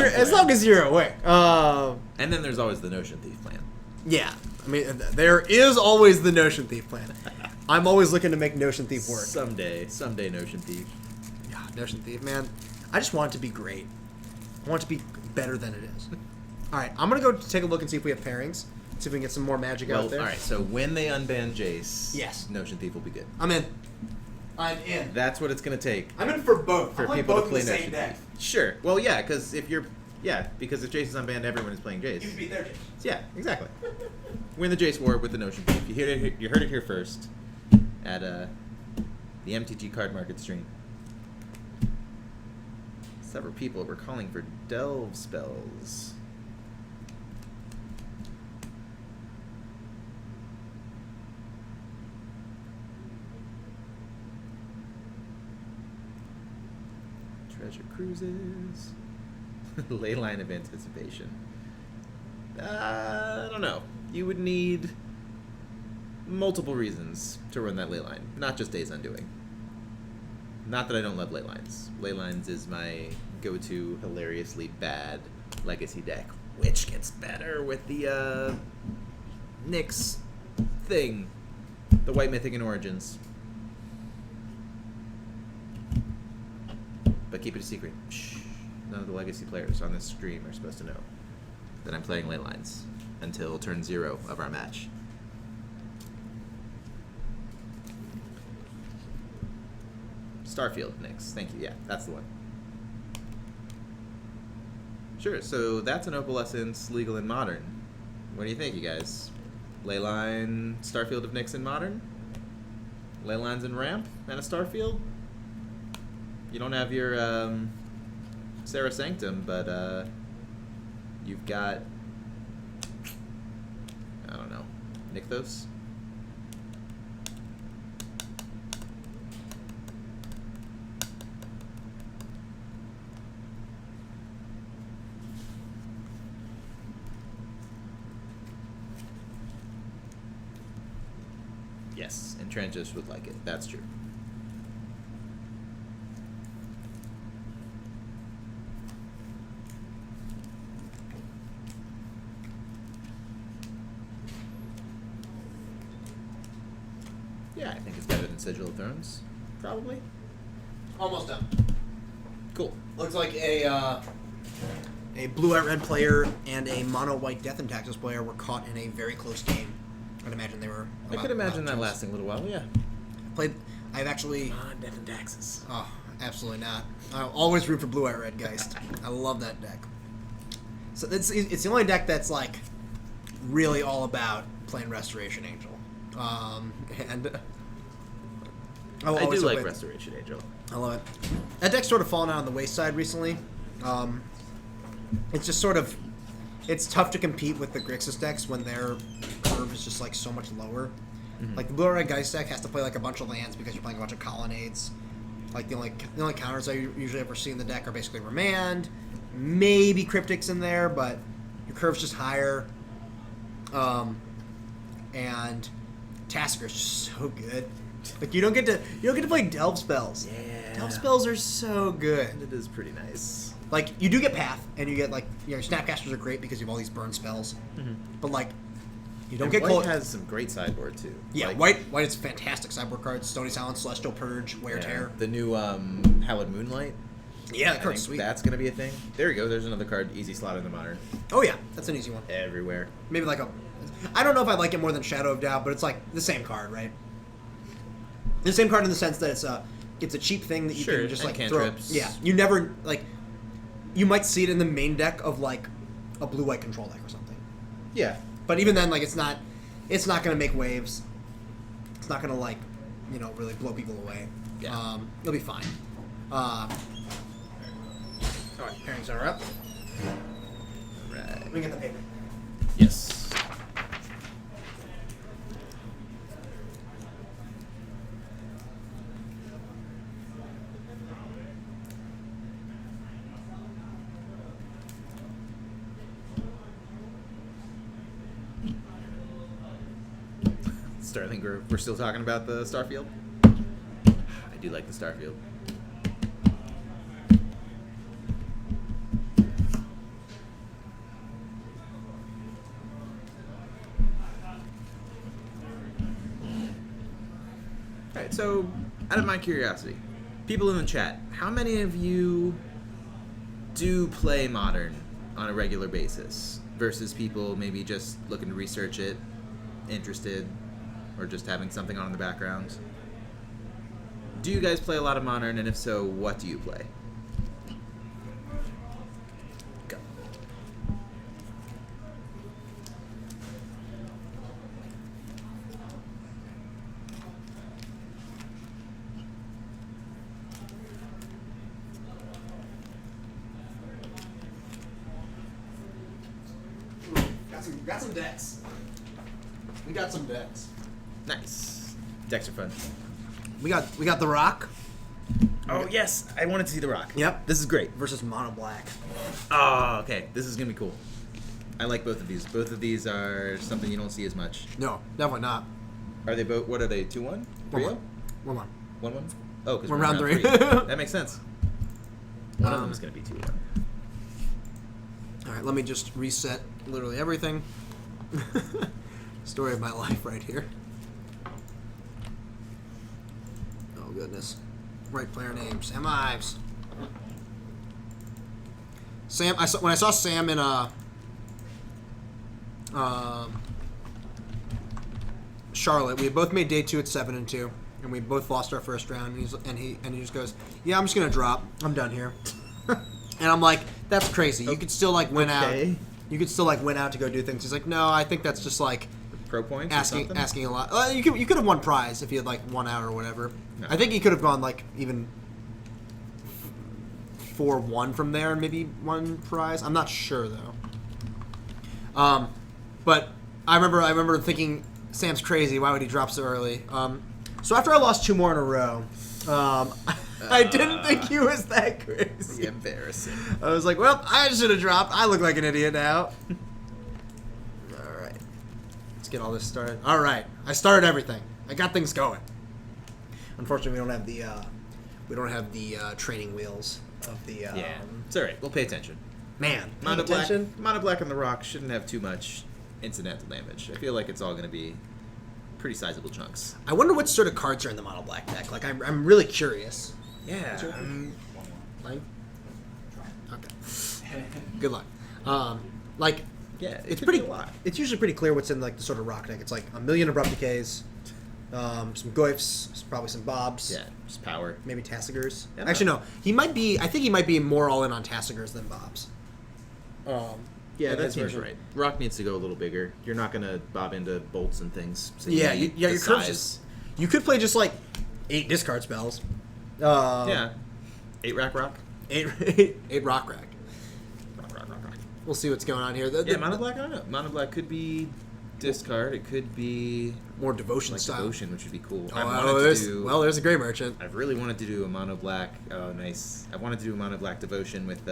you're plan. aware. And then there's always the Notion Thief plan. Yeah, I mean, there is always the Notion Thief plan. I'm always looking to make Notion Thief work. Someday Notion Thief. Yeah, Notion Thief, man. I just want it to be great. I want it to be better than it is. All right, I'm gonna go take a look and see if we have pairings. See if we can get some more magic Well, out there. all right. So when they unban Jace, Yes. Notion Thief will be good. I'm in. I'm in. That's what it's gonna take I'm in for both. for I'm like people both to play in the same Notion deck. Thief. Sure. Well, yeah, because if Jace is unbanned, everyone is playing Jace. You can beat their Jace. Yeah, exactly. Win the Jace War with the Notion Thief. You heard it here first at the MTG Card Market stream. Several people were calling for delve spells. Treasure Cruises. Leyline of Anticipation. I don't know. You would need multiple reasons to run that Leyline, not just Days Undoing. Not that I don't love Leylines. Leylines is my go-to hilariously bad legacy deck, which gets better with the Nyx thing, the White Mythic in Origins. But keep it a secret. Shh. None of the legacy players on this stream are supposed to know that I'm playing Leylines until turn 0 of our match. Starfield Nyx. Thank you. Yeah, that's the one. Sure, so that's an Opalescence, legal and modern. What do you think, you guys? Leyline, Starfield of Nyx and modern? Leylines and ramp and a Starfield? You don't have your Sarah Sanctum, but you've got, I don't know, Nykthos? Yes, and Transish would like it. That's true. Yeah, I think it's better than Sigil of Thrones. Probably. Almost done. Cool. Looks like a blue-white red player and a mono-white Death and Taxes player were caught in a very close game. I'd imagine they were. I could imagine that lasting a little while, yeah. I've actually. Death and Taxes. Oh, absolutely not. I'll always root for blue-white red Geist. I love that deck. So it's the only deck that's like really all about playing Restoration Angel. And I do like Restoration Angel. I love it. That deck's sort of fallen out on the wayside recently. It's just sort of, it's tough to compete with the Grixis decks when their curve is just like so much lower. Mm-hmm. Like the Blue Red Geist deck has to play like a bunch of lands because you're playing a bunch of colonnades. Like the only counters I usually ever see in the deck are basically Remand, maybe Cryptics in there, but your curve's just higher. And Tasker's just so good. Like you don't get to play Delve spells. Yeah. Delve spells are so good. It is pretty nice. Like you do get Path, and you get like Snapcasters are great because you have all these burn spells. Mm-hmm. But like you don't And get White cold. has some great sideboard too. Yeah, Like, white is fantastic sideboard cards. Stony Silence, Celestial Purge, Wear yeah, Tear. the new Hallowed Moonlight. Yeah, I that card's think sweet. that's gonna be a thing. There you go. There's another card. Easy slot in the modern. Oh yeah, that's an easy one. Everywhere. Maybe like I don't know if I like it more than Shadow of Doubt, but it's like the same card, right? The same card in the sense that it's it's a cheap thing that you Sure, can just and like throw. cantrips. Yeah, you never like. You might see it in the main deck of like a blue-white control deck or something. Yeah. But even then, like it's not going to make waves. It's not going to like, really blow people away. Yeah. It'll be fine. All right, pairings are up. Right. Let me get the paper. Yes. Sterling, we're still talking about the Starfield? I do like the Starfield. Alright, so out of my curiosity, people in the chat, how many of you do play Modern on a regular basis versus people maybe just looking to research it, interested, or just having something on in the background? Do you guys play a lot of Modern, and if so, what do you play? Go. Got some decks. We got some decks. Nice. Decks are fun. We got the Rock. Oh, yes. I wanted to see The Rock. Yep. This is great. Versus Mono Black. Oh, okay. This is going to be cool. I like both of these. Both of these are something you don't see as much. No, definitely not. Are they both, what are they, 2-1? 3-0? 1-1. 1-1? Oh, because We're we're round round three. 3. That makes sense. One of them Um, is going to be 2-1. All right, let me just reset literally everything. Story of my life right here. Oh, goodness. Right player name, Sam Ives. Sam, when I saw Sam in Charlotte, we had both made day 2 at 7-2, and we both lost our first round. And he just goes, "Yeah, I'm just gonna drop. I'm done here." And I'm like, "That's crazy. You could still like win out. You could still like win out to go do things." He's like, "No, I think that's just like Pro points or something? asking a lot. You could have won prize if you had like won out or whatever. No. I think he could have gone like even 4-1 from there and maybe won prize. I'm not sure though. But I remember thinking, Sam's crazy. Why would he drop so early? So after I lost 2 more in a row, I didn't think he was that crazy. Embarrassing. I was like, well, I should have dropped. I look like an idiot now. All right. Let's get all this started. All right. I started everything. I got things going. Unfortunately, we don't have the training wheels of the Yeah. It's all right. We'll pay attention. man. Mono paying Black, attention? Mono Black and the Rock shouldn't have too much incidental damage. I feel like it's all going to be pretty sizable chunks. I wonder what sort of cards are in the Mono Black deck. Like, I'm really curious. Yeah. Like, okay. Good luck. Like, Yeah, it it's could pretty. be a lot. It's usually pretty clear what's in like the sort of rock deck. It's like a million abrupt decays, some goifs, probably some bobs. Yeah, just power. Maybe Tassigers. Yeah. Actually, no. He might be. I think he might be more all in on Tassigers than Bobs. Yeah, like that his seems version. right. Rock needs to go a little bigger. You're not going to bob into bolts and things. So Yeah, need your the curves size. just. You could play just like 8 discard spells. Yeah. 8 rack rock. eight rock rack. Rock. We'll see what's going on here. Yeah, Mono Black, I don't know. Mono Black could be discard. It could be more devotion like style. devotion, which would be cool. There's a Grey Merchant. I've really wanted to do a Mono Black. Oh, nice. I wanted to do a Mono Black devotion with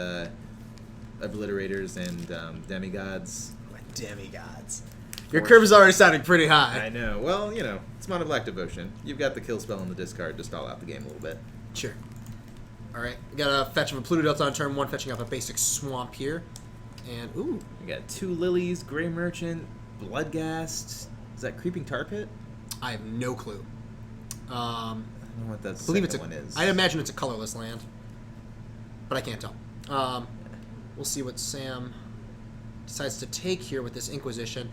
Obliterators and Demigods. Demigods. Your curve is already sounding pretty high. I know. Well, it's Mono Black devotion. You've got the kill spell in the discard to stall out the game a little bit. Sure. All right, we got a fetch of a Pluto Delta on turn 1, fetching off a basic swamp here, and ooh, We got 2 Lilies, Grey Merchant, Bloodghast. Is that Creeping Tar Pit? I have no clue. I don't know what that I believe second one is. I imagine it's a colorless land, but I can't tell. We'll see what Sam decides to take here with this Inquisition.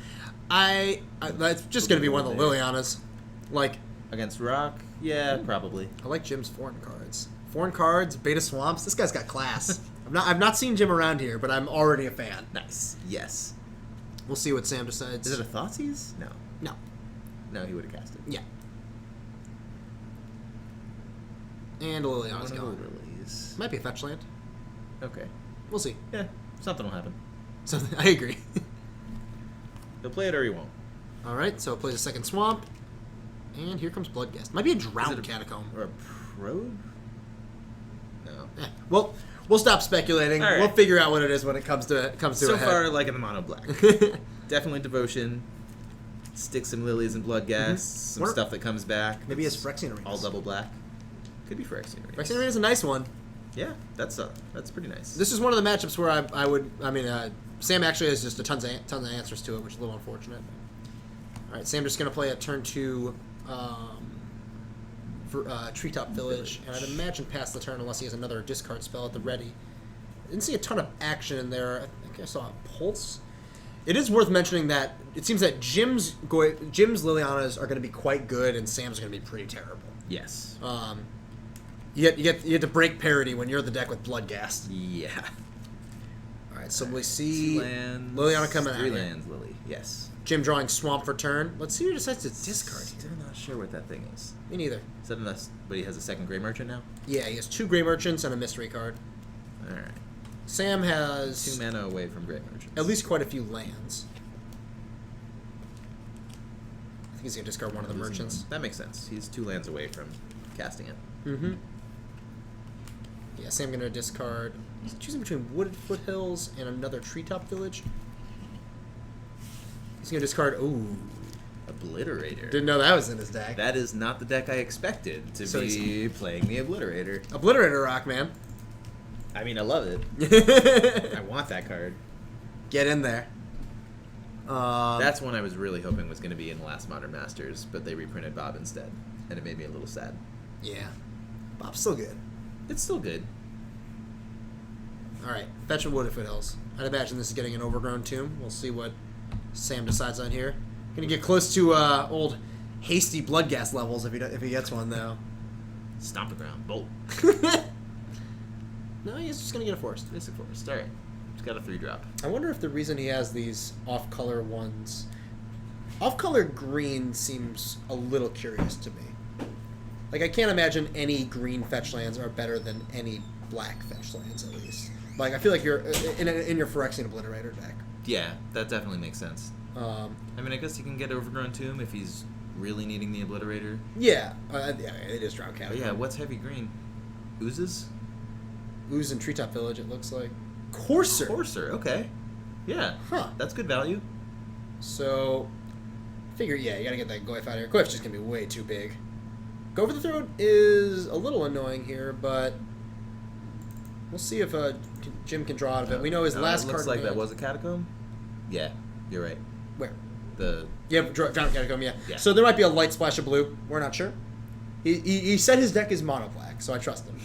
It's just going to be one of the Lilianas. Like, Against Rock, Yeah, probably. I like Jim's foreign cards. Foreign cards, beta swamps. This guy's got class. I've not seen Jim around here, but I'm already a fan. Nice. Yes. We'll see what Sam decides. Is it a Thoughtseize? No. No. No, he would have cast it. Yeah. And Liliana's One of gone. the lilies. Might be a fetch land. Okay. We'll see. Yeah, something will happen. So I agree. He'll play it or he won't. All right, so it plays a second swamp, and here comes Bloodghast. Might be a Is drowned it a- catacomb. Or a probe? No. Well, we'll stop speculating. All right. We'll figure out what it is when it comes to So a head. far, like in the mono black. Definitely devotion. Stick some lilies and bloodghast. Some What- stuff that comes back. Maybe it's Phyrexian Arenas. all double black. Could be Phyrexian. Phyrexian Arenas is a nice one. Yeah, that's pretty nice. This is one of the matchups where Sam actually has just tons of answers to it, which is a little unfortunate. All right, Sam just going to play a turn 2 for Treetop Village, and I'd imagine pass the turn unless he has another discard spell at the ready. I didn't see a ton of action in there. I think I saw a Pulse. It is worth mentioning that it seems that Jim's Lilianas are going to be quite good, and Sam's going to be pretty terrible. Yes. You get to break parity when you're the deck with Bloodghast. Yeah. All right, so we see 2 lands. Liliana coming out 3 here. lands, Lily. Yes. Jim drawing Swamp for turn. Let's see who decides to discard here. Still not sure what that thing is. Me neither. Is that unless, but he has a second Grey Merchant now? Yeah, he has 2 Grey Merchants and a Mystery card. Alright. Sam 2 has mana away from Grey Merchants. at least quite a few lands. I think he's going to discard one of the Losing merchants. one. That makes sense. He's 2 lands away from casting it. Mm-hmm. Yeah, Sam going to discard. He's choosing between Wooded Foothills and another Treetop Village. He's going to discard. Ooh. Obliterator. Didn't know that was in his deck. That is not the deck I expected to So be playing the Obliterator. Obliterator Rock, man. I mean, I love it. I want that card. Get in there. That's one I was really hoping was going to be in the last Modern Masters, but they reprinted Bob instead, and it made me a little sad. Yeah. Bob's still good. It's still good. All right, fetch and Wooded Foothills. I'd imagine this is getting an overgrown tomb. We'll see what Sam decides on here. Gonna get close to old hasty Bloodghast levels if he gets one though. Stomp the ground. Bolt. No, he's just gonna get a forest. Mystic Forest. Alright. It's got a 3-drop. I wonder if the reason he has these off-color ones, off-color green seems a little curious to me. Like I can't imagine any green fetch lands are better than any black fetch lands at least. Like I feel like you're in your Phyrexian Obliterator deck. Yeah, that definitely makes sense. I mean, I guess he can get Overgrown Tomb if he's really needing the Obliterator. yeah, it is Drowned But Catacomb. yeah, what's heavy green? Oozes? Ooze and Treetop Village, it looks like. Courser. Courser, okay. Yeah. Huh. That's good value. So, figure, yeah, you gotta get that Goyf out of here. Goyf's just gonna be way too big. Go for the Throat is a little annoying here, but we'll see if Jim can draw out of it. We know his last it card. looks like in that hand- was a Catacomb. Yeah, you're right. Where? The Yeah, Drowned Catacomb, yeah. Yeah. So there might be a light splash of blue. We're not sure. He said his deck is mono black, so I trust him.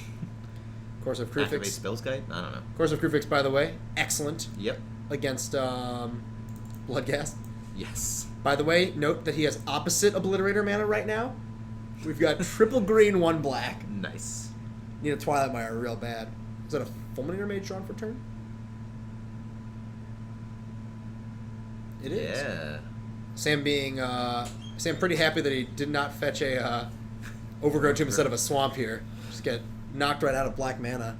Course of Activate Krufix. Spellskite? I don't know. Course of Krufix, by the way, excellent Yep. against Bloodghast. Yes. By the way, note that he has opposite Obliterator mana right now. We've got triple green, 1 black. Nice. Need a Twilight Mire real bad. Is that a Fulminator Mage drawn for turn? It is. Yeah. Sam pretty happy that he did not fetch a Overgrown Tomb instead of a Swamp here. Just get knocked right out of black mana.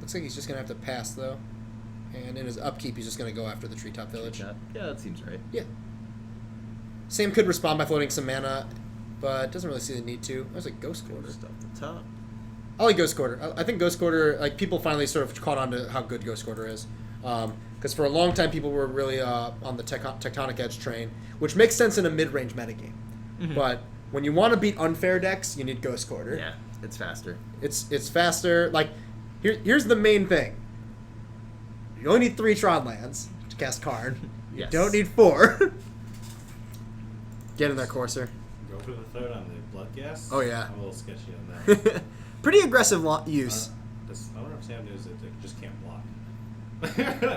Looks like he's just gonna have to pass though. And in his upkeep, he's just gonna go after the Treetop Village. Yeah, that seems right. Yeah. Sam could respond by floating some mana, but doesn't really see the need to. There's like Ghost Quarter. Just off the top. I like Ghost Quarter. I think Ghost Quarter, like people finally sort of caught on to how good Ghost Quarter is. Because for a long time, people were really on the Tectonic Edge train, which makes sense in a mid-range metagame. Mhm. But when you want to beat unfair decks, you need Ghost Quarter. Yeah, it's faster. It's faster. Like, here's the main thing. You only need 3 Tron lands to cast Karn. You Yes. don't need 4. Get in there, Courser. Go for the third on the Bloodghast? Oh, yeah. I'm a little sketchy on that. Pretty aggressive use. I wonder if Sam knows that it just can't block.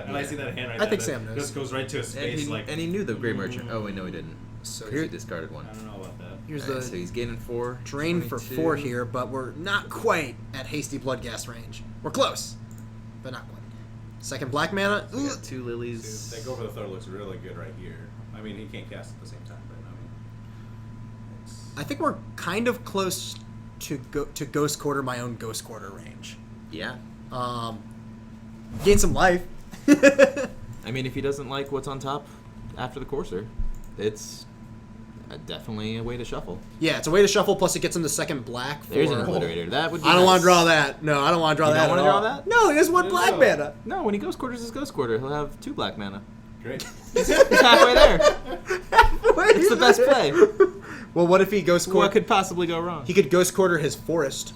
And I see that hand right I there. think that Sam knows. Just goes right to a space And like. he knew the Grey Merchant. Oh, wait, no, he didn't. So Because he here, discarded one. I don't know about that. Here's Alright, the so he's gaining 4. drain for 22. 4 here, but we're not quite at Hasty Bloodghast range. We're close, but not quite. Second black mana. We Ooh. got 2 lilies. They go for the third looks really good right here. I mean, he can't cast at the same time, but I mean, it's, I think we're kind of close to Ghost Quarter, my own Ghost Quarter range. Yeah. Gain some life. I mean, if he doesn't like what's on top after the Courser, it's definitely a way to shuffle. Yeah, it's a way to shuffle. Plus, it gets him the second black. For... There's an Obliterator. That would be I don't nice. want to draw that. No, I don't want to draw You that. don't at wanna all. draw that? No, he has one No. black mana. No, when he Ghost Quarters his Ghost Quarter, he'll have 2 black mana. great. He's halfway there. It's the best play. Well, what if he Ghost Quarter? What could possibly go wrong? He could Ghost Quarter his forest.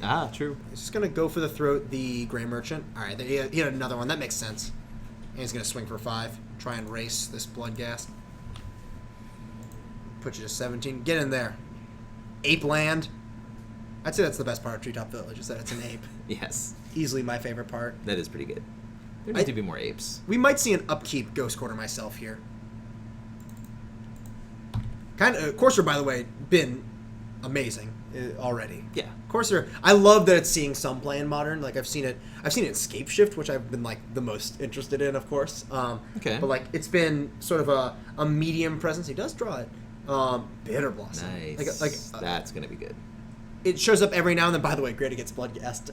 Ah, true. He's just gonna go for the throat, the Grey Merchant. All right, he had another one. That makes sense. And he's gonna swing for 5. Try and race this Bloodghast. Put you to 17. Get in there. Ape land. I'd say that's the best part of Treetop Village, is that it's an ape. Yes, Easily my favorite part. that is pretty good. There I- need to be more apes. We might see an upkeep Ghost Quarter myself here. Courser, by the way, been amazing already. Yeah. Courser, I love that it's seeing some play in Modern. Like I've seen it in Scape Shift, which I've been like the most interested in, of course. Okay. But like it's been sort of a medium presence. He does draw it. Bitter Blossom. Nice. That's gonna be good. It shows up every now and then. By the way, great against Bloodghast.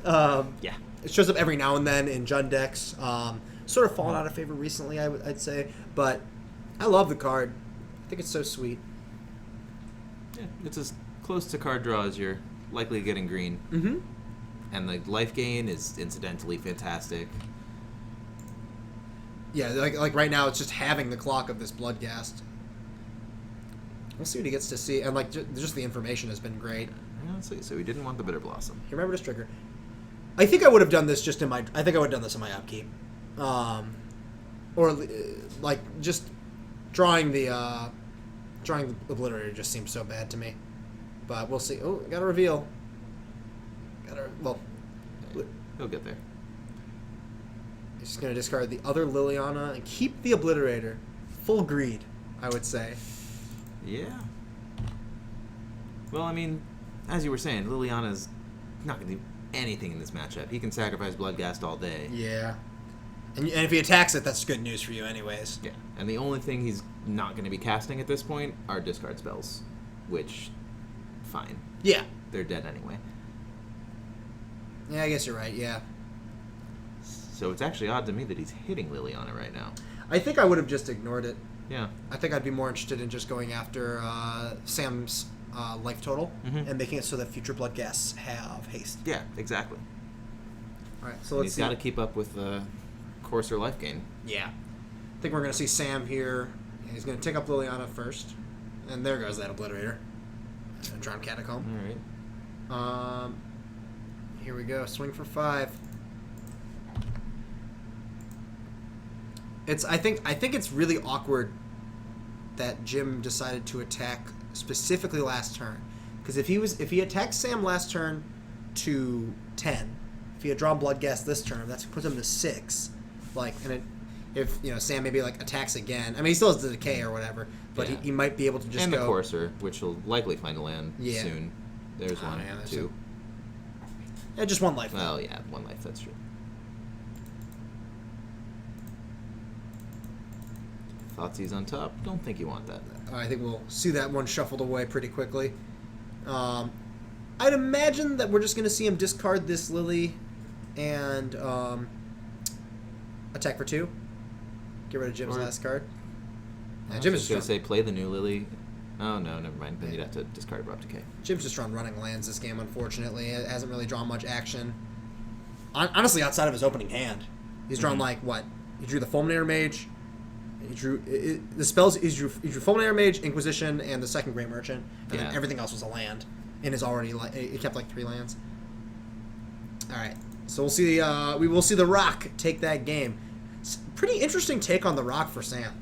Yeah. It shows up every now and then in Jund decks. Sort of fallen out of favor recently, I'd say. But I love the card. I think it's so sweet. Yeah, it's as close to card draw as you're likely getting green. Mm-hmm. And the life gain is incidentally fantastic. Yeah, like right now, it's just having the clock of this Bloodghast. We'll see what he gets to see. And like just the information has been great. Yeah, let's see. So we didn't want the Bitter Blossom. You remember this trigger? I think I would have done this just in my. I think I would have done this in my upkeep, or like just drawing the Obliterator just seems so bad to me. But we'll see. Oh, got to reveal. Well, He'll get there. he's just gonna discard the other Liliana and keep the Obliterator. Full greed, I would say. Yeah. Well, I mean, as you were saying, Liliana's not going to do anything in this matchup. He can sacrifice Bloodghast all day. Yeah. And if he attacks it, that's good news for you, anyways. Yeah. And the only thing he's not going to be casting at this point are discard spells, which, fine. Yeah. They're dead anyway. Yeah, I guess you're right. Yeah. So it's actually odd to me that he's hitting Liliana right now. I think I would have just ignored it. Yeah. I think I'd be more interested in just going after Sam's life total Mhm. and making it so that future Bloodghasts have haste. Yeah, exactly. All right, so And let's he's see. got to keep up with the Courser life gain. Yeah. I think we're going to see Sam here. Yeah, he's going to take up Liliana first. And there goes that Obliterator. Drown Catacomb. All right. Here we go. Swing for 5. I think it's really awkward that Jim decided to attack specifically last turn, because if he attacked Sam last turn to 10, if he had drawn Bloodghast this turn, that puts him to 6. Like, and if Sam maybe like attacks again, I mean he still has the decay or whatever, but Yeah. he might be able to just And go. the Courser, which will likely find a land Yeah. soon. There's Oh, one, yeah, there's 2. Yeah, just one life. Well, yeah, 1 life, that's true. Thoughtseize on top. Don't think you want that. I think we'll see that one shuffled away pretty quickly. I'd imagine that we're just going to see him discard this Lily and attack for 2. Get rid of Jim's Or- last card. I Yeah, was Jim just is going just to say play the new Lily. Oh, no, never mind. Then you'd have to discard Abrupt Decay. Jim's just drawn running lands this game, unfortunately. It hasn't really drawn much action. Honestly, outside of his opening hand. He's drawn, like, what? He drew the Fulminator Mage. He drew... the spells... He drew Fulminator Mage, Inquisition, and the second Grey Merchant. And Yeah. then everything else was a land. And is already... He kept, like, 3 lands. Alright. So we'll see... we will see the Rock take that game. Pretty interesting take on the Rock for Sam.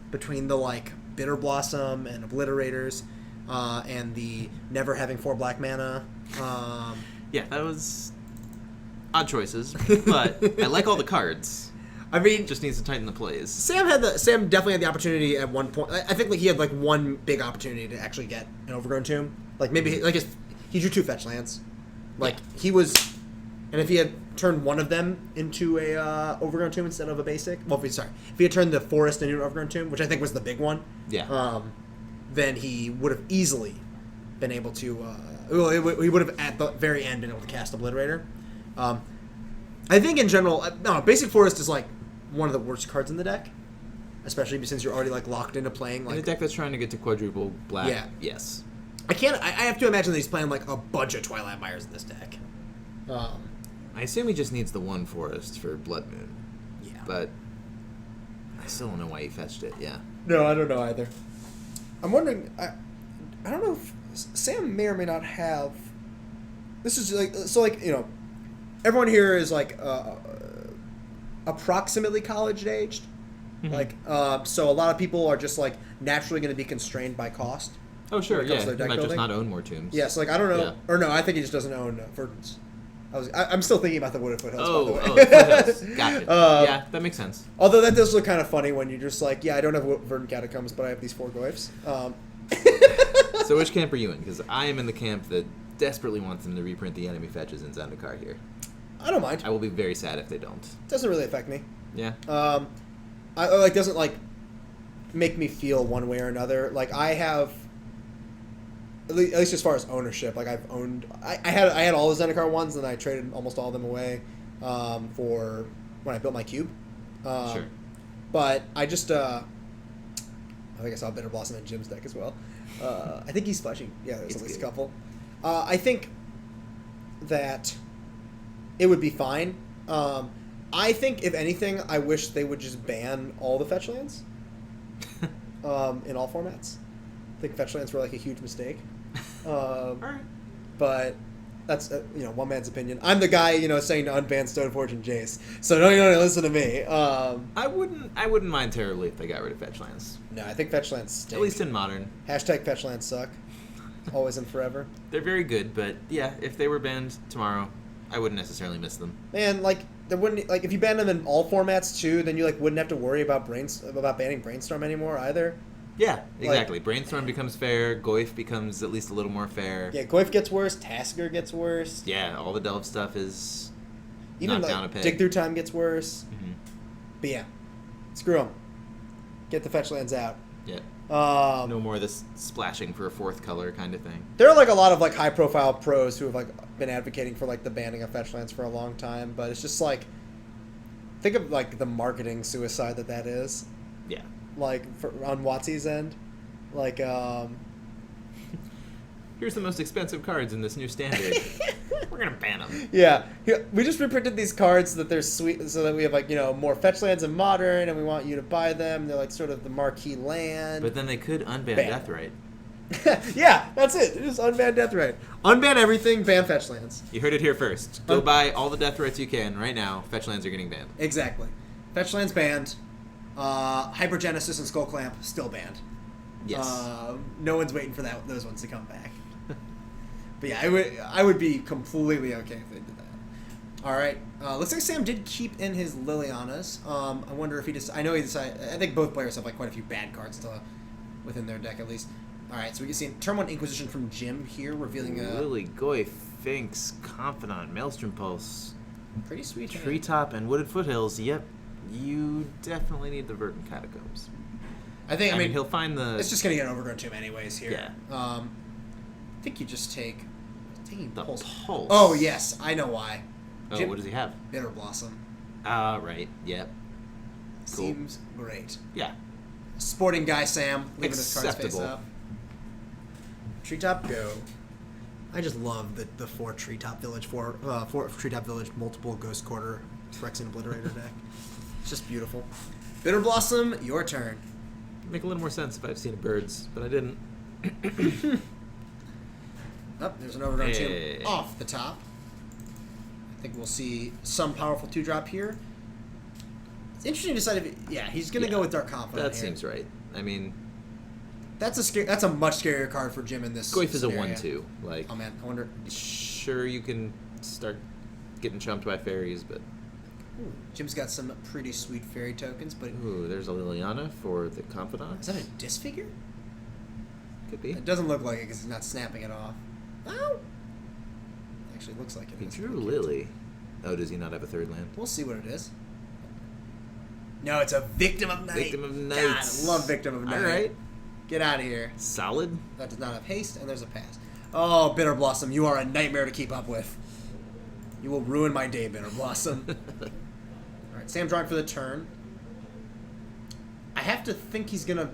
Between the, like... Bitter Blossom and Obliterators, and the never having 4 black mana. Yeah, that was odd choices, but I like all the cards. I mean, Just needs to tighten the plays. Sam definitely had the opportunity at one point. I think like he had like one big opportunity to actually get an Overgrown Tomb. Like maybe he drew 2 fetch lands. Like he was, and if he had turned one of them into a Overgrown Tomb instead of a basic, if he had turned the forest into an Overgrown Tomb, which I think was the big one. Yeah. Then he would have easily been able to. He would have at the very end been able to cast Obliterator. I think in general, no, Basic Forest is like one of the worst cards in the deck, especially since you're already like locked into playing In a like. deck that's trying to get to quadruple black, Yeah. yes. I can't. I have to imagine that he's playing like a bunch of Twilight Mires in this deck. I assume he just needs the 1 forest for Blood Moon, Yeah. but I still don't know why he fetched it, yeah. No, I don't know either. I'm wondering. I don't know if Sam may or may not have. This is like so. Like everyone here is like approximately college aged. Mhm. Like so, a lot of people are just like naturally going to be constrained by cost. Oh, sure, When it comes yeah. to He their deck might just building? not own more tombs. Yes, like I don't know, Yeah. or no, I think he just doesn't own Verdance. I'm still thinking about the Wooded Foothills. by the way. Foothills. Gotcha. Uh, Yeah, that makes sense. Although that does look kind of funny when you're just like, yeah, I don't have Verdant Catacombs, but I have these 4 Goyfs. So which camp are you in? Because I am in the camp that desperately wants them to reprint the enemy fetches in Zendikar here. I don't mind. I will be very sad if they don't. Doesn't really affect me. Yeah. I like doesn't like make me feel one way or another. Like I have, at least as far as ownership, like I've owned. I had all the Zendikar ones, and I traded almost all of them away for when I built my cube. Sure. But I just I think I saw Bitter Blossom in Jim's deck as well. I think he's fleshing. Yeah, there's It's at least a good. couple. I think that it would be fine. I think, if anything, I wish they would just ban all the fetch lands in all formats. I think fetch lands were like a huge mistake. Alright. But that's one man's opinion. I'm the guy saying to unban Stoneforge and Jace, so don't listen to me. I wouldn't mind terribly if they got rid of fetch lands. No, I think fetch lands stink. At least in modern. Hashtag fetch lands suck. Always and forever. They're very good, but yeah, if they were banned tomorrow, I wouldn't necessarily miss them. Man, like there wouldn't like if you banned them in all formats too, then you like wouldn't have to worry about banning Brainstorm anymore either. Yeah, exactly. Brainstorm becomes fair. Goyf becomes at least a little more fair. Yeah, Goyf gets worse. Tasker gets worse. Yeah, all the delve stuff is Even knocked down a peg. Dig Through Time gets worse. Mhm. But yeah, screw them. Get the fetch lands out. Yeah. Um, No more of this splashing for a 4th color kind of thing. There are like a lot of like high profile pros who have like been advocating for like the banning of fetch lands for a long time, but it's just like think of like the marketing suicide that is. Yeah. Like on WotC's end, like Here's the most expensive cards in this new standard. We're gonna ban them. yeah, we just reprinted these cards so that they're sweet, so that we have like more fetch lands in modern, and we want you to buy them. They're like sort of the marquee land. But then they could unban Ban. Deathrite. Yeah, that's it. Just unban Deathrite. Unban everything. Ban fetch lands. You heard it here first. Go buy all the Deathrites you can right now. Fetch lands are getting banned. Exactly. Fetch lands banned. Hypergenesis and Skull Clamp still banned. Yes. No one's waiting for those ones to come back. But yeah, I would be completely okay if they did that. All right. Looks like Sam did keep in his Lilianas. I wonder if he I know he decided. I think both players have like quite a few bad cards still within their deck at least. All right, so we can see turn 1 Inquisition from Jim here, revealing a Lily, Goyf, Finks, Confidant, Maelstrom Pulse, pretty sweet hand. Treetop, and Wooded Foothills. Yep. You definitely need the Verdant Catacombs. I think. I mean, he'll find the. it's just gonna get an Overgrown Tomb anyways here. Yeah. I think you just take. Taking the Pulse. Pulse. Oh yes, I know why. Oh, Jim- what does he have? Bitter Blossom. Right. Yep. Cool. Seems great. Yeah. Sporting guy Sam leaving his cards face Acceptable. up. Treetop go. I just love the 4 Treetop Village, 4 Treetop Village multiple Ghost Quarter Phyrexian Obliterator deck. It's just beautiful. Bitter Blossom, your turn. Make a little more sense if I've seen birds, but I didn't. Oh, there's an Overgrown Hey. Tomb off the top. I think we'll see some powerful 2-drop here. It's interesting to decide if he's gonna go with Dark Confidant. That here. seems right. I mean, That's a much scarier card for Jim in this. Goyf is a scenario. 1/2. Like, Oh man, I wonder. sure you can start getting chumped by fairies, but Ooh, Jim's got some pretty sweet fairy tokens, but Ooh, there's a Liliana for the Confidant. is that a disfigure? Could be. It doesn't look like it because he's not snapping it off. Oh! Actually, looks like it He is. drew Lily. Oh, does he not have a third land? We'll see what it is. No, it's a Victim of Night. Victim of God, Night. I love Victim of Night. All right. Get out of here. Solid. That does not have haste, and there's a pass. Oh, Bitter Blossom, you are a nightmare to keep up with. You will ruin my day, Bitter Blossom. All right, Sam drawing for the turn. I have to think he's gonna.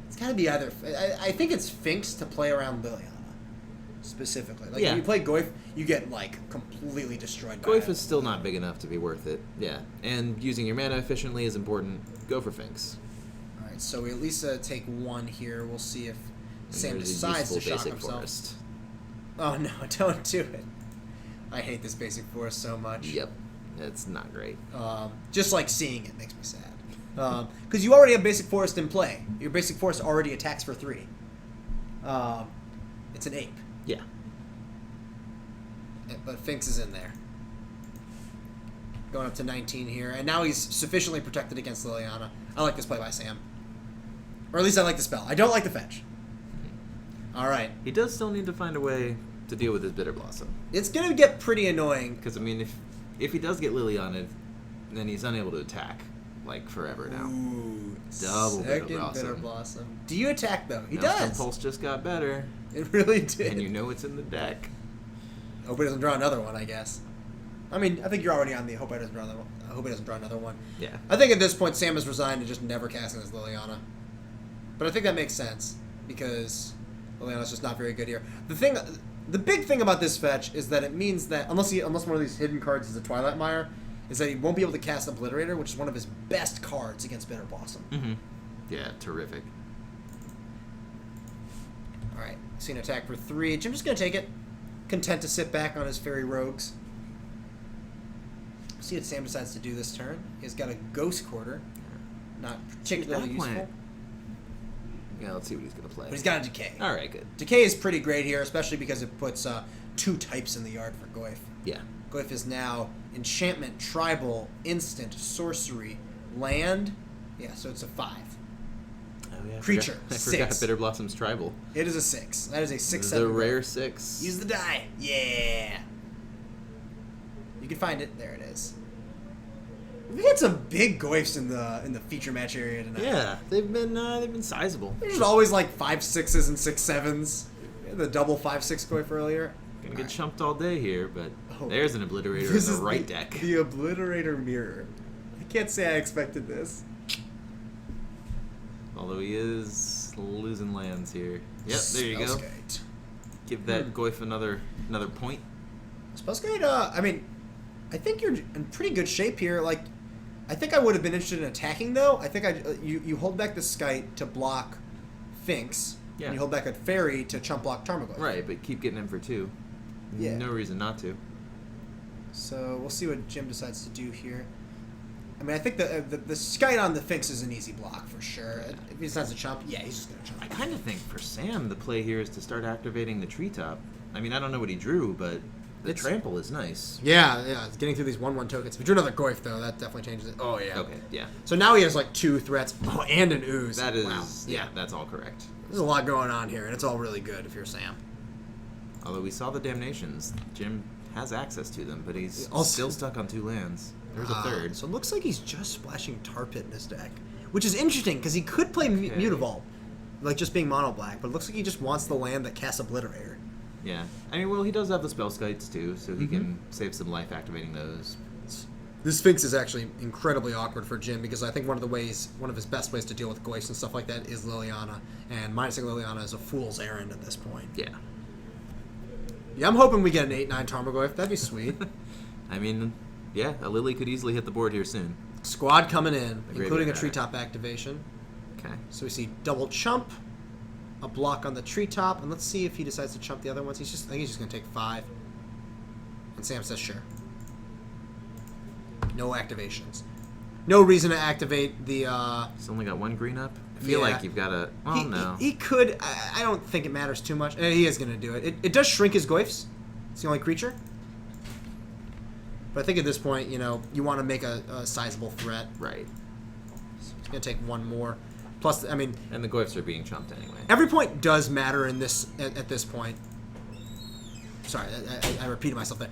It's gotta be either. I think it's Finks to play around Liliana, specifically. Like Yeah. if you play Goyf, you get like completely destroyed. by Goyf it. is still not big enough to be worth it. Yeah. And using your mana efficiently is important. Go for Finks. All right, so we at least take one here. We'll see if And Sam there's a decides to useful shock basic himself. forest. Oh no! Don't do it. I hate this basic forest so much. Yep. It's not great. Just like seeing it makes me sad. Because you already have basic forest in play. Your basic forest already attacks for 3. It's an ape, Yeah. but Finks is in there. Going up to 19 here, and now he's sufficiently protected against Liliana. I like this play by Sam, or at least I like the spell. I don't like the fetch. All right, He does still need to find a way to deal with his Bitter Blossom. it's gonna get pretty annoying. Because, I mean, if he does get Liliana, then he's unable to attack, like, forever now. Ooh, Double Bitter second Blossom. Bitter Blossom. Do you attack though? He Maelstrom does. Pulse just got better, It really did. and you know it's in the deck. Hope he doesn't draw another one, I guess. I mean, I think you're already on the hope he doesn't draw another one. I hope he doesn't draw another one. Yeah. I think at this point Sam has resigned to just never casting as Liliana. But I think that makes sense because Liliana's just not very good here. The big thing about this fetch is that it means that unless one of these hidden cards is a Twilight Mire, is that he won't be able to cast Obliterator, which is one of his best cards against Bitter Blossom. Mm-hmm. Yeah, terrific. All right, see an attack for 3. Jim's just gonna take it, content to sit back on his Fairy Rogues. See what Sam decides to do this turn. He's got a Ghost Quarter, not particularly That useful, point- Yeah, let's see what he's going to play. but he's got a Decay. All right, good. Decay is pretty great here, especially because it puts 2 types in the yard for Goyf. Yeah. Goyf is now Enchantment, Tribal, Instant, Sorcery, Land. Yeah, so it's a 5. Oh, yeah. Creature, I forgot 6. Bitter Blossom's Tribal. It is a 6. That is a 6/7. The rare 6. Use the die. Yeah. You can find it. There it is. We had some big Goyfs in the feature match area tonight. Yeah, they've been sizable. There's always like 5/6s and 6/7s. We had the double 5/6 Goyf earlier. Gonna get chumped all day here, but Oh. there's an Obliterator in the right deck. The Obliterator Mirror. I can't say I expected this. Although he is losing lands here. Yep, there you go. Spellskite. Give that Goyf another point. Spellskite, I mean, I think you're in pretty good shape here. Like, I think I would have been interested in attacking, though. I think you hold back the Skite to block Finks, Yeah. and you hold back a Fairy to chump block Tarmogoyf. Right, but keep getting him for 2. Yeah. No reason not to. So we'll see what Jim decides to do here. I mean, I think the Skite on the Finks is an easy block for sure. If he decides to chump, yeah, he's just going to chump. I kind of think for Sam, the play here is to start activating the treetop. I mean, I don't know what he drew, but the trample is nice. Yeah, it's getting through these 1/1 tokens. If you drew another Goyf, though, that definitely changes it. Oh, yeah. Okay, yeah. So now he has like 2 threats. Oh, and an ooze. That is, Wow. yeah, that's all correct. There's a lot going on here, and it's all really good if you're Sam. Although we saw the Damnations. Jim has access to them, but he's Also- still stuck on 2 lands. There's a third. So it looks like he's just splashing Tar Pit in his deck, which is interesting because he could play Okay. Mutavault, like just being mono black, but it looks like he just wants the land that casts Obliterator. Yeah. I mean, well, he does have the spell skites too, so he Mm-hmm. can save some life activating those. This Sphinx is actually incredibly awkward for Jim because I think one of his best ways to deal with Goyfs and stuff like that is Liliana, and minusing Liliana is a fool's errand at this point. Yeah. Yeah, I'm hoping we get an 8/9 Tarmogoyf. That'd be sweet. I mean, yeah, a Lily could easily hit the board here soon. Squad coming in, The including a graveyard. treetop activation. Okay. So we see double chump, a block on the treetop, and let's see if he decides to chump the other ones. I think he's just going to take 5. And Sam says sure. No activations. No reason to activate the. He's only got 1 green up. I feel Yeah. like you've got to. Well, no. He could. I don't think it matters too much. He is going to do it. It does shrink his Goyfs. It's the only creature. But I think at this point, you know, you want to make a sizable threat. Right. It's going to take one more. Plus, I mean, And the Goyfs are being chumped anyway. every point does matter in this at this point. Sorry, I repeated myself there.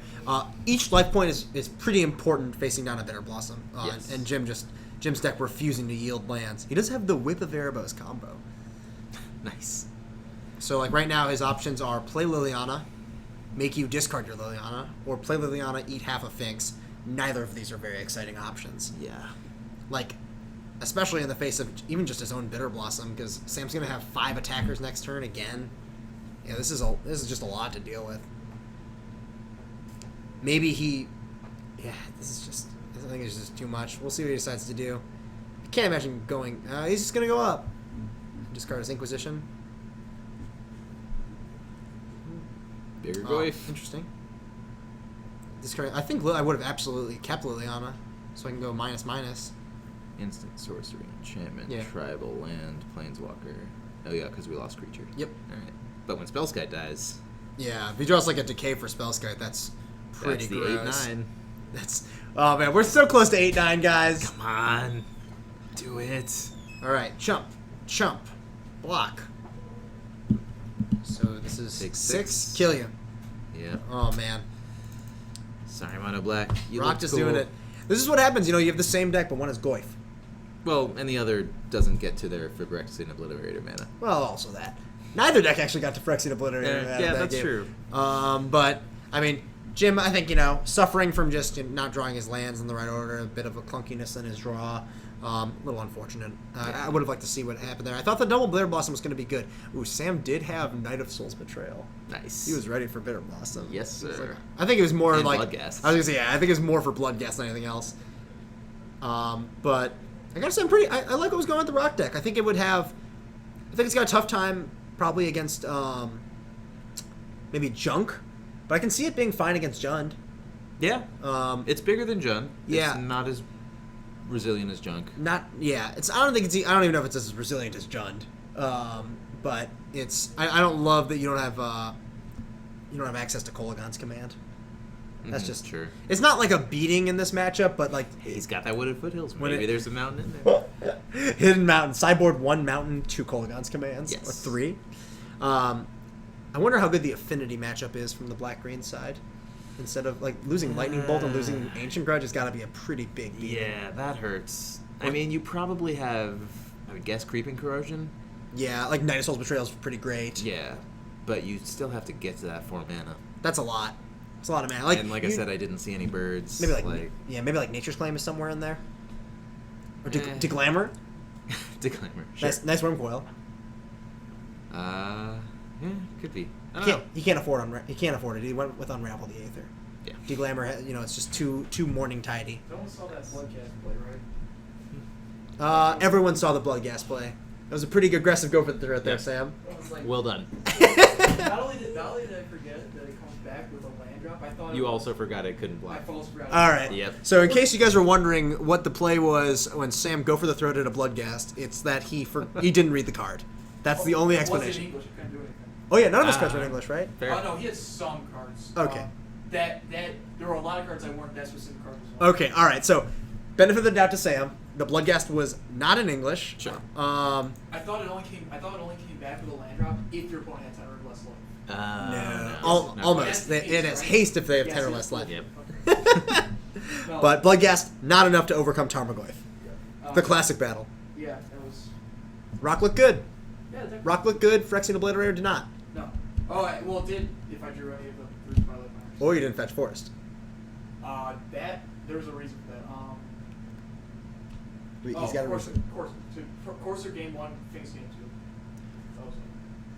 Each life point is pretty important facing down a Bitter Blossom. Yes. And Jim's deck refusing to yield lands. He does have the Whip of Erebos combo. Nice. So, like, right now, his options are play Liliana, make you discard your Liliana, or play Liliana, eat half a Finks. Neither of these are very exciting options. Yeah. Like, especially in the face of even just his own Bitter Blossom, because Sam's going to have 5 attackers next turn again. Yeah, this is just a lot to deal with. Maybe he... Yeah, I think it's just too much. We'll see what he decides to do. I can't imagine going... he's just going to go up. Discard his Inquisition. Bigger Oh, Goyf. interesting. Discard. I think I would have absolutely kept Liliana, so I can go minus. Instant sorcery, enchantment, Yeah. tribal, land, planeswalker. Oh yeah, because we lost creature. Yep. Alright. But when Spellskite dies, Yeah, if he draws like a Decay for Spellskite, that's pretty that's the gross. 8-9. That's... Oh, man, we're so close to 8-9, guys. Come on. Do it. All right, chump, block. So this is Take 6. six. Kill you. Yeah. Oh, man. Sorry, Mono Black. You Rock look just cool. doing it. This is what happens, you know, you have the same deck, but one is Goyf. Well, and the other doesn't get to their Phyrexian Obliterator mana. Well, also that. Neither deck actually got to Phyrexian Obliterator. Yeah, that that's game. true. But, I mean, Jim, I think, you know, suffering from just not drawing his lands in the right order, a bit of a clunkiness in his draw. A little unfortunate. I would have liked to see what happened there. I thought the double Bitter Blossom was going to be good. Ooh, Sam did have Knight of Souls Betrayal. Nice. He was ready for Bitter Blossom. Yes, It was sir. like- I think it was more And like... Bloodghast. I was going to say, yeah, I think it was more for Bloodghast than anything else. But I got to say, I like what was going on with the Rock deck. I think it would have... I think it's got a tough time probably against maybe Junk. But I can see it being fine against Jund. Yeah. It's bigger than Jund. Yeah. It's not as resilient as Junk. It's I don't even know if it's as resilient as Jund. But it's I don't love that you don't have access to Kolaghan's command. That's Mhm, just sure. It's not like a beating in this matchup, but like He's got that Wooded Foothills. When Maybe it- there's a mountain in there. hidden mountain sideboard 1 mountain 2 Kolaghan's commands Yes. or 3. I wonder how good the affinity matchup is from the black green side. Instead of like losing Lightning Bolt and losing Ancient Grudge has got to be a pretty big beat. Yeah, that hurts. I mean, you probably have, I would guess, Creeping Corrosion. Yeah, like Knight of Souls Betrayal is pretty great. Yeah, but you still have to get to that 4 mana. That's a lot. It's a lot of mana. Like, And like I said, I didn't see any birds. maybe like Nature's Claim is somewhere in there. Or Eh. Declamor. Declaimer. Sure. Nice Worm Coil. Yeah, could be. I don't know. He can't afford it. He went with Unravel the Aether. Yeah. Declamor, it's just too Morning Tidy. No one saw that Bloodcast play, right? Everyone saw the Bloodghast play. It was a pretty aggressive go for the threat there, Yeah. Sam. It was like, Well done. not only did I forget that it comes back with a land drop, I thought You also forgot it couldn't I block. false forgot. All right. Yep. So in case you guys were wondering what the play was when Sam go for the throat at a Bloodghast, it's that he didn't read the card. That's the only It wasn't in explanation. English, I couldn't do anything. Oh yeah, none of his Ah. cards were in English, right? Fair. Oh no, he had some cards. Okay. That there were a lot of cards that weren't that specific card. Was one. Okay, all right. So benefit of the doubt to Sam. The Bloodghast was not in English. Sure. I thought it only came back with a land drop if your opponent had 10 or less life. No. No. Almost. That's It the has case, haste if they have Yes, 10 or yes. less left. Yep. No, But Bloodghast, not enough to overcome Tarmogoyf. The classic battle. Yeah, it was. Rock looked good. Yeah, the deck- Rock looked good. Phyrexian Obliterator did not. No. Oh, well, it did if I drew any of the 3 Twilight Miners. Or you didn't fetch Forest. That there was a reason for that. He's got a reason. Courser game 1, Finks game 2. That was it.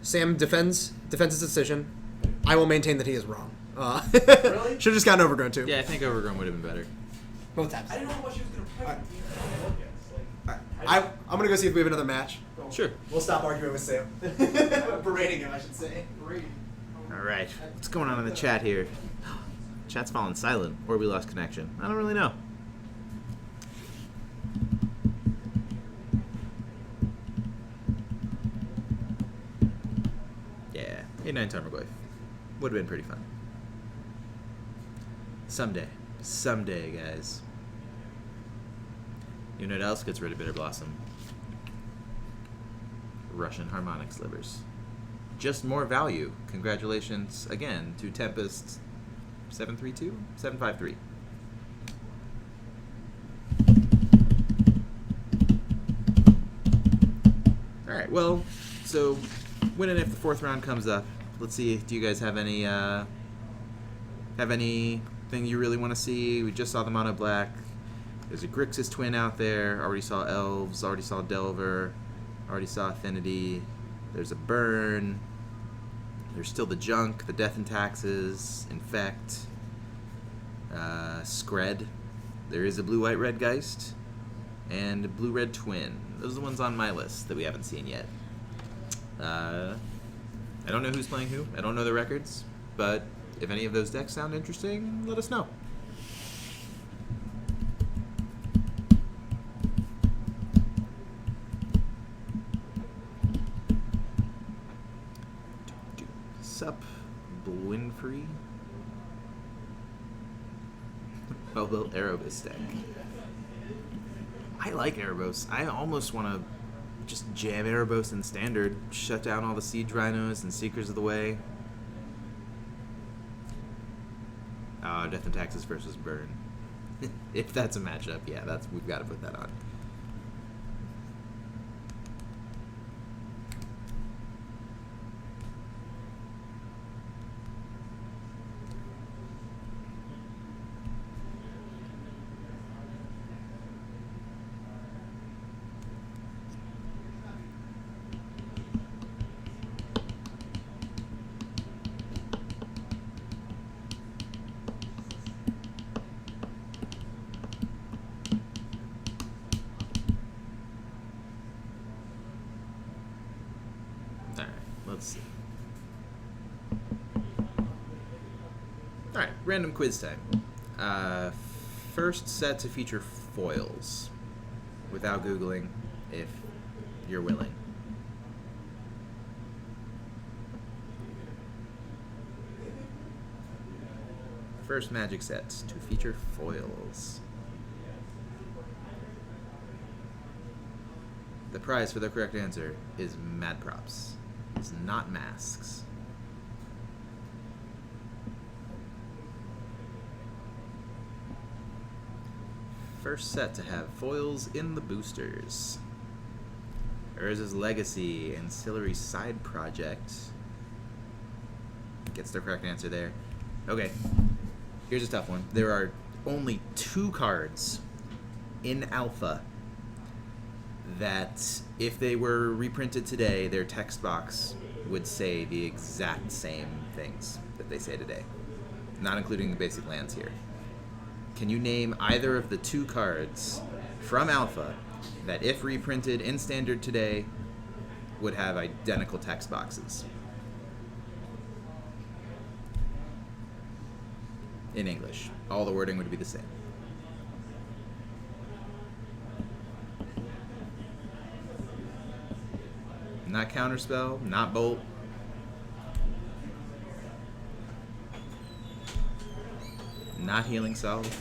Sam defends his decision. I will maintain that he is wrong. Really? Should have just gotten Overgrown too. Yeah, I think Overgrown would have been better. Both times. I didn't know how much he was going to play. Alright. Like, I'm gonna go see if we have another match. Go. Sure. We'll stop arguing with Sam. Berating him, I should say. Great. All right. What's going on in the chat here? Chat's fallen silent, or we lost connection. I don't really know. Yeah, 8-9 Tarmogoyf. Would have been pretty fun. Someday. Someday, guys. You know what else gets rid of Bitter Blossom? Russian harmonic slivers. Just more value. Congratulations again to Tempest 732? 753. Alright, well, so when and if the fourth round comes up, let's see, do you guys have anything you really want to see? We just saw the mono black. There's a Grixis twin out there. Already saw Elves. Already saw Delver. Already saw Affinity. There's a Burn. There's still the Junk, the Death and Taxes, Infect, Scred. There is a Blue-White-Red Geist, and a Blue-Red Twin. Those are the ones on my list that we haven't seen yet. I don't know who's playing who. I don't know the records, but if any of those decks sound interesting, let us know. Sup, Winfrey? Oh, the Erebus deck. I like Erebos. I almost want to just jam Erebos in Standard, shut down all the Siege Rhinos and Seekers of the Way. Death and Taxes versus Burn. If that's a matchup, yeah, we've got to put that on. Let's see. Alright, random quiz time. First set to feature foils. Without Googling, if you're willing. First Magic set to feature foils. The prize for the correct answer is Mad Props. It's not masks. First set to have foils in the boosters. Urza's Legacy, Ancillary Side Project. Gets the correct answer there. Okay, here's a tough one. There are only 2 cards in Alpha that, if they were reprinted today, their text box would say the exact same things that they say today, not including the basic lands here. Can you name either of the 2 cards from Alpha that, if reprinted in Standard today, would have identical text boxes? In English. All the wording would be the same. Not Counterspell, not Bolt. Not Healing Salve.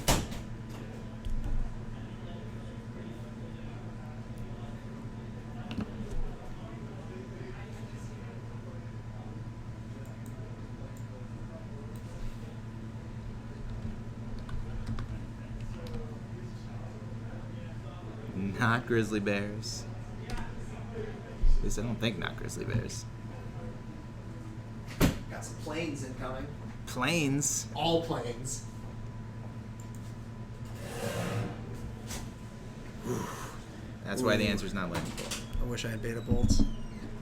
Not Grizzly Bears. At least I don't think not Grizzly Bears. Got some planes incoming. Planes? All planes. That's why the answer's not legible. I wish I had beta bolts.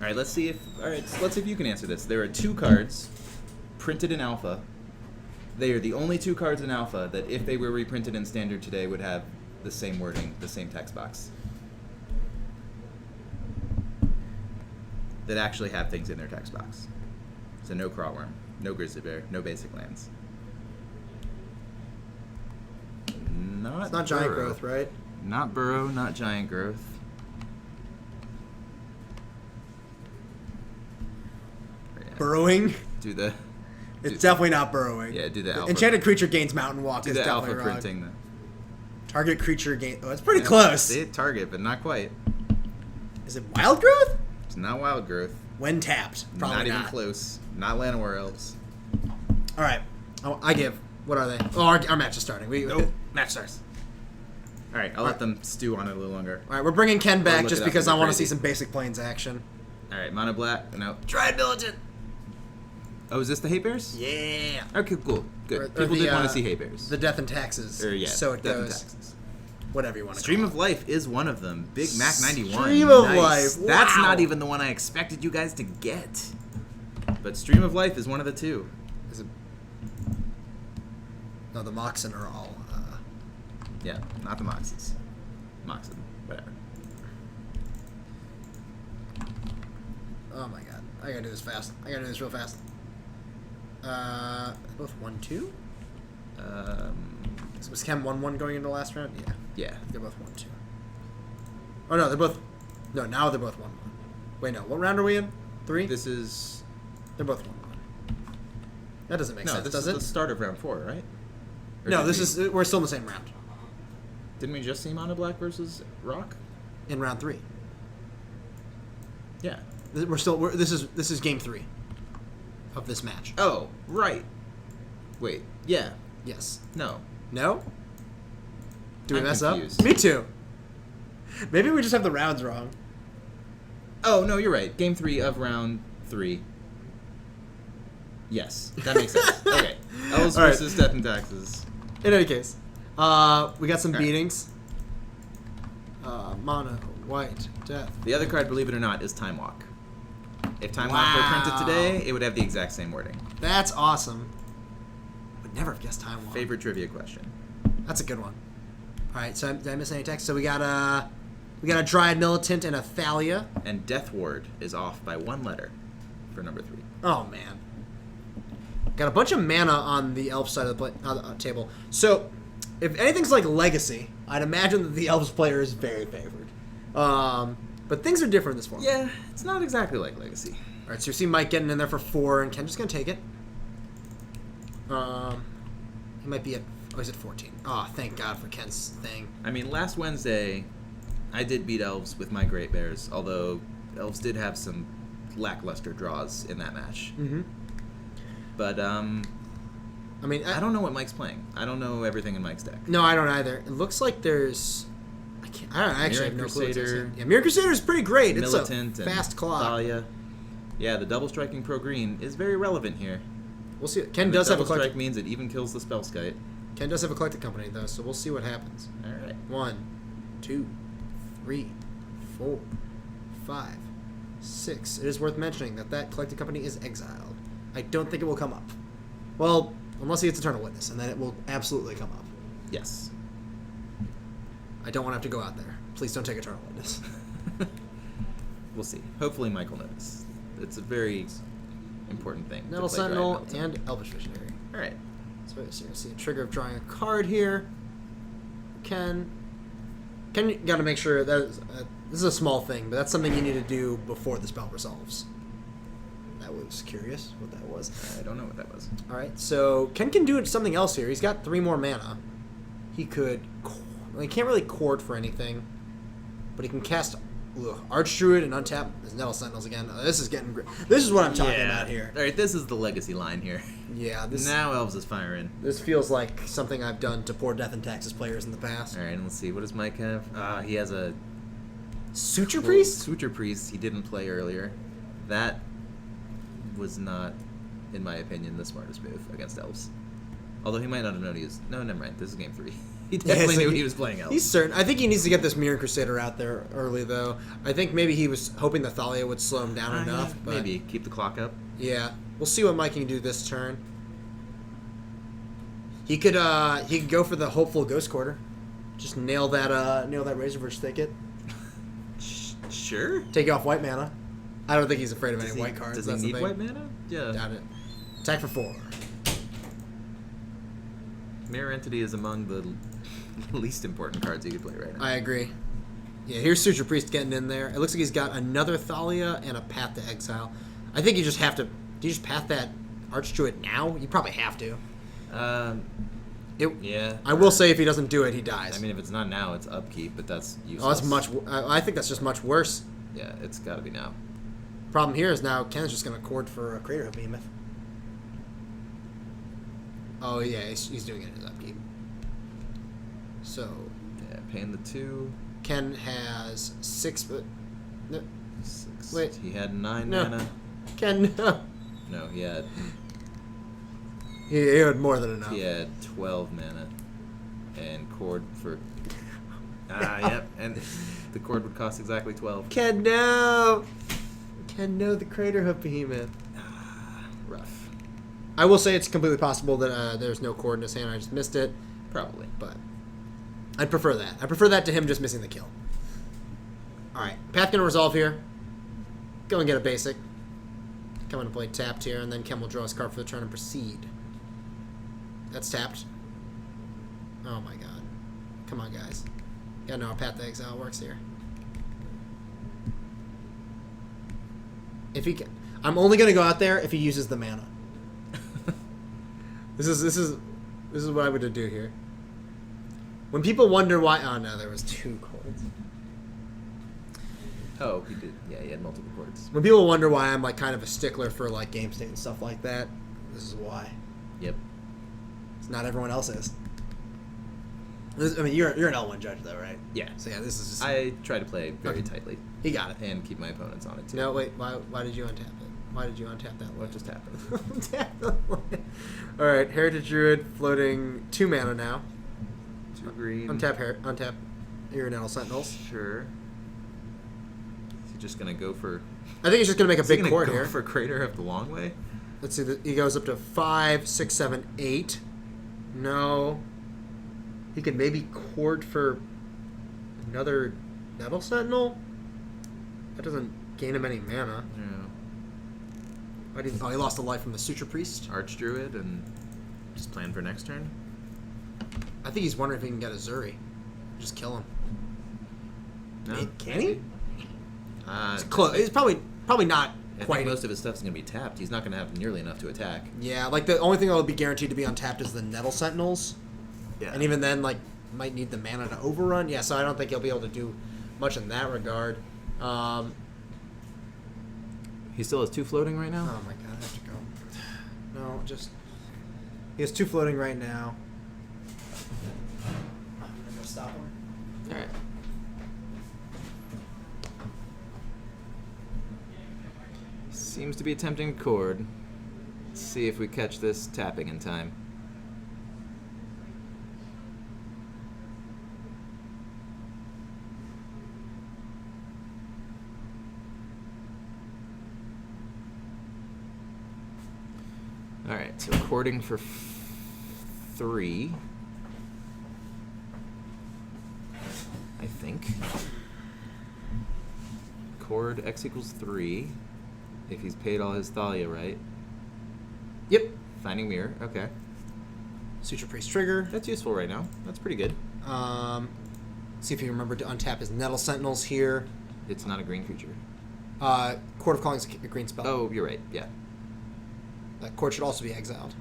Alright, let's see if you can answer this. There are 2 cards printed in Alpha. They are the only 2 cards in Alpha that, if they were reprinted in Standard today, would have the same wording, the same text box. That actually have things in their text box. So no Crawlworm, no Grizzly Bear, no basic lands. It's not Giant Burrow. Growth, right? Not Burrow, not Giant Growth. Burrowing? Do the It's definitely not burrowing. Yeah, do the alpha. Enchanted creature gains mountain walk Do is the definitely alpha wrong. printing. Then. Target creature gain. Oh, it's pretty Yeah, close. They hit target, but not quite. Is it wild growth? It's not wild growth. When tapped, probably not even close. Not Llanowar elves. All right. Oh, I give. What are they? Oh, our match is starting. Match starts. All right, I'll let them stew on it a little longer. All right, we're bringing Ken back look just it up because and I go want to see crazy. some basic planes action. All right, mono black. No. Triad Militant. Oh, is this the hate bears? Yeah. Okay, cool. Good. Or People the, did want to see hate bears. The death and taxes. Or, yeah, So it Death and goes. Taxes. Whatever you want to Stream call of Life is one of them. Big Mac 91. Stream of Nice. Life. That's Wow. not even the one I expected you guys to get. But Stream of Life is one of the two. it. Is it? No, the Moxen are all. Yeah, not the Moxies. Moxen, whatever. Oh my god. I gotta do this fast. I gotta do this real fast. Both 1-2? So was Chem 1-1 going into the last round? Yeah. Yeah. They're both 1-2. Oh no, they're both. No, now they're both 1-1. Wait, no. What round are we in? 3? This is... They're both 1-1. That doesn't make No, sense, this does is it? the start of round 4, right? Or No, did this we- is. We're still in the same round. Didn't we just see Mono Black versus Rock? In round 3. Yeah. We're still. This is game 3 of this match. Oh, right. Wait. Yeah. Yes. No. No? Do we I'm mess confused. up? Me too. Maybe we just have the rounds wrong. Oh, no, you're right. Game 3 of round 3. Yes, that makes sense. Okay. Elves All right. versus Death and Taxes. In any case, we got some All right. beatings. Mono, white, death. The other card, believe it or not, is Time Walk. If Time Walk were printed today, it would have the exact same wording. That's awesome. Would never have guessed time walk. Favorite trivia question. That's a good one. All right, so did I miss any text? So we got a Dryad Militant and a Thalia. And Death Ward is off by 1 letter for number 3. Oh man. Got a bunch of mana on the elf side of the table. So, if anything's like Legacy, I'd imagine that the elves player is very favored. But things are different in this form. Yeah, it's not exactly like Legacy. All right, so you see Mike getting in there for 4, and Ken's just gonna take it. He might be at. Oh, he's at 14. Oh, thank God for Ken's thing. I mean, last Wednesday, I did beat Elves with my Great Bears, although Elves did have some lackluster draws in that match. Mm-hmm. But, I mean, I don't know what Mike's playing. I don't know everything in Mike's deck. No, I don't either. It looks like there's. I don't actually have no Mirror clue. What Crusader. yeah, Mirror Crusader is pretty great. Militant It's a and fast clock. Thalia. Yeah, the double striking pro green is very relevant here. We'll see. Ken And does the have a double collected. strike means it even kills the Spellskite. Ken does have a collected company though, so we'll see what happens. All right. 1, 2, 3, 4, 5, 6. It is worth mentioning that collected company is exiled. I don't think it will come up. Well, unless he gets Eternal Witness, and then it will absolutely come up. Yes. I don't want to have to go out there. Please don't take Eternal Witness. We'll see. Hopefully Mike will notice. It's a very important thing. to Nettle play Dryad Sentinel Militant. and Elvish Visionary. All right. So you're going to see a trigger of drawing a card here. Ken, you got to make sure that this is a small thing, but that's something you need to do before the spell resolves. That was curious what that was. I don't know what that was. All right, so Ken can do something else here. He's got 3 more mana. He could. Well, he can't really court for anything, but he can cast Archdruid and untap his Nettle Sentinels again. This is getting great. This is what I'm talking about here. All right, this is the legacy line here. Yeah, this Now Elves is firing. this feels like something I've done to poor Death and Taxes players in the past. All right, let's see. What does Mike have? He has a Suture Priest? Suture Priest. He didn't play earlier. That was not, in my opinion, the smartest move against Elves. Although he might not have known he was. No, never mind. This is game 3. He definitely knew he was playing Elves. He's certain. I think he needs to get this Mirror Crusader out there early, though. I think maybe he was hoping the Thalia would slow him down enough. But Maybe keep the clock up. yeah, we'll see what Mike can do this turn. He could go for the hopeful Ghost Quarter, just nail that Razorverse Thicket, Sure. take you off white mana. I don't think he's afraid of Does any he- white cards. Does That's he the need thing. white mana? Yeah. Doubt it. Attack for 4. Mirror Entity is among the least important cards you could play right now. I agree. Yeah, here's Suture Priest getting in there. It looks like he's got another Thalia and a Path to Exile. I think you just have to. Do you just path that Archdruid now? You probably have to. Yeah. I will say if he doesn't do it, he dies. I mean, if it's not now, it's upkeep, but that's useless. oh, that's much. I think that's just much worse. Yeah, it's got to be now. Problem here is now Ken's just going to cord for a Crater of Behemoth. Oh yeah, he's doing it in his upkeep. So Yeah, paying the 2. Ken has 6, but no, 6. Wait. He had 9 No. mana. Ken no. No, he had He had more than enough. 12 mana. And cord for... yep. And the cord would cost exactly 12. Ken no. Ken no, the Crater Hoof Behemoth. Rough. I will say it's completely possible that there's no cord in his hand. I just missed it, Probably. but I'd prefer that. I prefer that to him just missing the kill. All right, Path gonna resolve here. Go and get a basic. Come on and play tapped here, and then Ken will draw his card for the turn and proceed. That's tapped. Oh my god. Come on, guys. Gotta know how Path to Exile works here. If he can, I'm only gonna go out there if he uses the mana. This is what I would do here. When people wonder why, oh no, there was 2 chords. Oh, he did. Yeah, he had multiple cords. When people wonder why I'm like kind of a stickler for like game state and stuff like that, this is why. Yep. It's not everyone else is. I mean, you're an L1 judge though, right? Yeah. So yeah, this is just. I try to play very tightly He got it. and keep my opponents on it too. No, wait. Why did you untap it? Why did you untap that? What just happened? Untap the land. All right, Heritage Druid floating 2 mana now. 2 green. Untap Ironettle Sentinels. Sure. Is he just gonna go for? I think he's just gonna make a Is he big gonna chord go here. for Crater of the Long Way? Let's see. He goes up to 5, 6, 7, 8. No. He can maybe chord for another Nettle Sentinel. That doesn't gain him any mana. Yeah. Why did he lost a life from the Suture Priest. Archdruid and just plan for next turn. I think he's wondering if he can get a Zuri. Just kill him. No. Can he? It's Close. He's probably not I quite. think most of his stuff's gonna be tapped. He's not gonna have nearly enough to attack. Yeah, like the only thing that will be guaranteed to be untapped is the Nettle Sentinels. Yeah. And even then, like, might need the mana to overrun. Yeah, so I don't think he'll be able to do much in that regard. He still has 2 floating right now. Oh my god, I have to go. No, just. He has 2 floating right now. I'm gonna stop him. All right. Seems to be attempting to chord. Let's see if we catch this tapping in time. All right, so chording for 3. I think. Chord X equals 3. If he's paid all his Thalia right. Yep. Finding Mirror, okay. Suture Priest trigger. That's useful right now. That's pretty good. See if you remember to untap his Nettle Sentinels here. It's not a green creature. Court of Calling is a green spell. Oh, you're right. Yeah. That court should also be exiled.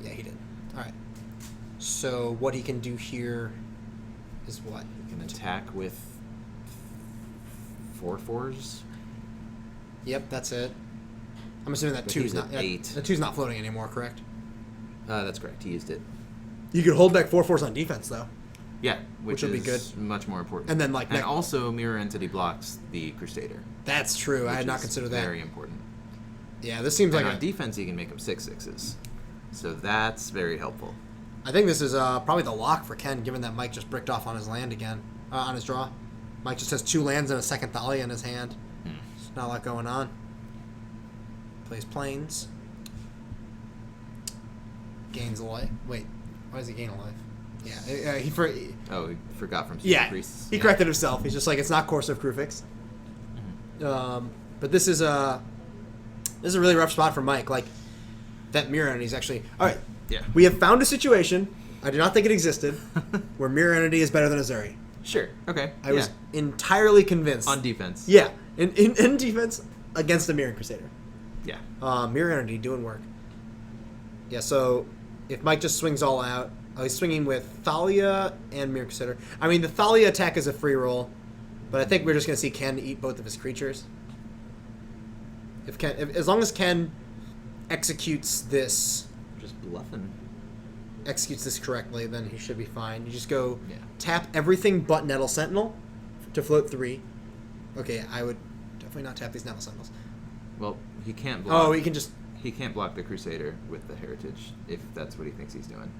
Yeah, he did. Alright. So what he can do here is what? You can attack with 4/4s. Yep, that's it. I'm assuming that But 2's he's not at 8. That 2's not floating anymore, correct? That's correct. He used it. You could hold back 4/4s on defense though. Yeah, Which which would be is good. much more important. And then, like, and also Mirror Entity blocks the Crusader. That's true. I which had not is considered that. Very important. Yeah, this seems And like on defense, you can make them 6/6s. So that's very helpful. I think this is probably the lock for Ken, given that Mike just bricked off on his land again, on his draw. Mike just has 2 lands and a second Thalia in his hand. There's not a lot going on. Plays Plains. Gains a life. Wait, why does he gain a life? Yeah, he Forgot from Super yeah, Priests. he Yeah. corrected himself. He's just like, it's not Corsive Crufix. But this is a really rough spot for Mike. Like, that Mirror Entity is actually... All right, Yeah. we have found a situation, I did not think it existed, where Mirror Entity is better than Azuri. Sure. Okay. I was entirely convinced. on defense. Yeah, in defense against the Mirror Crusader. Yeah. Mirror Entity doing work. Yeah, so if Mike just swings all out, he's swinging with Thalia and Mirror Crusader. I mean, the Thalia attack is a free roll, but I think we're just going to see Ken eat both of his creatures. As long as Ken executes this Just bluffing. correctly, then he should be fine. You just go Yeah. tap everything but Nettle Sentinel to float 3. Okay, I would definitely not tap these Nettle Sentinels. Well, he can't block. Oh, he can just... He can't block the Crusader with the Heritage if that's what he thinks he's doing.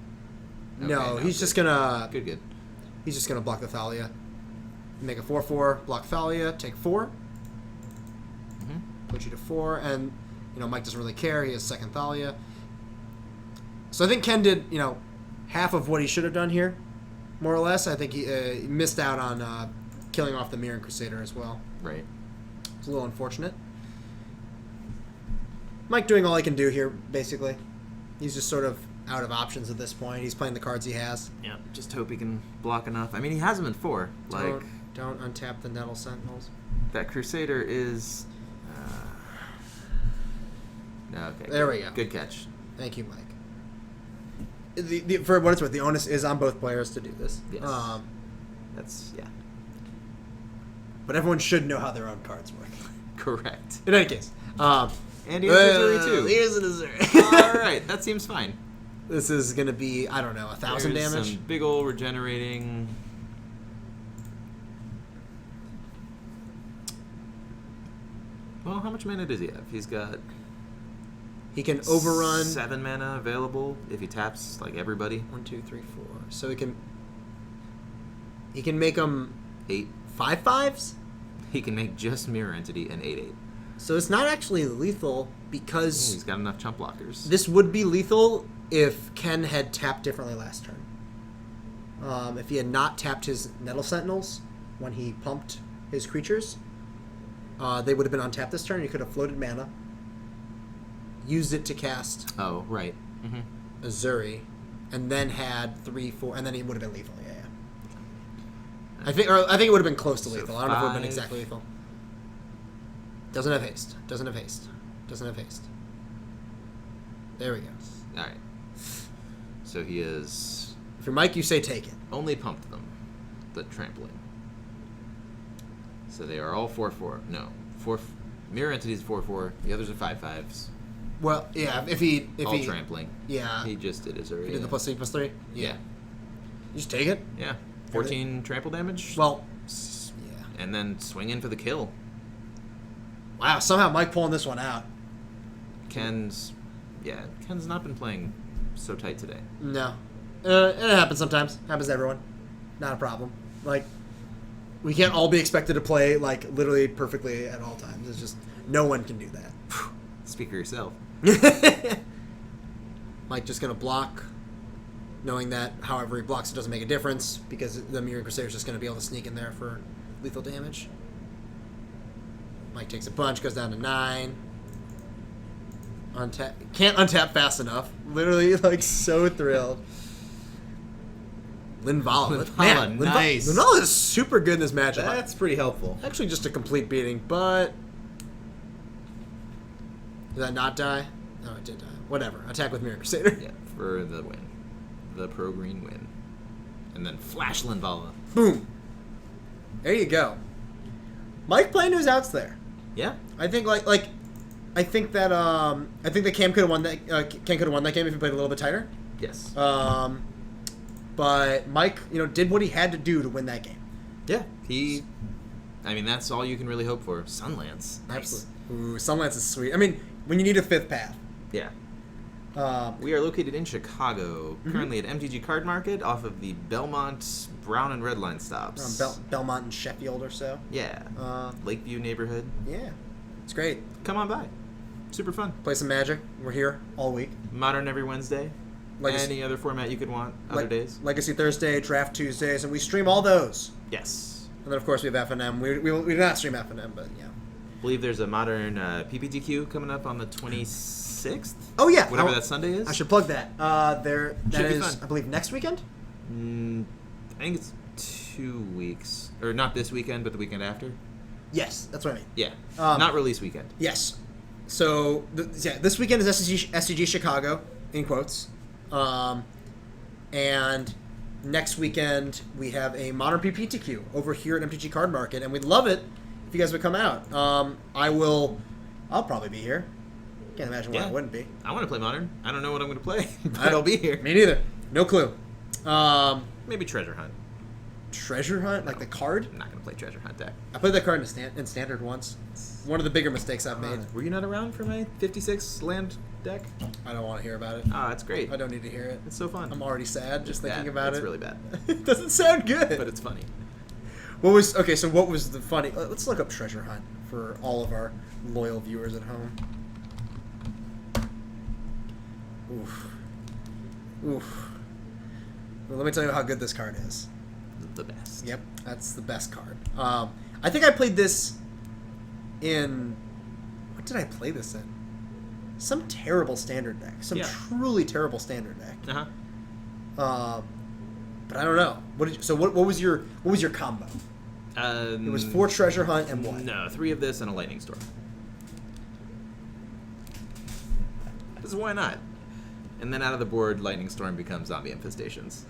No, Okay, he's good. just gonna... Good. He's just gonna block the Thalia. Make a 4/4, block Thalia, take 4. Mm-hmm. Put you to 4, and Mike doesn't really care. He has second Thalia. So I think Ken did half of what he should have done here, more or less. I think he missed out on killing off the Mirror Crusader as well. Right. It's a little unfortunate. Mike doing all he can do here, basically. He's just sort of out of options at this point. He's playing the cards he has. Yeah. Just hope he can block enough. I mean, he has them in 4. Like Don't untap the Nettle Sentinels. that Crusader is. Okay. There we go. Good catch. Thank you, Mike. For what it's worth, the onus is on both players to do this. Yes. That's But everyone should know how their own cards work. correct. In any case. And he has Missouri too. Here's a Missouri. All right, that seems fine. This is going to be, I don't know, 1,000 There's damage? Some big ol' regenerating. Well, how much mana does he have? He's got He can overrun 7 mana available if he taps like everybody. 1, 2, 3, 4. So he can make them 8. 5/5s? He can make just Mirror Entity and 8/8. So it's not actually lethal He's because got enough chump blockers. this would be lethal if Ken had tapped differently last turn. If he had not tapped his Nettle Sentinels when he pumped his creatures, they would have been untapped this turn. He could have floated mana, used it to cast Oh, right. Mm-hmm. Azuri, and then had 3, 4, and then he would have been lethal. Yeah. I think it would have been close to So lethal. I don't know if it would have been 5. exactly lethal. Doesn't have haste. There we go. All right. So he is If you're Mike, you say take it. only pumped them. The trampling. So they are all 4/4. No, 4. Mirror Entities 4/4. The others are 5/5s. Well, yeah. If he All trampling. yeah, He just did his he already. did the +3/+3. Yeah. You just take it. Yeah. 14 trample damage. Well, yeah. And then swing in for the kill. Wow. Somehow Mike pulling this one out. Ken's not been playing so tight today. No, it happens sometimes. Happens to everyone. Not a problem. Like, we can't all be expected to play like literally perfectly at all times. It's just no one can do that. Speak for yourself. Mike just gonna block, knowing that however he blocks it doesn't make a difference because the Mirror Crusader's just gonna be able to sneak in there for lethal damage. Mike takes a bunch, goes down to 9. Untap. Can't untap fast enough. Literally, like, so thrilled. Linvala. Linvala, nice. Linvala is super good in this matchup. That's pretty helpful. Actually, just a complete beating, but... Did that not die? No, it did die. Whatever. Attack with Mirror Crusader. Yeah, for the win. The pro-green win. And then flash Linvala. Boom. There you go. Mike playing who's outs there. Yeah. I think I think that Cam could have won that. Ken could have won that game if he played a little bit tighter. Yes. But Mike, did what he had to do to win that game. Yeah. I mean, that's all you can really hope for. Sunlance. Nice. Absolutely. Ooh, Sunlance is sweet. I mean, when you need a 5th path. Yeah. We are located in Chicago, currently at MTG Card Market, off of the Belmont Brown and Red Line stops. Belmont and Sheffield or so. Yeah. Lakeview neighborhood. Yeah. It's great. Come on by. Super fun. Play some Magic. We're here all week. Modern every Wednesday. Legacy- Any other format you could want other days. Legacy Thursday, Draft Tuesdays, and we stream all those. Yes. And then, of course, we have FNM. We do not stream FNM, but yeah. I believe there's a Modern PPTQ coming up on the 26th. Oh, yeah. Whatever that Sunday is. I should plug that. That Should be is, fun. I believe, next weekend? I think it's 2 weeks. Or not this weekend, but the weekend after. Yes, that's what I mean. Yeah. Um, not release weekend. Yes. So this weekend is SCG Chicago in quotes, and next weekend we have a Modern PPTQ over here at MTG Card Market, and we'd love it if you guys would come out. I'll probably be here. Can't imagine why I wouldn't be. I want to play Modern. I don't know what I'm going to play, but I'll be here. Me neither. No clue. Maybe Treasure Hunt. Treasure Hunt, like the card. I'm not going to play Treasure Hunt deck. I played that card in Standard once. One of the bigger mistakes I've made. Were you not around for my 56 land deck? I don't want to hear about it. Ah, it's great. I don't need to hear it. It's so fun. I'm already sad just It's thinking bad. about it. It's really bad, It doesn't sound good. but it's funny. What was the funny? Let's look up Treasure Hunt for all of our loyal viewers at home. Oof. Oof. Well, let me tell you how good this card is. The best. Yep, that's the best card. I think I played this in... What did I play this in? Some terrible standard deck. Some truly terrible standard deck. Uh-huh. But I don't know. What was your combo? It was 4 Treasure Hunt and what? No, 3 of this and a Lightning Storm. Because why not? And then out of the board, Lightning Storm becomes Zombie Infestations.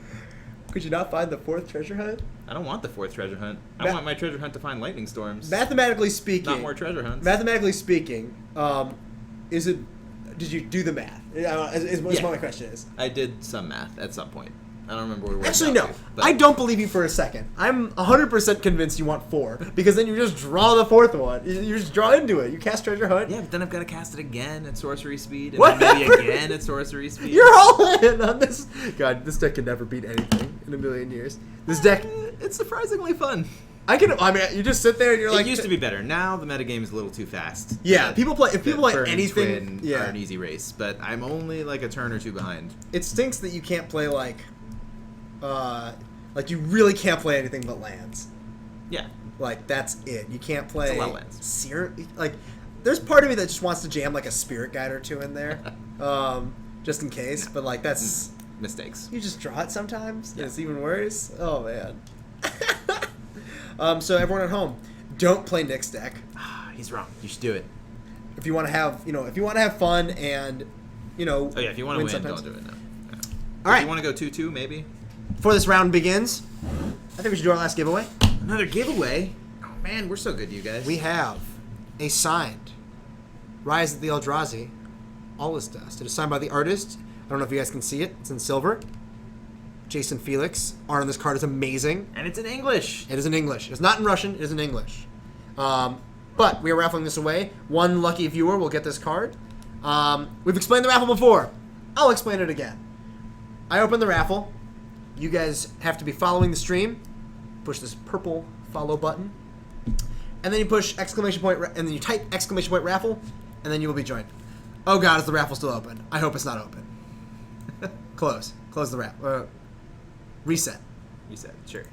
Could you not find the 4th Treasure Hunt? I don't want the 4th Treasure Hunt. I want my Treasure Hunt to find Lightning Storms. Mathematically speaking... Not more Treasure Hunts. Mathematically speaking, did you do the math? Is what my question is. I did some math at some point. I don't remember where we were. Actually, no. I don't believe you for a second. I'm 100% convinced you want 4, because then you just draw the 4th one. You just draw into it. You cast Treasure Hunt. Yeah, but then I've got to cast it again at sorcery speed, and Whatever. then maybe again at sorcery speed. You're all in on this. God, this deck can never beat anything in a million years. This deck, It's surprisingly fun. you just sit there and you're like... It used to be better. Now the metagame is a little too fast. Yeah, if people play Burn and anything... Twin are an easy race, but I'm only like a turn or 2 behind. It stinks that you can't play you really can't play anything but lands. Yeah. Like, that's it. You can't play... It's a lot of lands. There's part of me that just wants to jam, like, a Spirit Guide or 2 in there. Just in case. But, like, that's... Mistakes. You just draw it sometimes. Yeah. And it's even worse. Oh, man. So, everyone at home, don't play Nick's deck. He's wrong. You should do it. If you want to have fun and, Oh, yeah, if you want to win, sometimes. don't do it, no. All right. If you want to go 2-2, maybe? Before this round begins, I think we should do our last giveaway. Another giveaway? Oh, man, we're so good, you guys. We have a signed Rise of the Eldrazi, All Is Dust. It is signed by the artist. I don't know if you guys can see it. It's in silver. Jason Felix. Art on this card is amazing. And it's in English. It is in English. It's not in Russian. It is in English. But we are raffling this away. One lucky viewer will get this card. We've explained the raffle before. I'll explain it again. I open the raffle. You guys have to be following the stream. Push this purple follow button. And then you push exclamation point, and then you type exclamation point raffle, and then you will be joined. Oh God, is the raffle still open? I hope it's not open. Close the raffle. Reset. Reset, sure.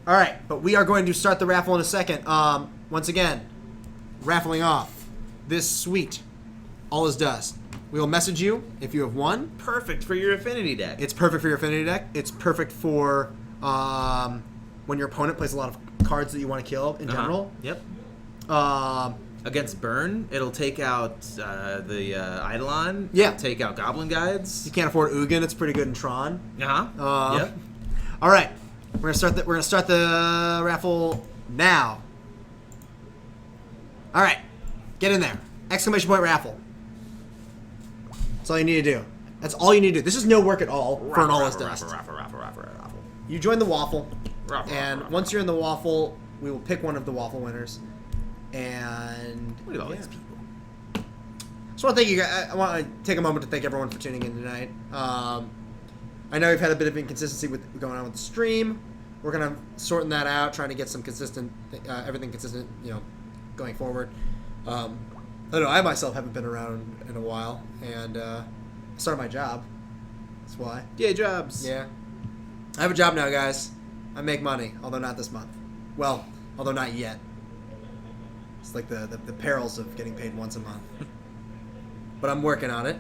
All right, but we are going to start the raffle in a second. Once again, raffling off this sweet All Is Dust. We will message you if you have won. Perfect for your affinity deck. It's perfect for your affinity deck. It's perfect for when your opponent plays a lot of cards that you want to kill in general. Yep. Um, Against Burn, it'll take out the Eidolon. Yeah. It'll take out Goblin Guides. you can't afford Ugin. It's pretty good in Tron. Yep. All right, we're gonna start the raffle now. All right, get in there! Exclamation point raffle. That's all you need to do. That's all you need to do. This is no work at all for an All Is Dust. Raffle. You join the waffle, Raffle, and raffle, once you're in the waffle, we will pick one of the waffle winners. And Look at all these people. just want to thank you guys. I want to take a moment to thank everyone for tuning in tonight. I know we've had a bit of inconsistency with going on with the stream. We're gonna sorting that out, trying to get some consistent, everything consistent, going forward. I don't know. I myself haven't been around in a while, and I started my job. That's why. Yay, jobs. Yeah, I have a job now, guys. I make money, although not this month. Well, although not yet. It's like the perils of getting paid once a month. But I'm working on it.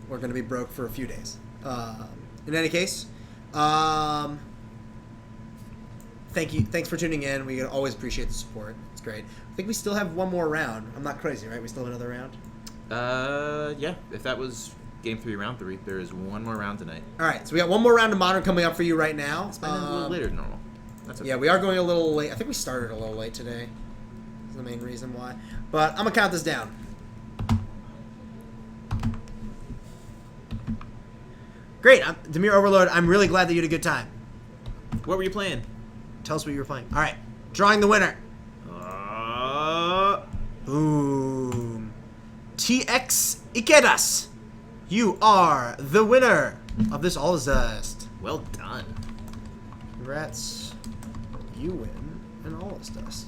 We're going to be broke for a few days. In any case, thank you. Thanks for tuning in. We always appreciate the support. It's great. I think we still have one more round. I'm not crazy, right? We still have another round? Yeah. If that was game 3, round 3, there is one more round tonight. All right, so we got one more round of Modern coming up for you right now. It's been a little later than normal. That's okay. Yeah, we are going a little late. I think we started a little late today. That's the main reason why. But I'm going to count this down. Great. Demir Overlord, I'm really glad that you had a good time. What were you playing? Tell us what you were playing. All right. Drawing the winner. Boom. TX Ikedas. You are the winner of this All Is Dust. Well done. Congrats. You win an All Is Dust.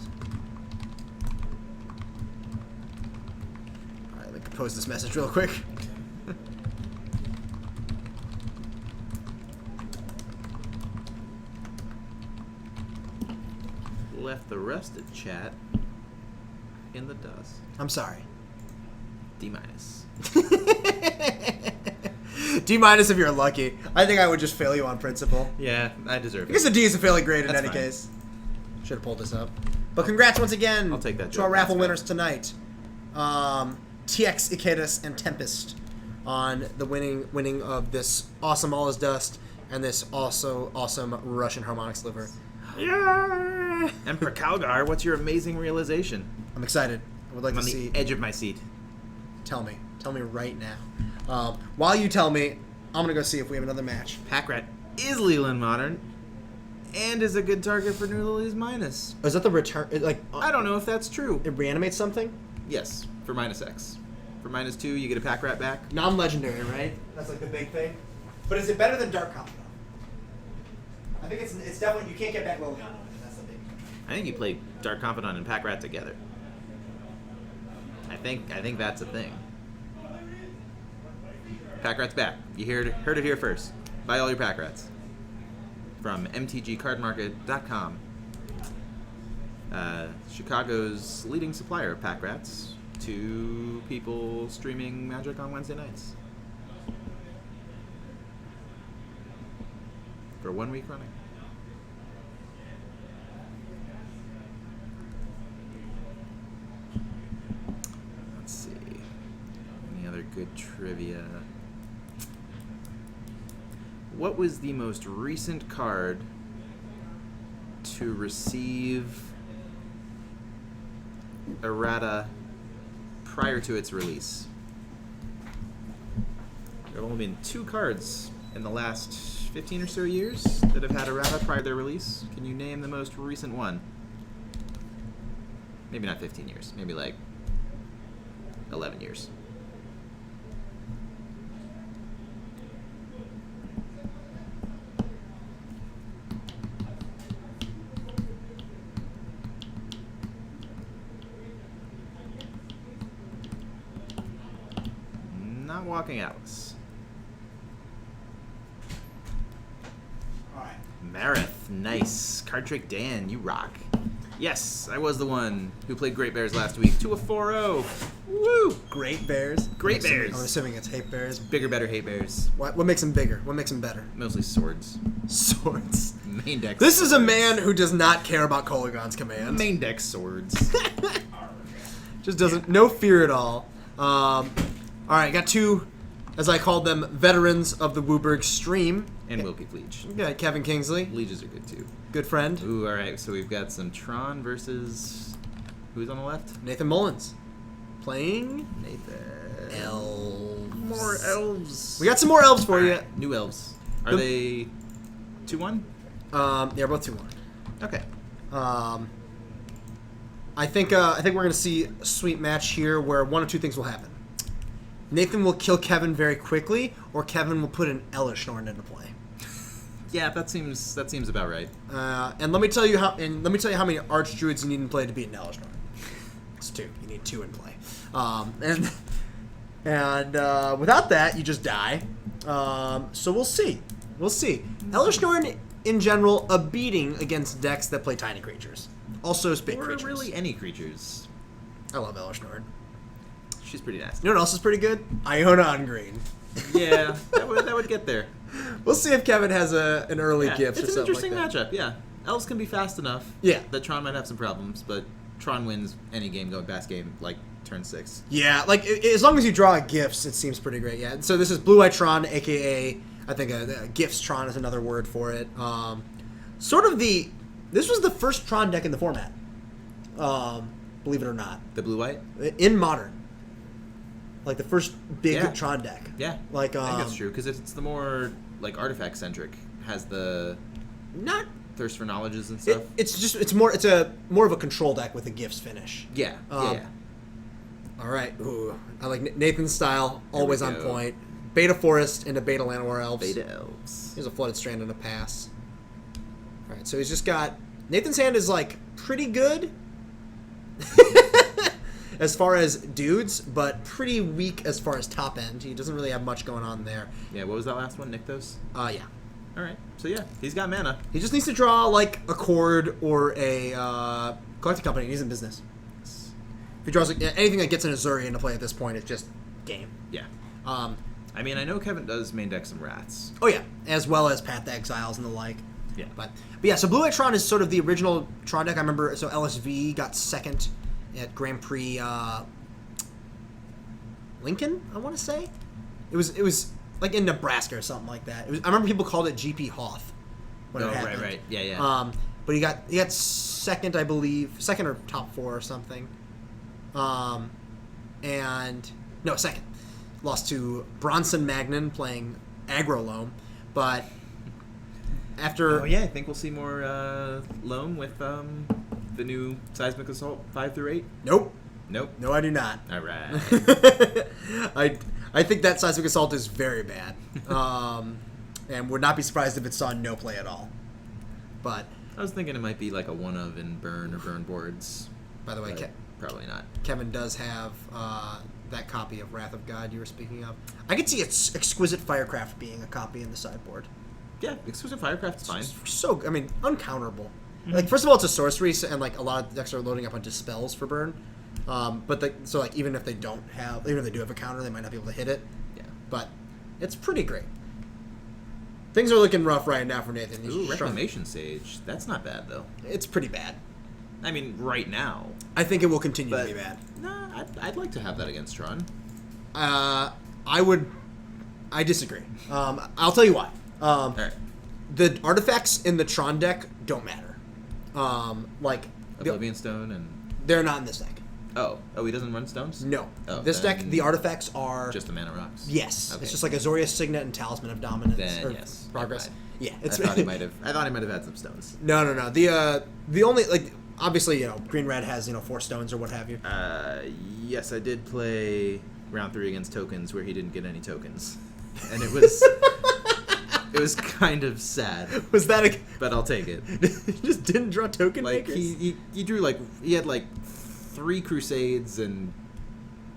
Alright, let me compose this message real quick. Left the rest of chat in the dust. I'm sorry. D minus. D minus if you're lucky. I think I would just fail you on principle. Yeah, I deserve I guess it. a D is a failing grade in That's any fine. case. Should have pulled this up. But congrats once again I'll take that to our joke. raffle That's winners tonight. TX Ikedas and Tempest on the winning of this awesome All Is Dust and this also awesome Russian harmonics liver. Yeah. Emperor Calgar, what's your amazing realization? I'm excited. I would like I'm to on see. the edge of my seat. Tell me right now. While you tell me, I'm gonna go see if we have another match. Packrat is Leland Modern and is a good target for Noodles minus. Is that the return? I don't know if that's true. It reanimates something. Yes, for minus X. For minus 2, you get a Packrat back. Non-legendary, right? That's like the big thing. But is it better than Dark Confidant? I think it's definitely you can't get back Liliana. That's the big. I think you played Dark Confidant and Packrat together. I think that's a thing. Packrat's back. You heard it here first. Buy all your Packrats. From mtgcardmarket.com. Chicago's leading supplier of Packrats to people streaming Magic on Wednesday nights. For 1 week running. Let's see. Any other good trivia? What was the most recent card to receive errata prior to its release? There have only been 2 cards in the last 15 or so years that have had errata prior to their release. Can you name the most recent one? Maybe not 15 years. Maybe like 11 years. Not Walking Alex. Alright. Marith, nice. Card Trick Dan, you rock. Yes, I was the one who played Great Bears last week to a 4-0. Woo! Great Bears. Great I'm Bears. assuming it's Hate Bears. Bigger, better, hate bears. What makes them bigger? What makes them better? Mostly swords. Swords. Main deck. This is a swords. man who does not care about Kolagon's commands. Main deck swords. Just doesn't, no fear at all. All right, got 2, as I called them, veterans of the Wooburg stream. And Wilkie Fleech. We got Kevin Kingsley, Leeches are good too. good friend. Ooh, alright, so we've got some Tron versus. Who's on the left? Nathan Mullins, playing Nathan. elves. More elves. We got some more elves for you. Alright, new elves. Are The- they 2-1? They're both 2-1. Okay. I think we're gonna see a sweet match here where one of 2 things will happen. Nathan will kill Kevin very quickly, or Kevin will put an Elishnorn into play. Yeah, that seems about right. And let me tell you how many Archdruids you need in play to beat an Elishnorn. It's 2. You need 2 in play. And without that, you just die. So we'll see. Elishnorn, in general, a beating against decks that play tiny creatures. Also, big Or creatures. really any creatures. I love Elishnorn. She's pretty nasty. You know what else is pretty good? Iona on green. Yeah, that would get there. We'll see if Kevin has an early Yeah, gift or it's an something interesting like that. matchup. Yeah, elves can be fast enough. Yeah. that Tron might have some problems, but Tron wins any game going past game like turn 6. Yeah, like as long as you draw gifts, it seems pretty great. Yeah. So this is Blue Eye Tron, aka I think Gifts Tron is another word for it. This was the first Tron deck in the format. Believe it or not, The blue white? in Modern, like the first big Yeah. Tron deck. Yeah. Like I think that's true because it's the more like artifact centric. Has the Not. thirst for knowledges and stuff. It's more of a control deck with a gifts finish. yeah. um, yeah. All right. Ooh, I like Nathan's style. There Always we on go. point. Beta Forest into Beta Llanowar Elves. Beta elves. Here's a Flooded Strand and a pass. All right, so he's just got Nathan's hand is like pretty good as far as dudes, but pretty weak as far as top end. He doesn't really have much going on there. Yeah. What was that last one? Nykthos. Yeah. All right. So yeah, he's got mana. He just needs to draw like a Chord or a collecting company, and he's in business. If he draws like, anything that gets an Azuri into play at this point, it's just game. Yeah. Um, I mean, I know Kevin does main deck some rats. oh yeah, as well as Path to Exiles and the like. Yeah. But yeah, so Blue Eye Tron is sort of the original Tron deck. I remember, so LSV got second at Grand Prix Lincoln, I want to say. It was like in Nebraska or something like that. I remember people called it GP Hoth when Oh, it happened. right. Yeah, yeah. But he got second, I believe, second or top 4 or something. Second. Lost to Bronson Magnan playing Aggro Loam, but after Oh yeah, I think we'll see more Loam with the new Seismic Assault 5 through 8. Nope. Nope. No, I do not. All right. I think that Seismic Assault is very bad, and would not be surprised if it saw no play at all. But I was thinking it might be like a one of in burn or burn boards. by the way, But probably not. Kevin does have that copy of Wrath of God you were speaking of. I could see Exquisite Firecraft being a copy in the sideboard. Yeah, Exclusive Firecraft is fine. So, I mean, uncounterable. Like, first of all, it's a sorcery, and like a lot of decks are loading up on dispels for burn. So like even if they do have a counter, they might not be able to hit it. Yeah. But it's pretty great. Things are looking rough right now for Nathan. He's Ooh, struggling. Reclamation Sage. That's not bad though. It's pretty bad. I mean, right now. I think it will continue But to be bad. Nah, I'd like to have that against Tron. I disagree. I'll tell you why. All right. The artifacts in the Tron deck don't matter. Oblivion Stone and They're not in this deck. oh, he doesn't run stones. No. Oh, This deck, then the artifacts are just the mana rocks. yes. Okay. It's just like Azorius Signet and Talisman of Dominance. Then or yes, Progress. never mind. Yeah. I It's thought he might have had some stones. No. The only obviously green red has 4 stones or what have you. Yes, I did play round 3 against tokens where he didn't get any tokens, and it was it was kind of sad, Was that but I'll take it. he just didn't draw token Like makers? he drew he had 3 Crusades and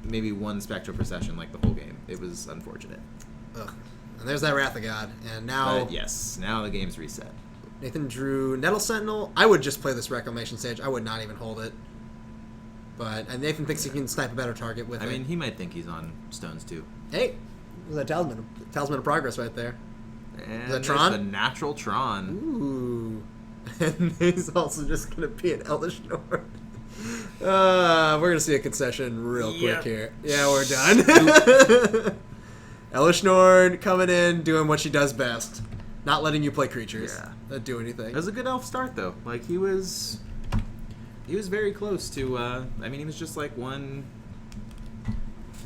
maybe 1 Spectral Procession the whole game. It was unfortunate. Ugh. And there's that Wrath of God, and now But yes, now the game's reset. Nathan drew Nettle Sentinel. I would just play this Reclamation Sage. I would not even hold it. And Nathan thinks he can snipe a better target with I it. mean, he might think he's on stones too. Hey, there's that Talisman of Progress right there. And that there's Tron? the natural Tron. Ooh. And he's also just going to be an Eldish Nord. We're going to see a concession real quick here. Yeah, we're done. Eldish Nord coming in, doing what she does best. Not letting you play creatures that do anything. It was a good elf start though. He was very close to. He was just one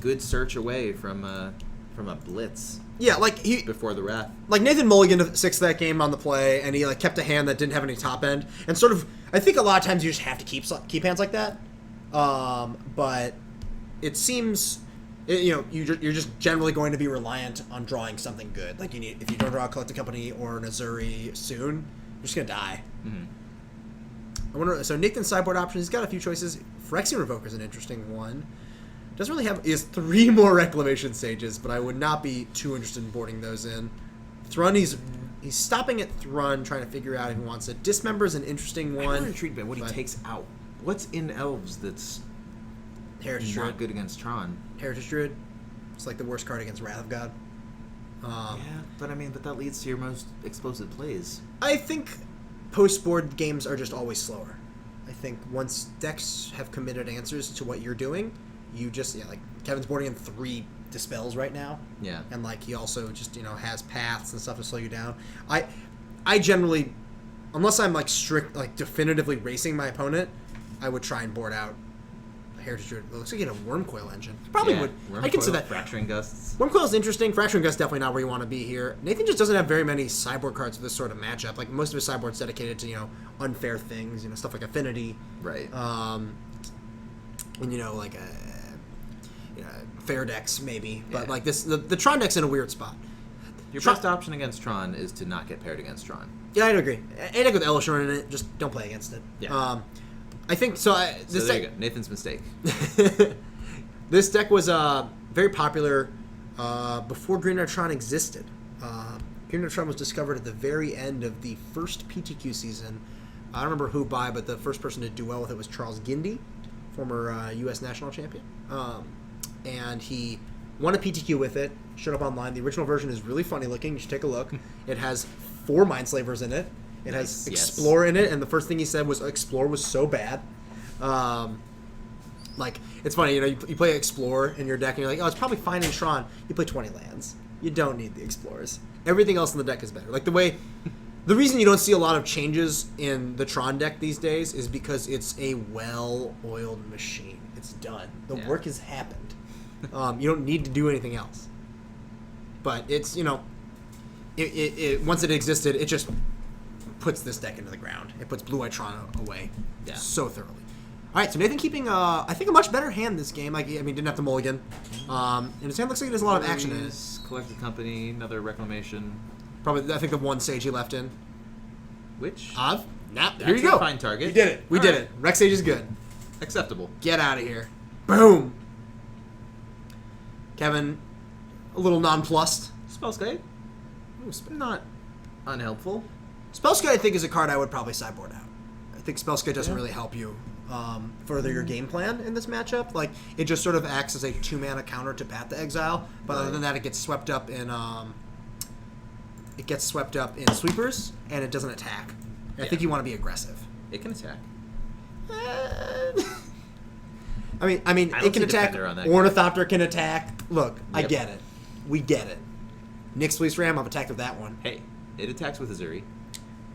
good search away from a blitz Yeah, before the wrath. Nathan Mulligan 6th that game on the play, and he kept a hand that didn't have any top end, and I think a lot of times you just have to keep hands like that. But it seems, you're just generally going to be reliant on drawing something good. If you don't draw a Collecting Company or an Azuri soon, you're just gonna die. Mm-hmm. I wonder. So Nathan's sideboard options, he's got a few choices. Phyrexian Revoker is an interesting one. Doesn't really have. He has 3 more Reclamation Sages, but I would not be too interested in boarding those in. Thrun, he's stopping at Thrun, trying to figure out if he wants it. Dismember is an interesting I'm one. intrigued by what he takes out. What's in elves that's Heritage not Druid. good against Tron? Heritage Druid. It's the worst card against Wrath of God. Yeah, but that leads to your most explosive plays. I think post-board games are just always slower. I think once decks have committed answers to what you're doing, you just like Kevin's boarding in 3 dispels right now. Yeah. And like he also just has paths and stuff to slow you down. I generally, unless I'm like definitively racing my opponent, I would try and board out a Heritage Druid. It looks like you had a Wormcoil Engine. Probably would. I consider that. Fracturing Gusts. Wormcoil is interesting. Fracturing Gust definitely not where you want to be here. Nathan just doesn't have very many sideboard cards for this sort of matchup. Like most of his sideboard's dedicated to unfair things, stuff like Affinity. Right. And like fair decks maybe, but Yeah. like this, the Tron deck's in a weird spot. Your Tron- best option against Tron is to not get paired against Tron. Yeah, I'd agree. A deck with Elishorn in it, just don't play against it. Yeah. I think so. So there you go. Nathan's mistake. This deck was very popular before Green Red Tron existed. Green Red Tron was discovered at the very end of the first PTQ season. I don't remember who by, but the first person to do well with it was Charles Gindy, former U.S. national champion. And he won a PTQ with it, showed up online. The original version is really funny looking. You should take a look. It has 4 Mindslavers in it. It has Nice, yes. Explore in it, and the first thing he said was Explore was so bad. Like, it's funny, you play Explore in your deck, and you're like, oh, it's probably fine in Tron. You play 20 lands. You don't need the Explorers. Everything else in the deck is better. Like, the reason you don't see a lot of changes in the Tron deck these days is because it's a well-oiled machine. It's done. The work has happened. You don't need to do anything else. But it's, it once it existed, it just puts this deck into the ground. It puts Blue-White Tron away so thoroughly. All right, so Nathan keeping, I think, a much better hand this game. Didn't have to mulligan. And his hand looks like there's a lot of action in it. Collected Company, another Reclamation. Probably, I think the one Sage he left in. Which? Here That's you go. a fine target. We did it. We All did right. it. Rex Sage is good. Acceptable. Get out of here. Boom. Kevin, a little nonplussed. Spellskite. Not unhelpful. Spellskite, I think, is a card I would probably sideboard out. I think Spellskite doesn't really help you further your game plan in this matchup. Like, it just sort of acts as a 2-mana counter to Path to Exile. But other than that, it gets swept up in sweepers, and it doesn't attack. I think you want to be aggressive. It can attack. I mean, don't it can see attack. Defender on that Ornithopter can attack. Look, I Yep. get it. We get it. Nyx Fleece Ram, I've attacked with that one. Hey, it attacks with Azuri.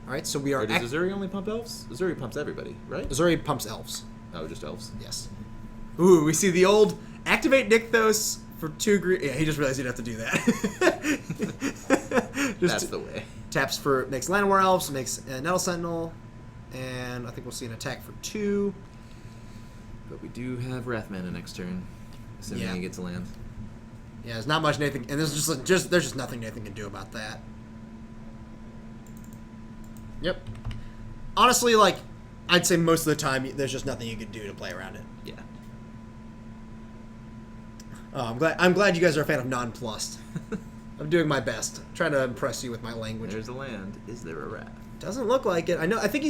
All right, so we are. Or does Azuri only pump elves? Azuri pumps everybody, right? Azuri pumps elves. Oh, just elves. Yes. Ooh, we see the old activate Nykthos for 2 green. Yeah, he just realized he'd have to do that. That's the way. Taps for makes Llanowar Elves, makes Nettle Sentinel, and I think we'll see an attack for 2. But we do have Wrathmana next turn, assuming Yeah. he gets a land. Yeah, there's not much Nathan, and there's just there's just nothing Nathan can do about that. Yep. Honestly, like, I'd say most of the time there's just nothing you can do to play around it. Yeah. I'm glad you guys are a fan of Nonplussed. I'm doing my best, trying to impress you with my language. There's a land. Is there a Wrath? Doesn't look like it. I think he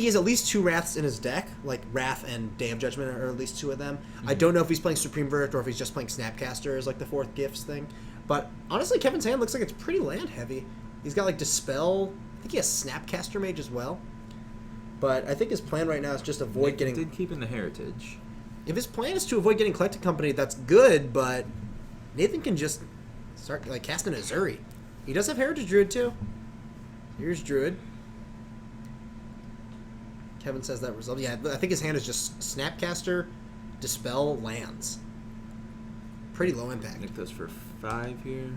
has at least 2 Wraths in his deck, like Wrath and Day of Judgment are at least 2 of them. I don't know if he's playing Supreme Verdict or if he's just playing Snapcaster as like the 4th Gifts thing. But honestly, Kevin's hand looks like it's pretty land heavy. He's got like Dispel. I think he has Snapcaster Mage as well. But I think his plan right now is just avoid getting. Did keep in the Heritage. If his plan is to avoid getting Collected Company, that's good. But Nathan can just start like casting Azuri. He does have Heritage Druid too. Here's Druid. Kevin says that result. Yeah, I think his hand is just Snapcaster, Dispel, lands. Pretty low impact. Nykthos for 5 here.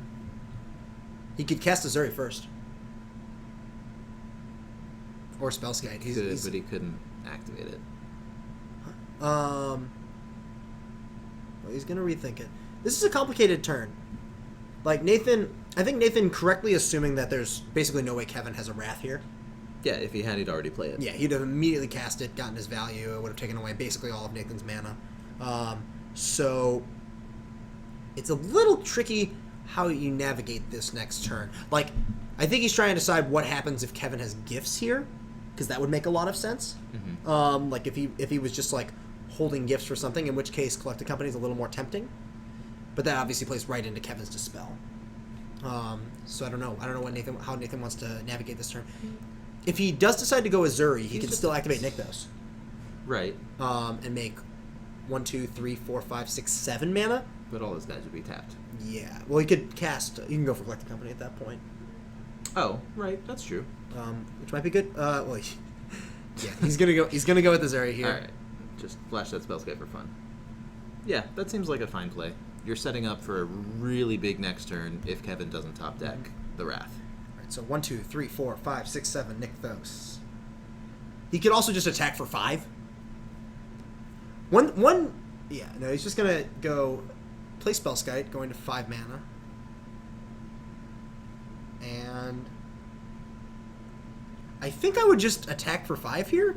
He could cast Azuri first. Or Spellskite. Could, but he couldn't activate it. Well, he's gonna rethink it. This is a complicated turn. Like Nathan, I think Nathan correctly assuming that there's basically no way Kevin has a Wrath here. Yeah, if he had, he'd already play it. Yeah, he'd have immediately cast it, gotten his value. It would have taken away basically all of Nathan's mana. So it's a little tricky how you navigate this next turn. Like, I think he's trying to decide what happens if Kevin has gifts here, because that would make a lot of sense. Mm-hmm. Like if he was just like holding gifts for something, in which case Collected Company is a little more tempting. But that obviously plays right into Kevin's Dispel. So I don't know. I don't know how Nathan wants to navigate this turn. if he does decide to go Azuri, he He's can just- still activate Nykthos. Right. And make 1, 2, 3, 4, 5, 6, 7 mana. But all those guys would be tapped. Yeah. Well, he could cast. You can go for Collected Company at that point, Oh, right. That's true. which might be good. Well, yeah, he's gonna go. He's gonna go with Azuri here. All right. Just flash that Spellskite for fun. Yeah, that seems like a fine play. You're setting up for a really big next turn if Kevin doesn't top deck the Wrath. All right. So 1, 2, 3, 4, 5, 6, 7. Nykthos. He could also just attack for 5. One. Yeah. No, he's just gonna go play Spellskite, going to 5 mana, and I think I would just attack for 5 here.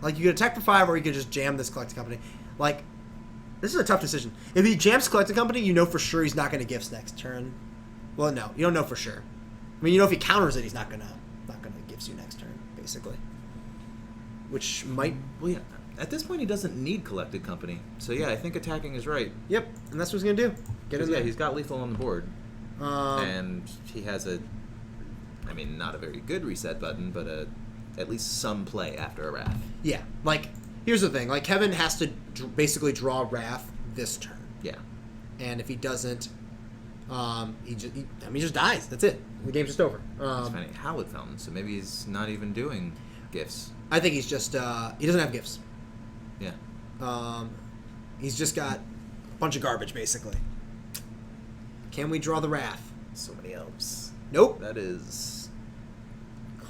Like, you could attack for 5, or you could just jam this Collected Company. Like, this is a tough decision. If he jams Collected Company, you know for sure he's not going to Gifts next turn. Well, no, you don't know for sure. I mean, you know if he counters it, he's not gonna Gifts you next turn, basically. Which might. Well, yeah. At this point, he doesn't need Collected Company. So, yeah, I think attacking is right. Yep, and that's what he's gonna do. Get in Yeah, there. he's got lethal on the board. Um, And he has I mean, not a very good reset button, but at least some play after a Wrath. yeah, like, here's the thing. Like, Kevin has to basically draw Wrath this turn. Yeah. And if he doesn't, he just dies. That's it. The game's just over. It's funny. Hallowed Fountain, so maybe he's not even doing gifts. I think he's just, he doesn't have gifts. Yeah. He's just got a bunch of garbage, basically. Can we draw the Wrath? So many elves. Nope. That is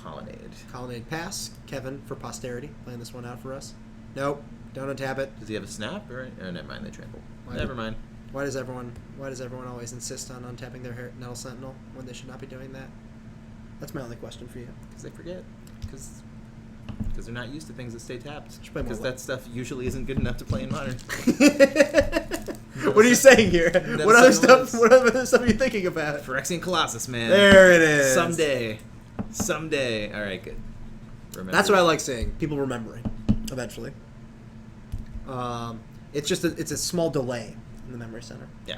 Colonnade. Colonnade pass. Kevin for posterity, playing this one out for us. Nope. Don't untap it. Does he have a snap? Or never mind, they trample. Why Never mind. Why does everyone always insist on untapping their Nettle Sentinel when they should not be doing that? That's my only question for you. Because they forget. Because they're not used to things that stay tapped. Should play more Because Lo- that stuff usually isn't good enough to play in Modern. What are you saying here? Nettle What other Sentinel stuff? is- What other stuff are you thinking about? Phyrexian Colossus, man. There it is. Someday. All right, good. Remember. That's what I like seeing. People remembering, eventually. It's just it's a small delay in the memory center. Yeah.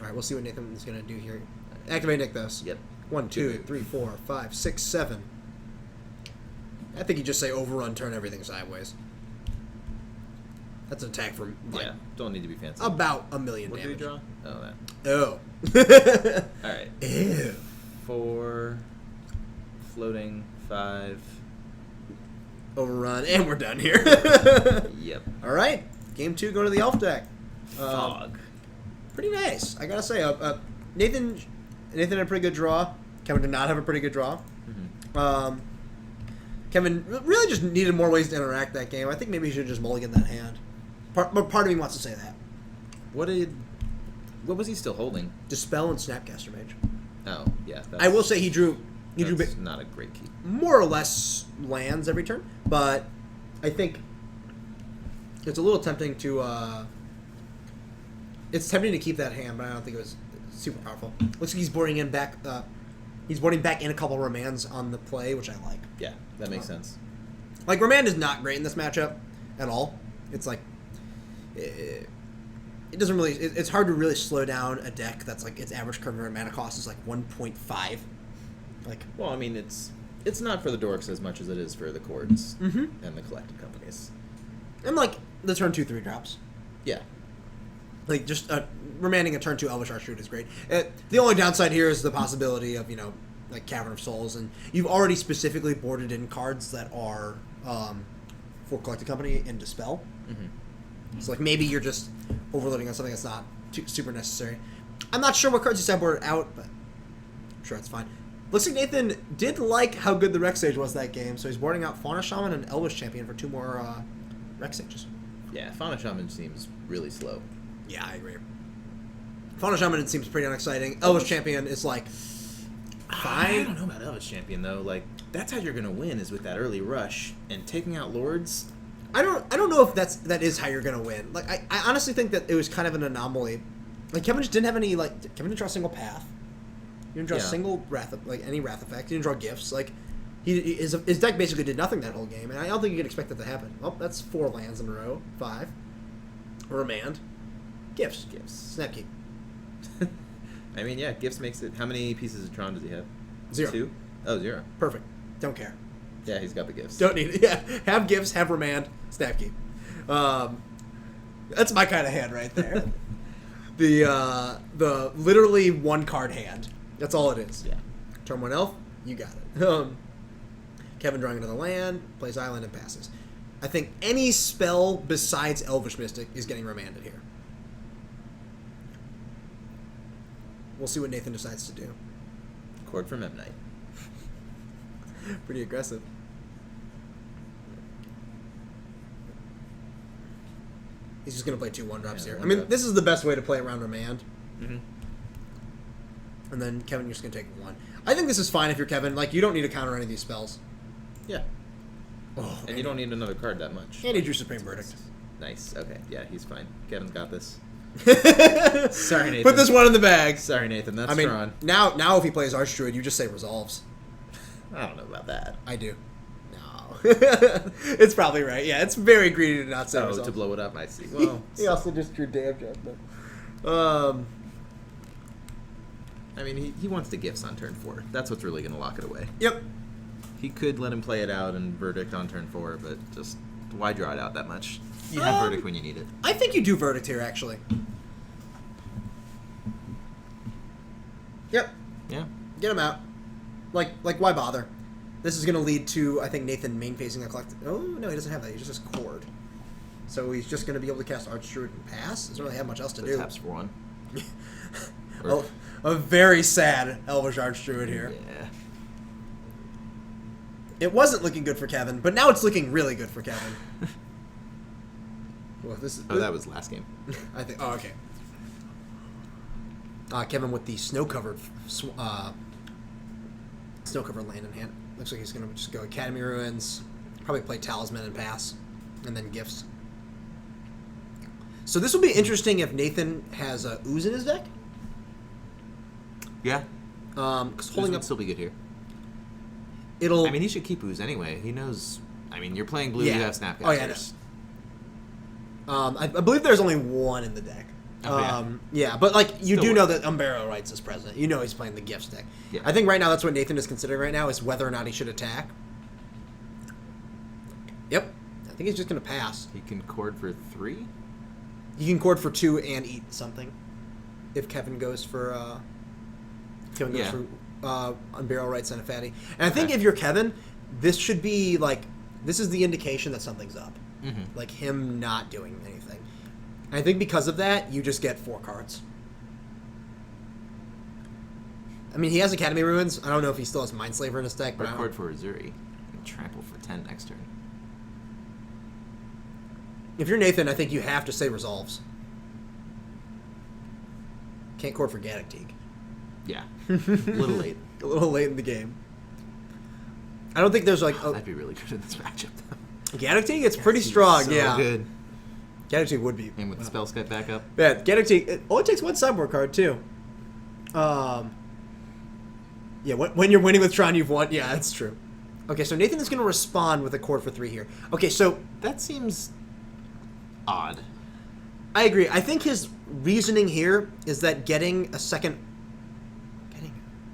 All right, we'll see what Nathan's gonna do here. Activate Nykthos. Yep. 1, 2, 3, 4, 5, 6, 7. I think you just say overrun, turn everything sideways. That's an attack for like Yeah. Don't need to be fancy. about 1,000,000 What do we damage. draw? Oh, that. Oh. All right. Ew. 4. Floating. 5. Overrun, and we're done here. Yep. All right, game 2, go to the elf deck. Fog. Pretty nice, I gotta say. Nathan had a pretty good draw. Kevin did not have a pretty good draw. Mm-hmm. Kevin really just needed more ways to interact that game. I think maybe he should have just mulliganed that hand. But part of me wants to say that. What was he still holding? Dispel and Snapcaster Mage. Oh, yeah. I will say he drew That's not a great key. more or less lands every turn, but I think it's a little tempting to it's tempting to keep that hand, but I don't think it was super powerful. Looks like he's boarding back in a couple Remands on the play, which I like. Yeah, that makes sense. Like, Remand is not great in this matchup at all. It's like it doesn't really it's hard to really slow down a deck that's like its average current mana cost is like 1.5. Like, Well, I mean, it's not for the dorks as much as it is for the chords and the collected companies. and like the turn 2/3 drops. Yeah. Like, just remanding a turn 2 Elvish Archroot is great. The only downside here is the possibility of, like Cavern of Souls, and you've already specifically boarded in cards that are for Collected Company and Dispel. Mm-hmm. So, like, maybe you're just overloading on something that's not super necessary. I'm not sure what cards you sideboard out, but I'm sure it's fine. Looks like Nathan did like how good the Rex Sage was that game, so he's boarding out Fauna Shaman and Elvish Champion for 2 more Rex Sages. Yeah, Fauna Shaman seems really slow. Yeah, I agree. Fauna Shaman, it seems pretty unexciting. Elvish Champion is like I don't fine. know about Elvis Champion, though. Like, that's how you're going to win, is with that early rush. And taking out Lords... I don't know if that is how you're gonna win. Like, I honestly think that it was kind of an anomaly. Like, Kevin just didn't have any, like, Kevin didn't draw a single path. He didn't draw a Yeah. single any wrath effect. He didn't draw gifts. Like, his deck basically did nothing that whole game, and I don't think you can expect that to happen. Oh, that's 4 lands in a row. 5. Remand. Gifts. Snapkeep. I mean, yeah, Gifts makes it... How many pieces of Tron does he have? 0. 2? Oh, 0. Perfect. Don't care. Yeah, he's got the gifts. Don't need it. Yeah. Have gifts, have remand, snap keep. That's my kind of hand right there. The literally one card hand. That's all it is. Yeah. Turn 1 elf, you got it. Kevin drawing another land, plays island, and passes. I think any spell besides Elvish Mystic is getting remanded here. We'll see what Nathan decides to do. Chord for Memnite. Pretty aggressive. He's just going to play 2 1-drops Yeah, here. I one mean, drop. this is the best way to play around remand. Mm-hmm. And then Kevin, you're just going to take 1. I think this is fine if you're Kevin. Like, you don't need to counter any of these spells. Yeah. Oh, And you don't need another card that much. And he drew Supreme Verdict. Nice. Okay. Yeah, he's fine. Kevin's got this. Sorry, Sorry, Nathan. Put this one in the bag. Sorry, Nathan. That's I mean, drawn. now if he plays Archdruid, you just say resolves. I don't know about that. I do. No. It's probably right. Yeah, it's very greedy to not say Oh, resolves. to blow it up, I see. Well, He also just drew Damn Judgment. I mean, he wants the gifts on turn 4. That's what's really going to lock it away. Yep. He could let him play it out and Verdict on turn 4, but just why draw it out that much? You have Verdict when you need it. I think you do Verdict here, actually. Yep. Yeah. Get him out. Like, why bother? This is going to lead to, I think, Nathan main facing a collect. Oh, no, he doesn't have that. He just has Chord. So he's just going to be able to cast Archdruid and pass? Doesn't really have much else to So do. taps for 1. Oh, a very sad Elvish Archdruid here. Yeah. It wasn't looking good for Kevin, but now it's looking really good for Kevin. Well, this is, Oh, that was last game. I think. Oh, okay. Kevin with the snow-covered land in hand. Looks like he's gonna just go Academy Ruins, probably play Talisman and pass, and then Gifts. So this will be interesting if Nathan has Ooze in his deck. Yeah. Because Holding holding would up, still be good here. it'll. I mean, he should keep Ooze anyway. He knows. I mean, you're playing blue, you have Snapcasters. Oh, yeah, I believe there's only 1 in the deck. Oh, yeah. Yeah, but like you Still do know works. that Umbero Rights is present. You know he's playing the Gifts deck. Yeah. I think right now that's what Nathan is considering right now is whether or not he should attack. Yep, I think he's just gonna pass. He can chord for 3? He can chord for 2 and eat something. If Kevin goes for Yeah. Unburial Rights and a fatty. And I think Okay. if you're Kevin, this should be like this is the indication that something's up. Mm-hmm. Like him not doing anything. And I think because of that, you just get 4 cards. I mean, he has Academy Ruins. I don't know if he still has Mindslaver in his deck, but I Chord don't, for Azuri. And trample for 10 next turn. if you're Nathan, I think you have to say Resolves. Can't chord for Gaddock Teague. Yeah. A little late. A little late in the game. I don't think there's like That'd be really good in this matchup, though. Gaddock Teague. It's pretty strong. So Yeah, good. Gaddock Teague would be. And with the spell Skype back up. Yeah, Gaddock Teague. It only takes 1 sideboard card too. Yeah, when you're winning with Tron, you've won. Yeah, that's true. Okay, so Nathan is going to respond with a chord for 3 here. Okay, so That seems odd. I agree. I think his reasoning here is that getting a second.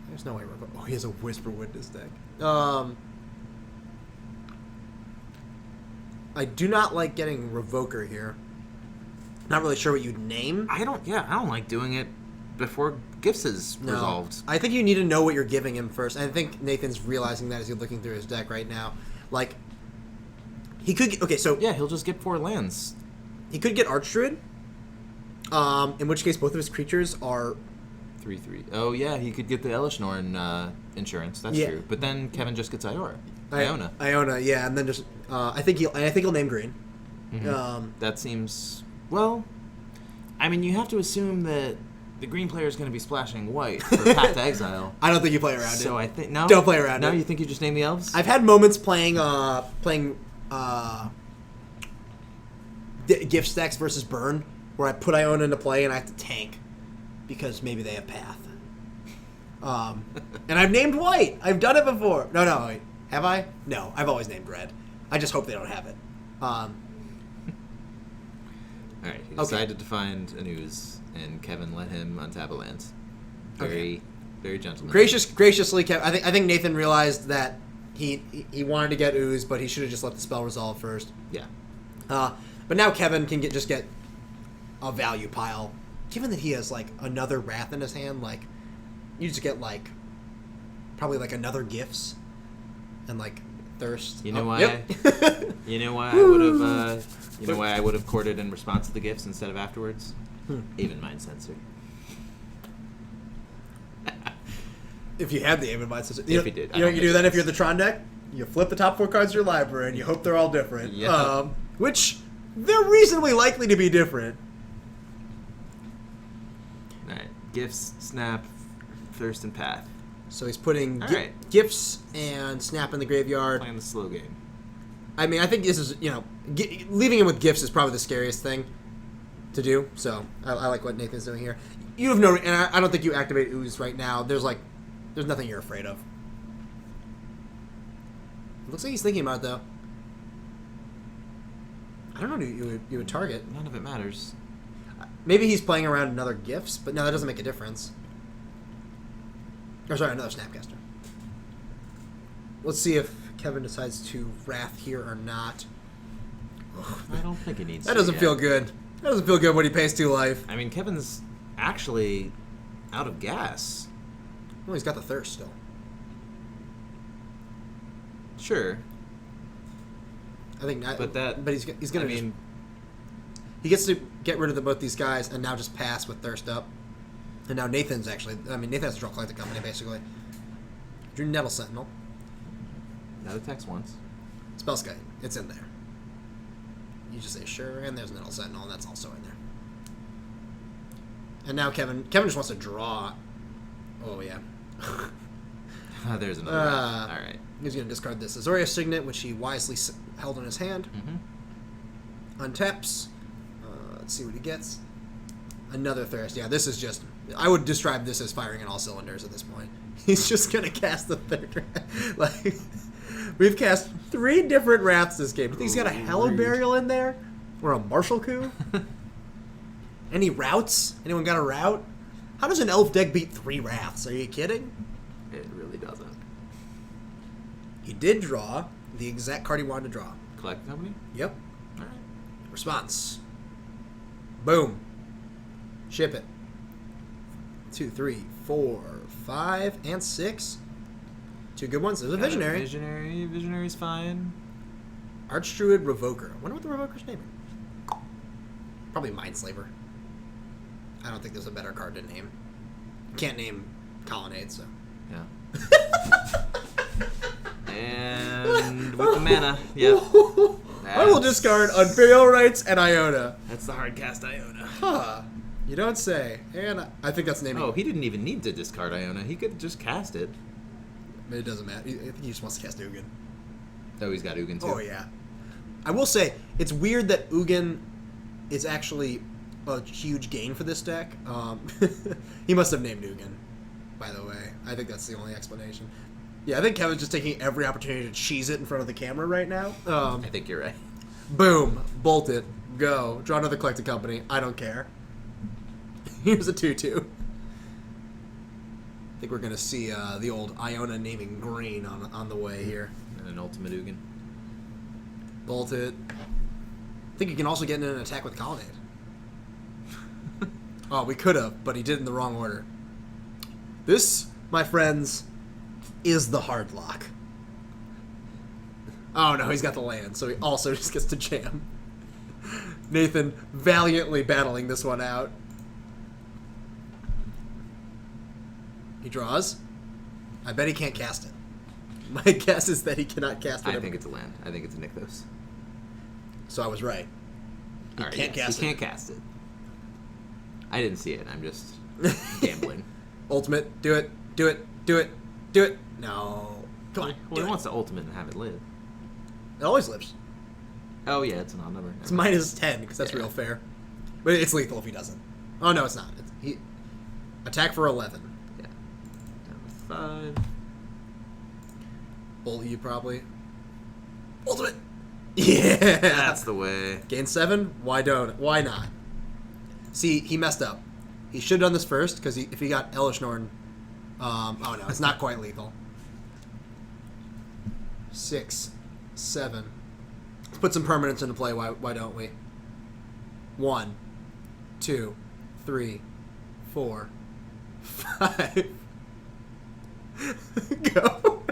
There's no way. Oh, he has a Whisperwood in his deck. I do not like getting Revoker here. Not really sure what you'd name. I don't like doing it before Gifts is No. resolved. I think you need to know what you're giving him first. I think Nathan's realizing that as he's looking through his deck right now. Like, he could get, okay, so Yeah, he'll just get 4 lands. he could get Archdruid, in which case both of his creatures are 3/3. Oh yeah, he could get the Elishnorn insurance. That's Yeah. true. But then Kevin just gets Iona. Iona, yeah, and then just I think he'll name green. Mhm. That seems well. I mean, you have to assume that the green player is going to be splashing white for Path to Exile. I don't think you play around So it. I think no. Don't play around No, it. you think you just name the elves? I've had moments playing gift stacks versus burn where I put Iona into play and I have to tank because maybe they have path. And I've named white. I've done it before. No, wait. Have I? No, I've always named red. I just hope they don't have it. All right. He decided to find an ooze, and Kevin let him untap a land. Very Very gentlemanly. Graciously kept. I think Nathan realized that he wanted to get ooze, but he should have just let the spell resolve first. Yeah. But now Kevin can just get a value pile. Given that he has like another wrath in his hand, like you just get like probably like another gifts and like thirst. You know Oh, why? Yep. You know why I would have. You know why I would have courted in response to the gifts instead of afterwards? Even mind sensor. If you had the aim in mind, so If you did. I you know don't you do make that if sense. you're the Tron deck. You flip the top 4 cards of your library and you hope they're all different. Yeah. Which they're reasonably likely to be different. Alright. Gifts, snap, thirst, and path. So he's putting Alright. gifts and snap in the graveyard. Playing the slow game. I mean, I think this is, leaving him with gifts is probably the scariest thing to do. So I like what Nathan's doing here. You have no, and I don't think you activate ooze right now. There's nothing you're afraid of. Looks like he's thinking about it though. I don't know who you would target. None of it matters. Maybe he's playing around another gifts, but no, that doesn't make a difference. Or sorry, another Snapcaster. Let's see if Kevin decides to wrath here or not. I don't think it needs That to doesn't yet. feel good. That doesn't feel good when he pays 2 life. I mean, Kevin's actually out of gas. Well, he's got the thirst still. Sure. I think not. But he's gonna. I mean, he gets to get rid of both these guys and now just pass with thirst up. And now Nathan's actually. I mean, Nathan has to draw Collected Company basically. Drew Nettle Sentinel. that attacks once. Spellskite. It's in there. You just say sure, and there's Nettle Sentinel, and that's also in there. And now Kevin just wants to draw. Oh yeah. There's another one. All right. He's going to discard this Azoria Signet, which he wisely held in his hand. Mm-hmm. Untaps. Let's see what he gets. Another Thirst. Yeah, this is just... I would describe this as firing on all cylinders at this point. He's just going to cast the third. Like, we've cast 3 different Wraths this game. Do you think he's got a Hallowed Burial in there? Or a Martial Coup? Any routes? Anyone got a route? How does an Elf deck beat 3 Wraths? Are you kidding? It really doesn't. He did draw the exact card he wanted to draw. Collecting Company? Yep. All right. Response. Boom. Ship it. 2, 3, 4, 5, and 6. 2 good ones. There's a Visionary. Visionary's fine. Archdruid Revoker. I wonder what the Revoker's name is. Probably Mindslaver. I don't think there's a better card to name. Can't name Colonnade, so. Yeah. And with the mana, yep. I will discard Unburial Rites and Iona. That's the hard cast Iona. Huh. You don't say. And I think that's naming. Oh, he didn't even need to discard Iona. He could just cast it. It doesn't matter. I think he just wants to cast Ugin. Oh, he's got Ugin too. Oh, yeah. I will say, it's weird that Ugin is actually a huge gain for this deck. He must have named Ugin, by the way. I think that's the only explanation. Yeah, I think Kevin's just taking every opportunity to cheese it in front of the camera right now. I think you're right. Boom. Bolt it. Go. Draw another Collected Company. I don't care. Here's a 2/2. I think we're going to see the old Iona naming green on the way here. And an ultimate Ugin. Bolt it. I think you can also get in an attack with Colonnade. Oh, we could have, but he did it in the wrong order. This, my friends, is the hard lock. Oh no, he's got the land, so he also just gets to jam. Nathan valiantly battling this one out. He draws. I bet he can't cast it. My guess is that he cannot cast it. I think it's a land. I think it's a Nykthos. So I was right. He can't cast He it. can't cast it. I didn't see it. I'm just gambling. Ultimate, do it, do it, do it, do it. No. Come on, Well, do he it. wants to ultimate and have it live. It always lives. Oh, yeah, it's an odd number. It's minus 10 because that's Yeah. real fair. But it's lethal if he doesn't. Oh, no, it's not. He attack for 11. Yeah. Down to 5. Bolt you probably. Ultimate. Yeah. That's the way. Gain 7. Why not? See, he messed up. He should have done this first because if he got Elishnorn Oh no, it's not quite lethal. 6, 7. Let's put some permanents into play. Why don't we? 1, 2, 3, 4, 5. Go.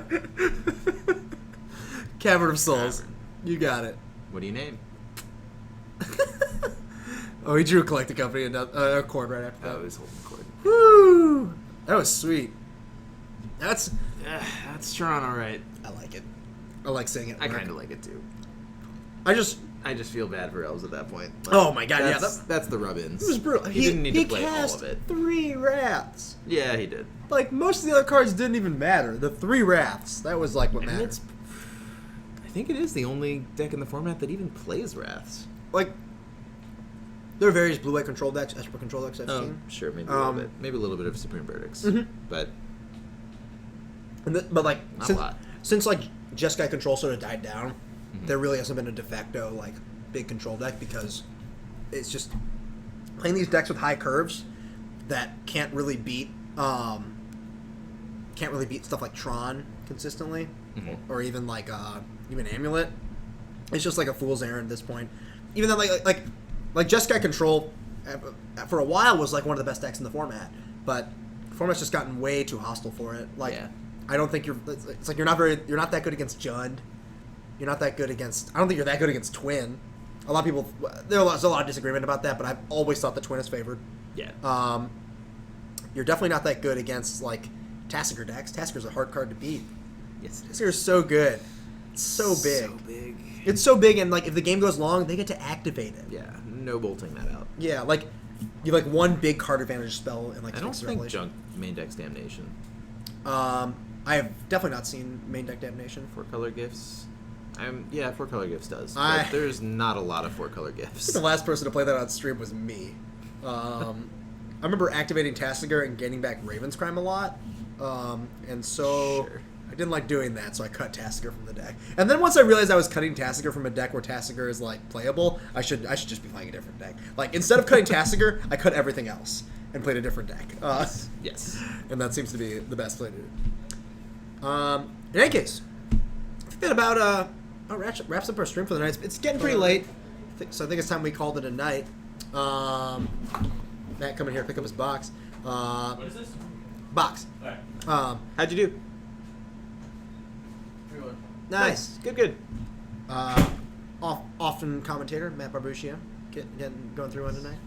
Cavern of Souls. Cavern. You got it. What do you name? Oh, he drew a collecting company and a chord right after that. Oh, he's holding the cord. Woo! That was sweet. That's. That's Tron, all right. I like it. I like saying it. I kind of like it too. I just. I just feel bad for Elves at that point. Like, Oh my god! that's, Yeah, that's the rub-ins. it was brutal. He didn't need to play all cast of it. 3 wraths. Yeah, he did. Like most of the other cards didn't even matter. The 3 wraths. That was like what And mattered. it's, I think it is the only deck in the format that even plays Wraths. Like there are various blue-white control decks, Esper control decks I've Oh, seen. sure, maybe a little Um, bit. Maybe a little bit of Supreme Verdicts. Mhm. But But like Not a since, lot. since like Jeskai control sort of died down, Mhm. there really hasn't been a de facto like big control deck because it's just playing these decks with high curves that can't really beat stuff like Tron consistently, Mhm. or even like even Amulet. It's just like a fool's errand at this point. Even though like Jeskai control for a while was like one of the best decks in the format, but the format's just gotten way too hostile for it. Like Yeah. I don't think it's like you're not that good against Jund. You're not that good against. I don't think you're that good against Twin. A lot of people. There's a lot of disagreement about that, but I've always thought the Twin is favored. yeah. You're definitely not that good against like Tasigur decks. Tasigur's a hard card to beat. Yes, it is. Tasigur's so good. It's so big. So big. It's so big, and like if the game goes long, they get to activate it. Yeah, no bolting that out. Yeah, like you have like one big card advantage spell in like. I don't Sphinx think Revelation. junk main deck's Damnation. I have definitely not seen main deck Damnation. 4-color gifts. 4-color gifts does. I- But there's not a lot of 4-color I think gifts. the last person to play that on stream was me. I remember activating Tasigur and gaining back Raven's Crime a lot, and so Sure. I didn't like doing that, so I cut Tasigur from the deck. And then once I realized I was cutting Tasigur from a deck where Tasigur is like playable, I should just be playing a different deck. Like instead of cutting Tasigur, I cut everything else and played a different deck. Yes. And that seems to be the best play to do. In any case, I think that about wraps up our stream for the night. It's getting pretty late, so I think it's time we called it a night. Matt, come in here, pick up his box. What is this? Box. Alright. How'd you do? Everyone. Nice. Good. Often commentator Matt Barbuccia, going through one tonight.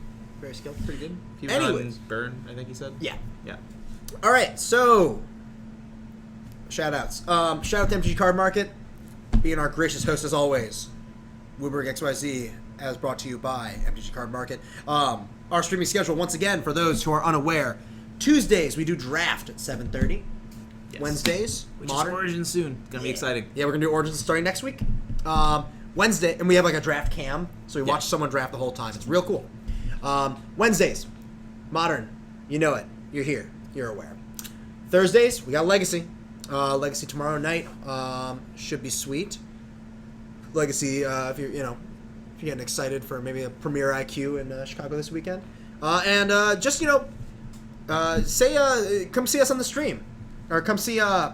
Very skilled, pretty good. He was Anyways, on Burn, I think he said. yeah. Yeah. All right, so shout outs. Shout out to MTG Card Market, being our gracious host as always. Wooberg XYZ, as brought to you by MTG Card Market. Our streaming schedule, once again, for those who are unaware, Tuesdays we do draft at 7:30. Yes. Wednesdays, Which Modern. is Origin soon. Gonna be exciting. Yeah, we're gonna do Origins starting next week. Wednesday, and we have like a draft cam, so we Yeah. watch someone draft the whole time. It's real cool. Wednesdays, Modern. You know it. You're here. You're aware. Thursdays, we got Legacy. Legacy tomorrow night should be sweet. Legacy, if you're getting excited for maybe a Premier IQ in Chicago this weekend, and just say come see us on the stream, or come see a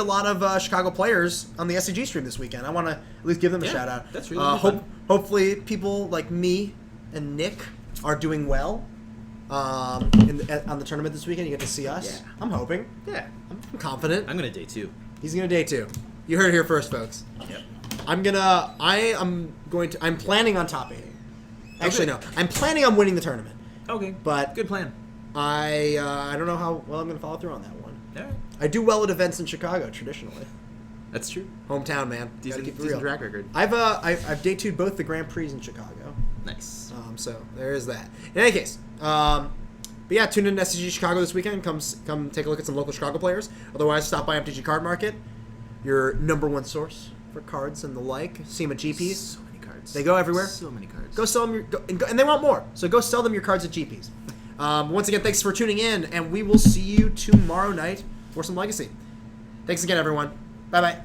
lot of Chicago players on the SCG stream this weekend. I want to at least give them a Yeah, shout out. that's really fun. Hopefully, people like me and Nick are doing well on the tournament this weekend. You get to see us. Yeah. I'm hoping. Yeah. I'm confident. I'm gonna day 2. He's gonna day 2. You heard it here first, folks. Yep. I'm planning on top 8. Actually, no. I'm planning on winning the tournament. Okay. But Good plan. I don't know how well I'm gonna follow through on that one. Alright. I do well at events in Chicago traditionally. That's true. Hometown, man. Gotta Decent, keep it decent real. track record. I've day 2'd both the Grand Prix in Chicago. Nice. So there is that. In any case, but yeah, tune in to SCG Chicago this weekend. Come take a look at some local Chicago players. Otherwise, stop by MTG Card Market, your number one source for cards and the like. See them at GPs. So many cards. They go everywhere. So many cards. Go sell them, and they want more. So go sell them your cards at GPs. Once again, thanks for tuning in, and we will see you tomorrow night for some Legacy. Thanks again, everyone. Bye bye.